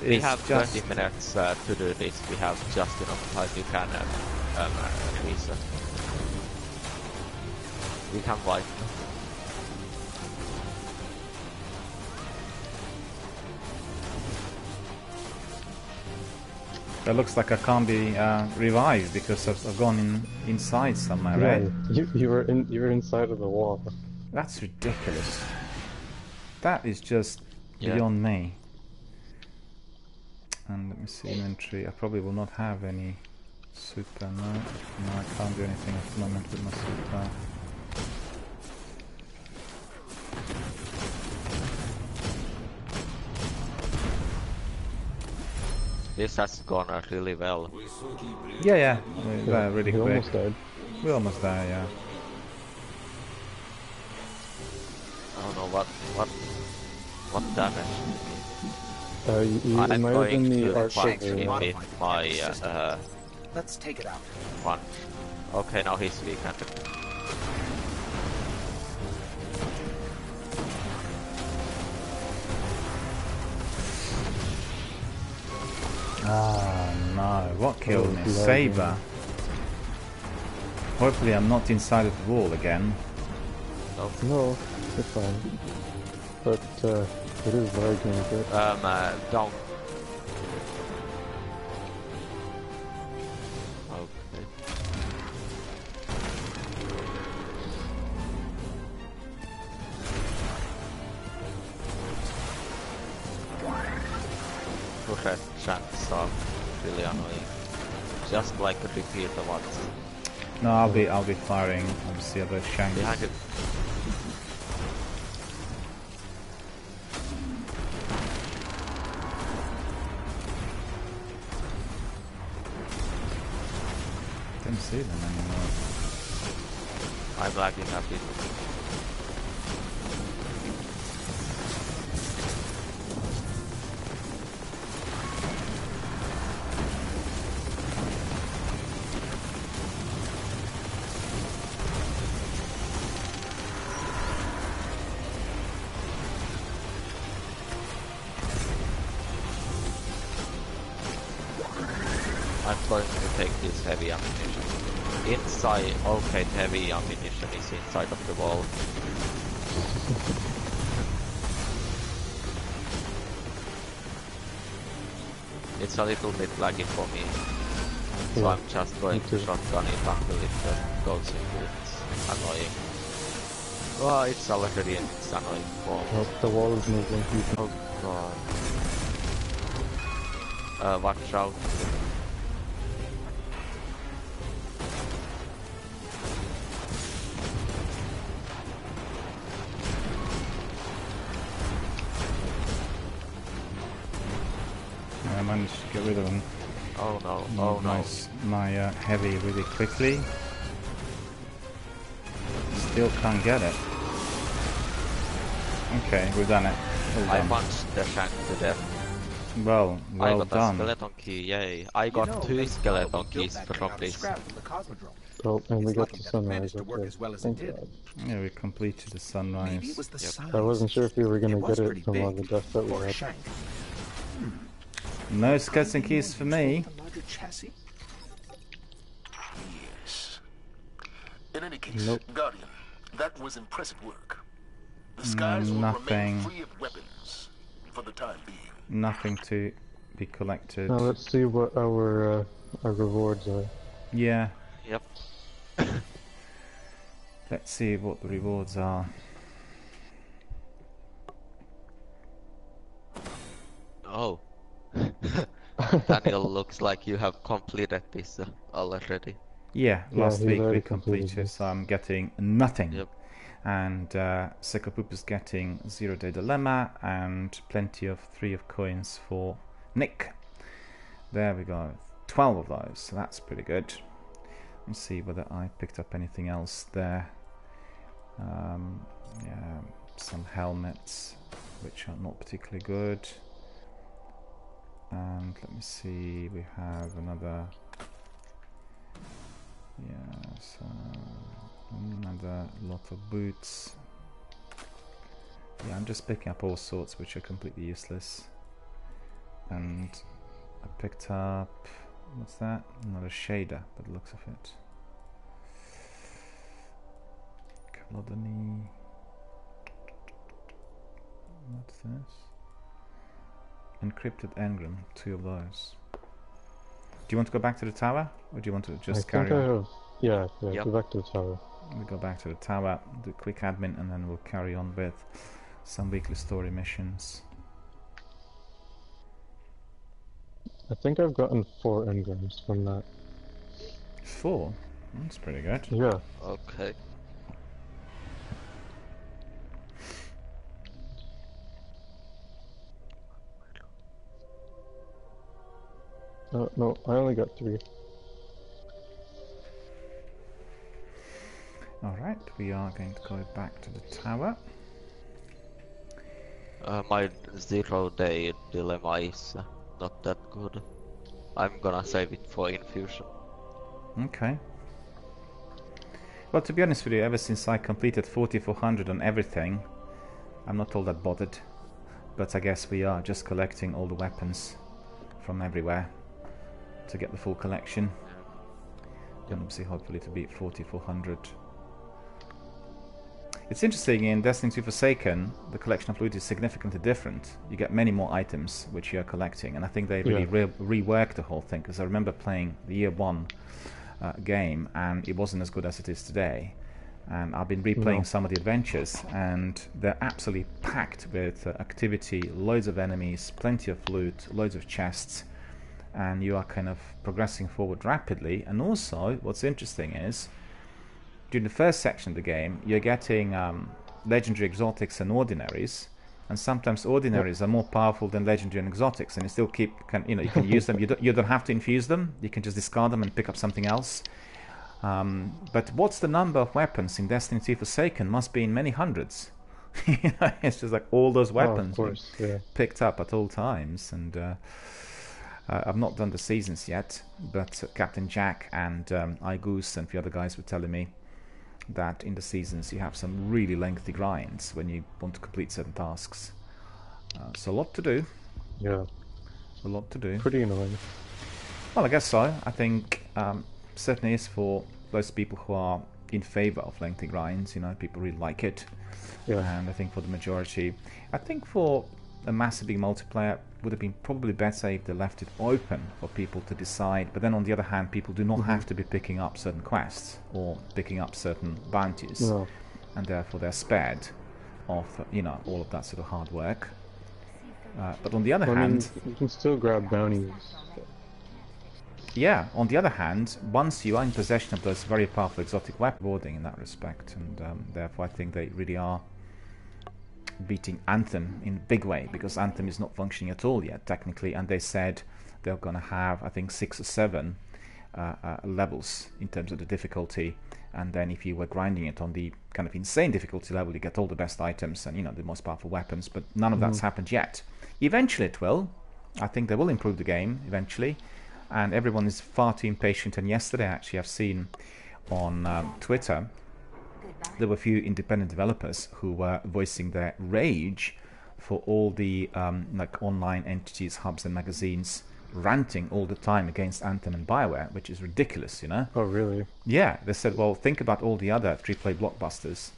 We have 20 minutes to do this. We have just enough time. You can reset. We can wipe. It looks like I can't be revived because I've gone inside somewhere, right? You're inside of the wall. That's ridiculous. That is just beyond me. And let me see, inventory. I probably will not have any super. No, I can't do anything at the moment with my super. This has gone really well. Yeah, we're really quick. Almost died. We're almost there, yeah. know what damage. It I'm might have been going the to arc punch server. him with my Let's take it out. punch. Okay, now he's weakened. Ah, no. What killed me? bloody. Saber. Hopefully I'm not inside of the wall again. No, it's fine. But it is lagging a bit. Down. Okay. Turret chants are really annoying. Just like a repeat of what No, I'll be firing. Obviously, other shanks. behind it. Didn't see them anymore. I'm lagging a bit. I'm going to take this heavy ammunition. Inside, okay, the heavy ammunition is inside of the wall. It's a little bit laggy for me, so Yeah, I'm just going to shotgun it until it goes into its annoying. Oh, it's already in its annoying form. Oh, the wall is moving. Oh god. Watch out. I managed to get rid of them. Oh no, oh no. My heavy really quickly. Still can't get it. Okay, we've done it. Well I done. punched the shank to death. Well I got a done. skeleton key, yay. I got two skeleton keys from this. Oh, and we got lucky the that it sunrise. managed to work Okay. as well as it Thank did. God. Yeah, we completed the sunrise. Maybe it was the size. I wasn't sure if we were It gonna was get pretty it from all the big death that we for a had. shank. No skeleton keys for me. The larger chassis? Yes. In any case, Nope. Guardian, that was impressive work. The skies will nothing. remain free of weapons for the time being. Nothing to be collected. Now let's see what our rewards are. Yeah, Yep. let's see what the rewards are. Oh. Daniel, looks like you have completed this already. Yeah, last he's week we already completed, completed this. so I'm getting nothing. Yep. And Sekapoop is getting 0-day dilemma and plenty of 3 of coins for Nick. There we go, 12 of those, so that's pretty good. Let's see whether I picked up anything else there. Yeah, some helmets, which are not particularly good. And let me see, we have another. Yeah, so another lot of boots. Yeah, I'm just picking up all sorts which are completely useless. And I picked up, what's that? Another shader by the looks of it. Kalodony. What's this? Encrypted engram, 2 of those. Do you want to go back to the tower, or do you want to just carry I on? have. Yeah, Yep. go back to the tower. We go back to the tower, do quick admin, and then we'll carry on with some weekly story missions. I think I've gotten 4 engrams from that. 4? That's pretty good. Yeah. Okay. No, I only got 3. Alright, we are going to go back to the tower. My 0-day dilemma is not that good. I'm gonna save it for infusion. Okay. Well, to be honest with you, ever since I completed 4400 on everything, I'm not all that bothered. But I guess we are just collecting all the weapons from everywhere to get the full collection. And obviously, hopefully, to beat 4400. It's interesting, in Destiny 2 Forsaken, the collection of loot is significantly different. You get many more items which you are collecting, and I think they really reworked the whole thing, because I remember playing the Year 1 game, and it wasn't as good as it is today. And I've been replaying some of the adventures, and they're absolutely packed with activity, loads of enemies, plenty of loot, loads of chests, and you are kind of progressing forward rapidly. And also, what's interesting is, during the first section of the game, you're getting legendary exotics and ordinaries, and sometimes ordinaries are more powerful than legendary and exotics, and you still you can use them. You don't have to infuse them. You can just discard them and pick up something else. But what's the number of weapons in Destiny 2 Forsaken? Must be in many hundreds. It's just like all those weapons picked up at all times. And I've not done the seasons yet, but Captain Jack and iGoose and a few other guys were telling me that in the seasons you have some really lengthy grinds when you want to complete certain tasks. So a lot to do. Yeah. A lot to do. Pretty annoying. Well, I guess so. I think certainly is for those people who are in favor of lengthy grinds. People really like it. Yeah. And I think for the majority, I think for a massively multiplayer, would have been probably better if they left it open for people to decide. But then on the other hand, people do not have to be picking up certain quests or picking up certain bounties, and therefore they're spared of all of that sort of hard work. But on the other hand, you can still grab bounties. Yeah, on the other hand, once you are in possession of those very powerful exotic weapons, rewarding in that respect, and therefore I think they really are beating Anthem in a big way, because Anthem is not functioning at all yet, technically, and they said they're going to have, I think, 6 or 7 levels in terms of the difficulty, and then if you were grinding it on the kind of insane difficulty level, you get all the best items and, the most powerful weapons, but none of that's happened yet. Eventually it will. I think they will improve the game, eventually, and everyone is far too impatient, and yesterday, actually, I've seen on Twitter, there were a few independent developers who were voicing their rage for all the online entities, hubs and magazines ranting all the time against Anthem and BioWare, which is ridiculous, Oh, really? Yeah, they said, well, think about all the other AAA blockbusters.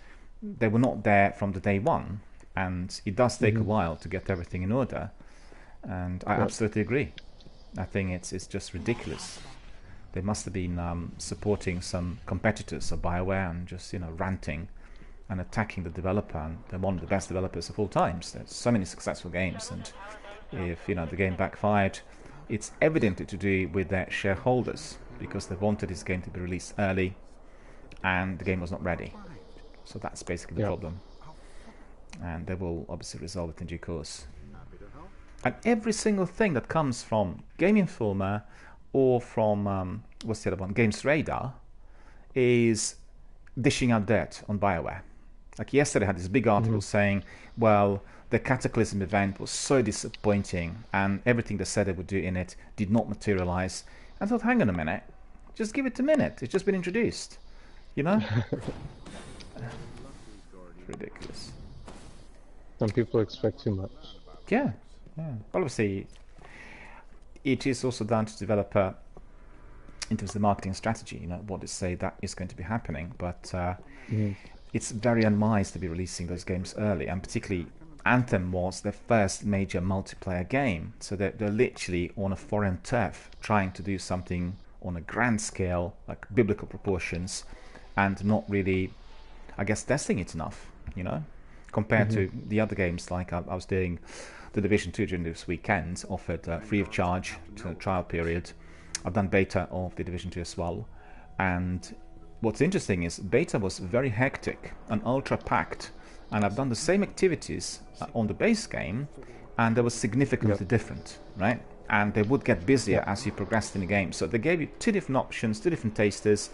They were not there from the day one, and it does take a while to get everything in order, and I absolutely agree. I think it's just ridiculous. They must have been supporting some competitors of BioWare and just ranting and attacking the developer. And they're one of the best developers of all times. There's so many successful games, and if the game backfired, it's evidently to do with their shareholders, because they wanted this game to be released early, and the game was not ready. So that's basically the problem. And they will obviously resolve it in due course. And every single thing that comes from Game Informer or from what's the other one, Games Radar, is dishing out dirt on BioWare. Like yesterday, I had this big article saying, well, the Cataclysm event was so disappointing, and everything they said they would do in it did not materialize. I thought, hang on a minute, just give it a minute. It's just been introduced, Ridiculous. Some people expect too much. Yeah. Obviously, it is also down to the developer in terms of the marketing strategy, what they say that is going to be happening. But it's very unwise to be releasing those games early, and particularly Anthem was their first major multiplayer game. So they're literally on a foreign turf trying to do something on a grand scale, like biblical proportions, and not really, I guess, testing it enough, compared to the other games. Like I was doing the Division 2 during this weekend, offered free of charge to a trial period. I've done beta of the Division 2 as well, and what's interesting is beta was very hectic and ultra packed, and I've done the same activities on the base game, and they were significantly different, right? And they would get busier as you progressed in the game. So they gave you 2 different options, 2 different tasters.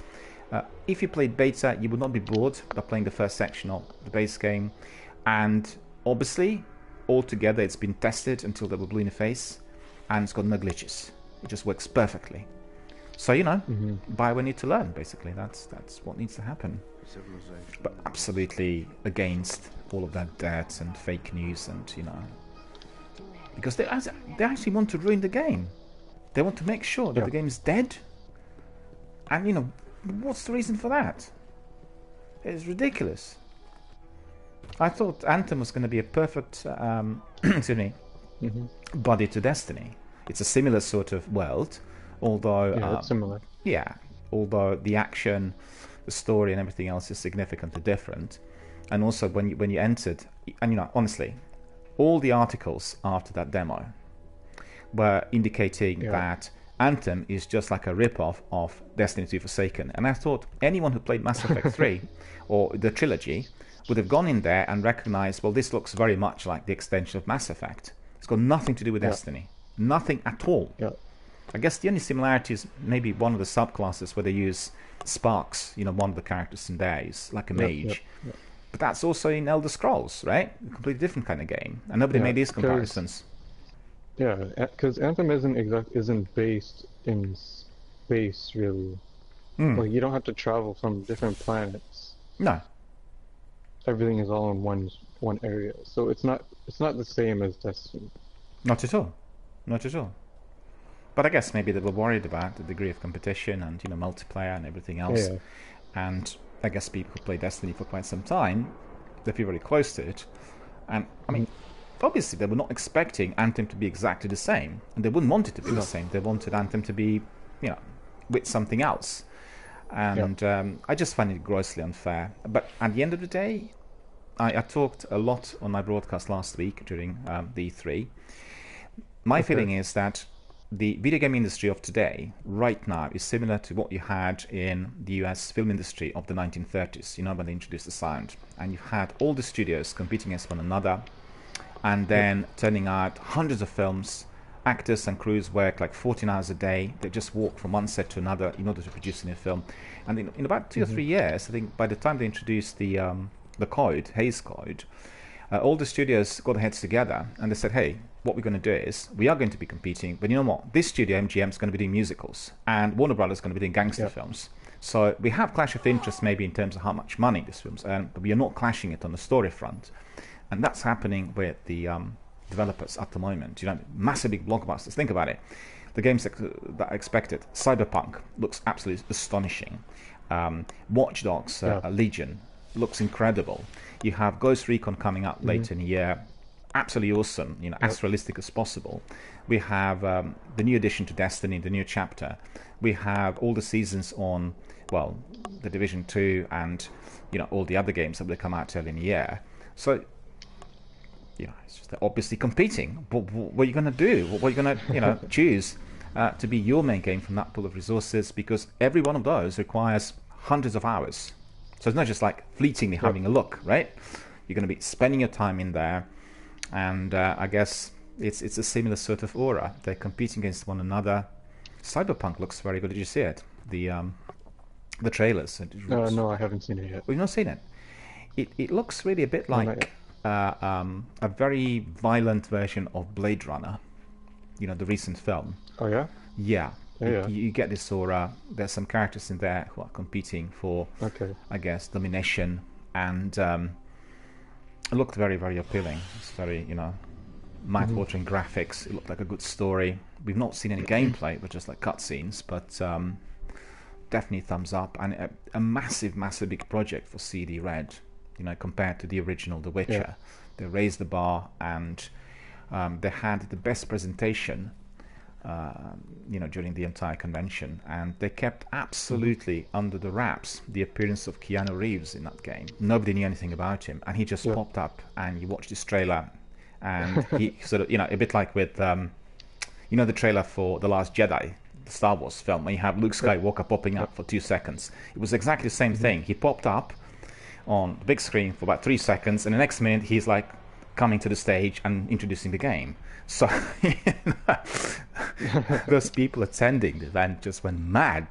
If you played beta, you would not be bored by playing the first section of the base game, and obviously altogether it's been tested until they were blue in the face, and it's got no glitches. It just works perfectly. So, you know, buy when you need to learn, basically. That's what needs to happen. Civilization. But absolutely against all of that dirt and fake news and, you know... Because they actually want to ruin the game. They want to make sure that the game is dead. And, you know, what's the reason for that? It's ridiculous. I thought Anthem was going to be a perfect, excuse me, body to Destiny. It's a similar sort of world, although... Yeah, it's similar. Yeah, although the action, the story and everything else is significantly different. And also when you entered, and you know, honestly, all the articles after that demo were indicating that Anthem is just like a rip-off of Destiny 2 Forsaken. And I thought anyone who played Mass Effect 3 or the trilogy would have gone in there and recognized, well, this looks very much like the extension of Mass Effect. It's got nothing to do with Destiny. Nothing at all. I guess the only similarity is maybe one of the subclasses where they use Sparks, you know, one of the characters in there is like a mage. But that's also in Elder Scrolls, right? A completely different kind of game. And nobody made these comparisons. Yeah, because Anthem isn't based in space, really. Like, you don't have to travel from different planets. No. Everything is all in one area. So it's not the same as Destiny. Not at all. Not at all. But I guess maybe they were worried about the degree of competition and, you know, multiplayer and everything else. Yeah. And I guess people who play Destiny for quite some time, they feel very close to it. And, I mean, obviously they were not expecting Anthem to be exactly the same. And they wouldn't want it to be the same. They wanted Anthem to be, you know, with something else. And I just find it grossly unfair. But at the end of the day, I talked a lot on my broadcast last week during the E3. My feeling is that the video game industry of today, right now, is similar to what you had in the US film industry of the 1930s, you know, when they introduced the sound. And you had all the studios competing against one another and then turning out hundreds of films. Actors and crews work like 14 hours a day. They just walk from one set to another in order to produce a new film. And in about 2 or 3 years, I think by the time they introduced the code, Hays Code, all the studios got their heads together and they said, hey, what we're going to do is we are going to be competing, but you know what? This studio, MGM, is going to be doing musicals, and Warner Brothers is going to be doing gangster films. So we have clash of interest maybe in terms of how much money this film's earn, but we are not clashing it on the story front. And that's happening with the developers at the moment. You know, massive big blockbusters. Think about it. The games that I expected. Cyberpunk looks absolutely astonishing. Watch Dogs Legion looks incredible. You have Ghost Recon coming up later in the year. Absolutely awesome, you know, as realistic as possible. We have the new addition to Destiny, the new chapter. We have all the seasons on, well, the Division 2 and, you know, all the other games that will come out early in the year. So, you know, it's just obviously competing. What are you going to do? What are you going to, you know, choose to be your main game from that pool of resources? Because every one of those requires hundreds of hours. So it's not just like fleetingly having a look, right? You're going to be spending your time in there. And I guess it's a similar sort of aura. They're competing against one another. Cyberpunk looks very good. Did you see it? The trailers. No, I haven't seen it yet. We've not seen it. It looks really a bit like a very violent version of Blade Runner. You know, the recent film. Oh yeah. Yeah. You get this aura. There's some characters in there who are competing for, I guess, domination, and it looked very, very appealing. It's very, you know, mouth-watering graphics. It looked like a good story. We've not seen any gameplay, but just like cutscenes. But definitely thumbs up, and a massive, massive big project for CD Red. You know, compared to the original The Witcher, they raised the bar, and they had the best presentation. You know, during the entire convention, and they kept absolutely under the wraps the appearance of Keanu Reeves in that game. Nobody knew anything about him, and he just popped up, and you watch this trailer, and he sort of, you know, a bit like with, you know, the trailer for The Last Jedi, the Star Wars film, where you have Luke Skywalker popping up for 2 seconds. It was exactly the same thing. He popped up on the big screen for about 3 seconds, and the next minute he's like coming to the stage and introducing the game. So those people attending the event just went mad,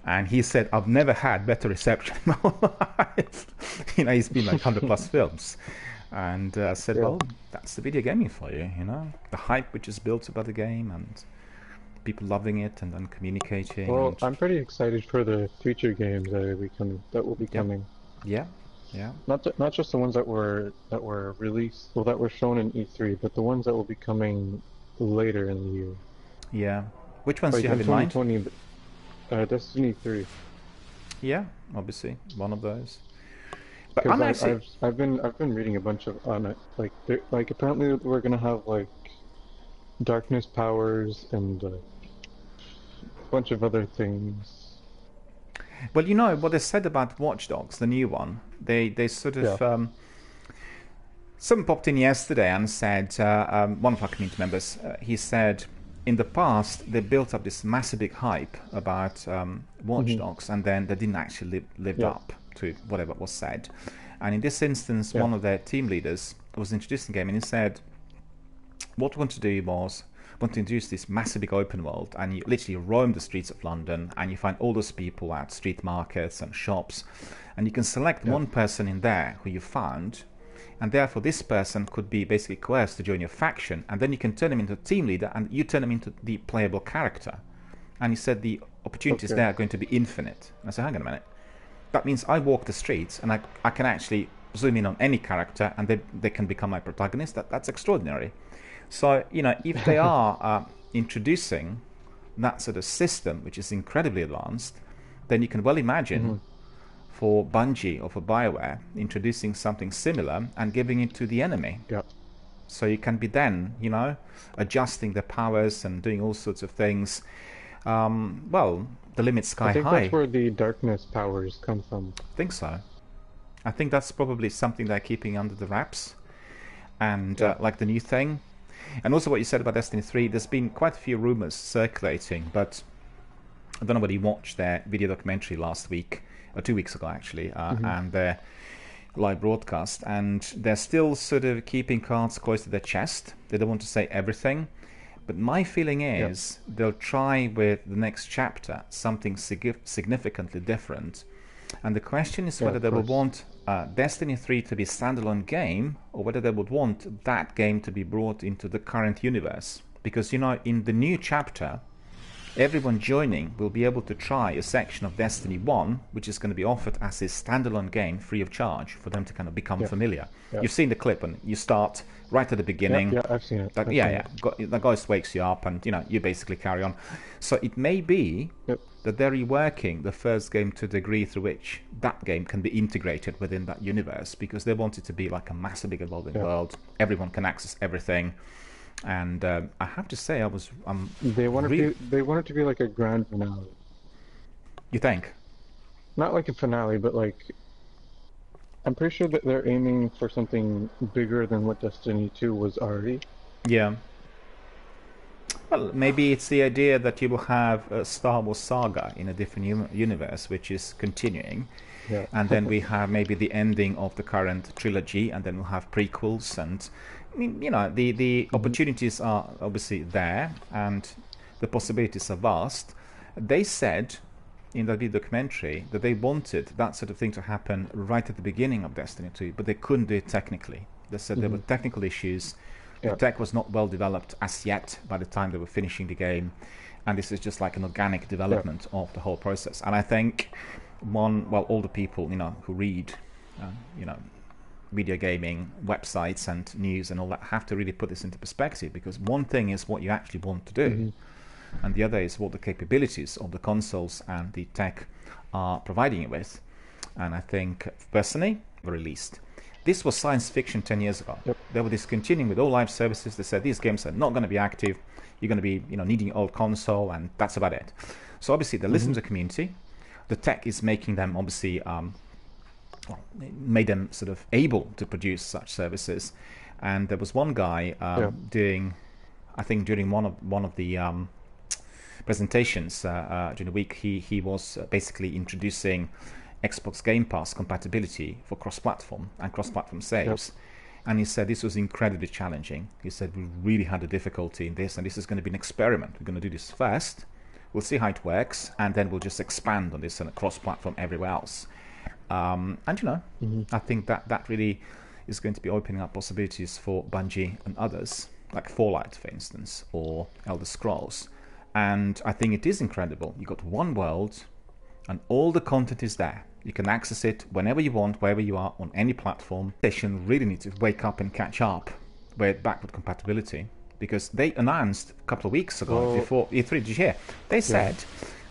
and he said, I've never had better reception in my life. You know, he's been like 100+ films, And I said, well, that's the video gaming for you, you know? The hype which is built about the game and people loving it and then communicating. Well, and... I'm pretty excited for the future games that will be coming. Yeah, yeah. Not just the ones that were released, well, that were shown in E3, but the ones that will be coming later in the year. Yeah. Which ones like do you have in mind? 2020, Destiny 3. Yeah, obviously one of those. But I've been reading a bunch on it. Like apparently we're gonna have like darkness powers and a bunch of other things. Well, you know what they said about Watch Dogs, the new one. They sort of someone popped in yesterday and said, one of our community members, he said, in the past they built up this massive big hype about Watch Dogs, and then they didn't actually live up to whatever was said. And in this instance, one of their team leaders was introducing the game, and he said, what we want to do was want to introduce this massive big open world, and you literally roam the streets of London, and you find all those people at street markets and shops, and you can select one person in there who you found, and therefore this person could be basically coerced to join your faction, and then you can turn him into a team leader, and you turn him into the playable character. And he said the opportunities there are going to be infinite. And I said, hang on a minute. That means I walk the streets, and I can actually zoom in on any character, and they can become my protagonist. That's extraordinary. So, you know, if they are introducing that sort of system, which is incredibly advanced, then you can well imagine for Bungie or for BioWare introducing something similar and giving it to the enemy. So you can be then, you know, adjusting the powers and doing all sorts of things. Well, the limit's sky high. I think that's where the darkness powers come from. I think so. I think that's probably something they're keeping under the wraps. And like the new thing. And also what you said about Destiny 3, there's been quite a few rumors circulating, but I don't know whether you watched their video documentary last week, or 2 weeks ago actually, and their live broadcast, and they're still sort of keeping cards close to their chest. They don't want to say everything, but my feeling is they'll try with the next chapter something significantly different. And the question is whether they will want Destiny 3 to be a standalone game, or whether they would want that game to be brought into the current universe. Because, you know, in the new chapter, everyone joining will be able to try a section of Destiny 1, which is going to be offered as a standalone game free of charge for them to kind of become familiar. You've seen the clip, and you start right at the beginning. Yeah, I've seen it. The ghost wakes you up, and, you know, you basically carry on. So it may be that they're reworking the first game to a degree through which that game can be integrated within that universe, because they want it to be like a massive, big, evolving world. Everyone can access everything. And I have to say, they want it to be like a grand finale. You think? Not like a finale, but like, I'm pretty sure that they're aiming for something bigger than what Destiny 2 was already. Yeah. Well, maybe it's the idea that you will have a Star Wars saga in a different universe, which is continuing. And then we have maybe the ending of the current trilogy, and then we'll have prequels, and I mean, you know, the opportunities are obviously there, and the possibilities are vast. They said in the documentary that they wanted that sort of thing to happen right at the beginning of Destiny 2, but they couldn't do it technically. They said there were technical issues. The tech was not well developed as yet by the time they were finishing the game, and this is just like an organic development of the whole process. And I think all the people, you know, who read, you know, video gaming websites and news and all that have to really put this into perspective, because one thing is what you actually want to do, and the other is what the capabilities of the consoles and the tech are providing you with. And I think personally, released. This was science fiction 10 years ago. They were discontinuing with all live services. They said these games are not going to be active. You're going to be, you know, needing your old console, and that's about it. So obviously they listen to the community. The tech is making them obviously made them sort of able to produce such services. And there was one guy doing, I think during one of the presentations during the week, he was basically introducing Xbox Game Pass compatibility for cross-platform and cross-platform saves. And he said this was incredibly challenging. He said we really had a difficulty in this, and this is going to be an experiment. We're going to do this first. We'll see how it works, and then we'll just expand on this and cross-platform everywhere else. And you know, I think that really is going to be opening up possibilities for Bungie and others, like Fallout, for instance, or Elder Scrolls. And I think it is incredible. You got one world, and all the content is there. You can access it whenever you want, wherever you are, on any platform. PlayStation really need to wake up and catch up with backward compatibility, because they announced a couple of weeks ago, before E3, did you hear? They said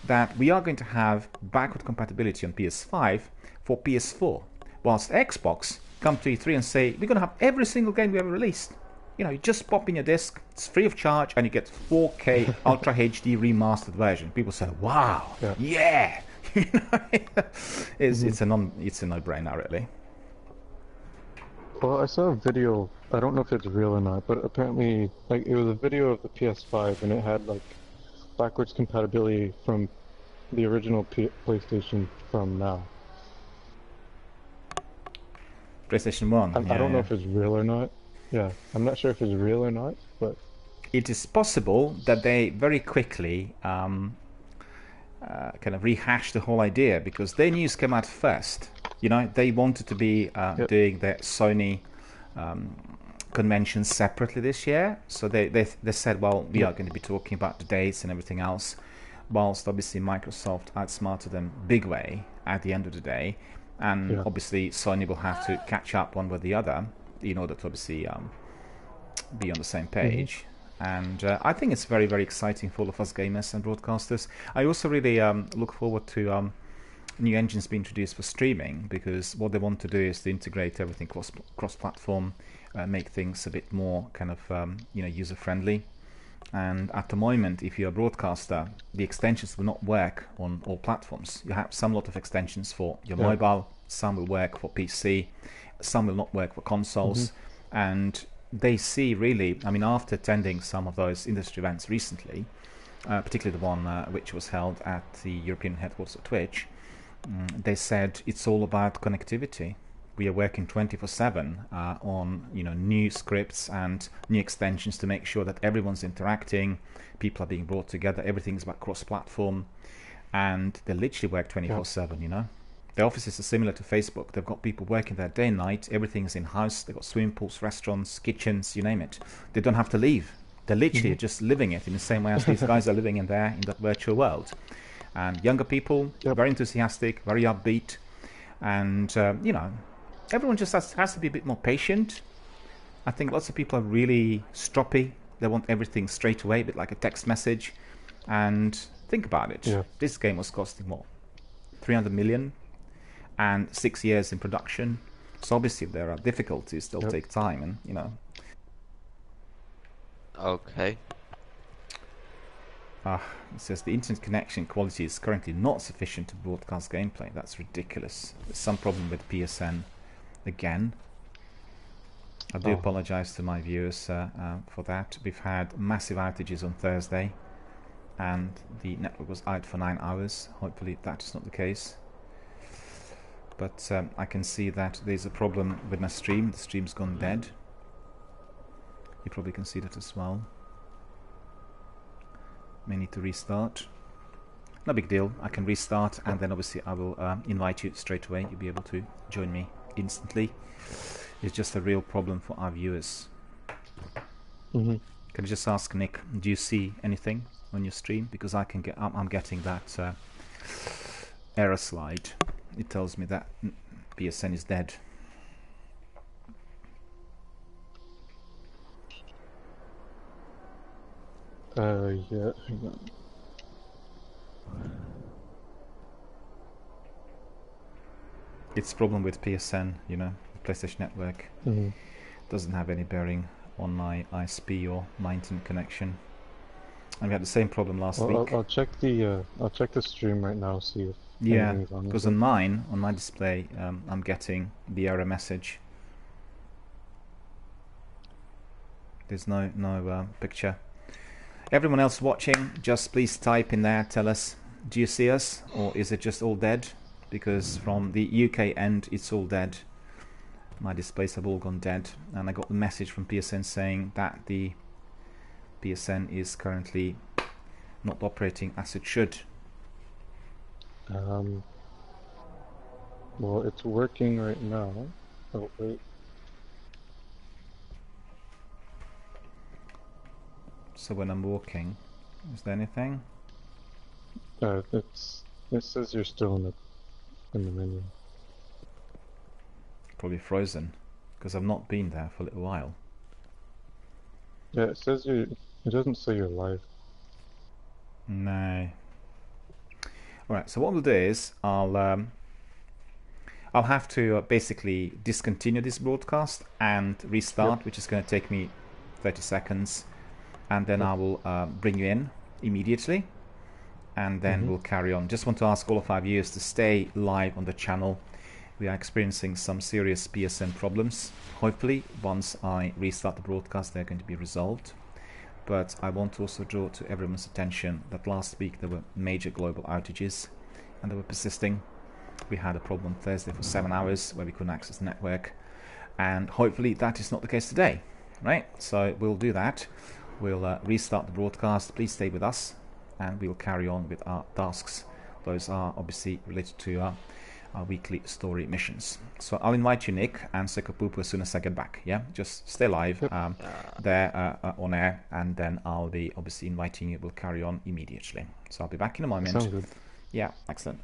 that we are going to have backward compatibility on PS5 for PS4, whilst Xbox come to E3 and say, we're going to have every single game we ever released. You know, you just pop in your disc, it's free of charge, and you get 4K Ultra HD remastered version. People say, wow, yeah. You know, it's a no-brainer, really. Well, I saw a video, I don't know if it's real or not, but apparently, like, it was a video of the PS5, and it had, like, backwards compatibility from the original PlayStation from now. PlayStation 1. I don't know if it's real or not. Yeah, I'm not sure if it's real or not, but... It is possible that they very quickly kind of rehashed the whole idea, because their news came out first. You know, they wanted to be doing their Sony conventions separately this year, so they said, well, we are going to be talking about the dates and everything else, whilst obviously Microsoft outsmarted them big way at the end of the day, and obviously Sony will have to catch up one with the other in order to obviously be on the same page. And I think it's very, very exciting for all of us gamers and broadcasters. I also really look forward to new engines being introduced for streaming, because what they want to do is to integrate everything cross-platform, make things a bit more kind of user-friendly. And at the moment, if you're a broadcaster, the extensions will not work on all platforms. You have some lot of extensions for your mobile, some will work for PC, some will not work for consoles, and they see really, I mean, after attending some of those industry events recently, particularly the one which was held at the European headquarters of Twitch, they said it's all about connectivity. We are working 24/7 on new scripts and new extensions to make sure that everyone's interacting, people are being brought together, everything's about cross-platform, and they literally work 24/7. You know, the offices are similar to Facebook. They've got people working there day and night. Everything's in house. They've got swimming pools, restaurants, kitchens, you name it. They don't have to leave. They're literally just living it in the same way as these guys are living in that virtual world. And younger people, very enthusiastic, very upbeat, and everyone just has to be a bit more patient. I think lots of people are really stroppy. They want everything straight away, a bit like a text message. And think about it. This game was costing more, 300 million, and 6 years in production. So obviously there are difficulties. They'll take time, and Okay. It says the internet connection quality is currently not sufficient to broadcast gameplay. That's ridiculous. There's some problem with PSN again. I do apologise to my viewers for that. We've had massive outages on Thursday, and the network was out for 9 hours. Hopefully that is not the case. But I can see that there's a problem with my stream. The stream's gone dead. You probably can see that as well. May need to restart. No big deal. I can restart, and then obviously I will invite you straight away. You'll be able to join me instantly. It's just a real problem for our viewers. Can you just ask Nick, do you see anything on your stream? Because I'm getting that error slide. It tells me that PSN is dead. Yeah, hang on. It's a problem with PSN, PlayStation Network. Doesn't have any bearing on my ISP or my internet connection. And we had the same problem last week. I'll check the stream right now, see if yeah, because on my display, I'm getting the error message. There's no picture. Everyone else watching, just please type in there, tell us, do you see us, or is it just all dead? Because from the UK end, it's all dead. My displays have all gone dead, and I got the message from PSN saying that the PSN is currently not operating as it should. Well, it's working right now. Oh, wait. So when I'm walking, is there anything? It says you're still in the menu. Probably frozen, because I've not been there for a little while. Yeah, it says it doesn't say you're live. No. Alright, so what we'll do is I'll have to basically discontinue this broadcast and restart, which is going to take me 30 seconds, and then I will bring you in immediately, and then we'll carry on. Just want to ask all of our viewers to stay live on the channel. We are experiencing some serious PSN problems. Hopefully, once I restart the broadcast, they're going to be resolved. But I want to also draw to everyone's attention that last week there were major global outages, and they were persisting. We had a problem on Thursday for 7 hours where we couldn't access the network, and hopefully that is not the case today, right? So we'll do that. We'll restart the broadcast. Please stay with us, and we will carry on with our tasks. Those are obviously related to our weekly story missions. So I'll invite you, Nick, and Sekopupu as soon as I get back. Yeah, just stay live there on air, and then I'll be obviously inviting you. We'll carry on immediately. So I'll be back in a moment. Sounds good. Yeah, excellent.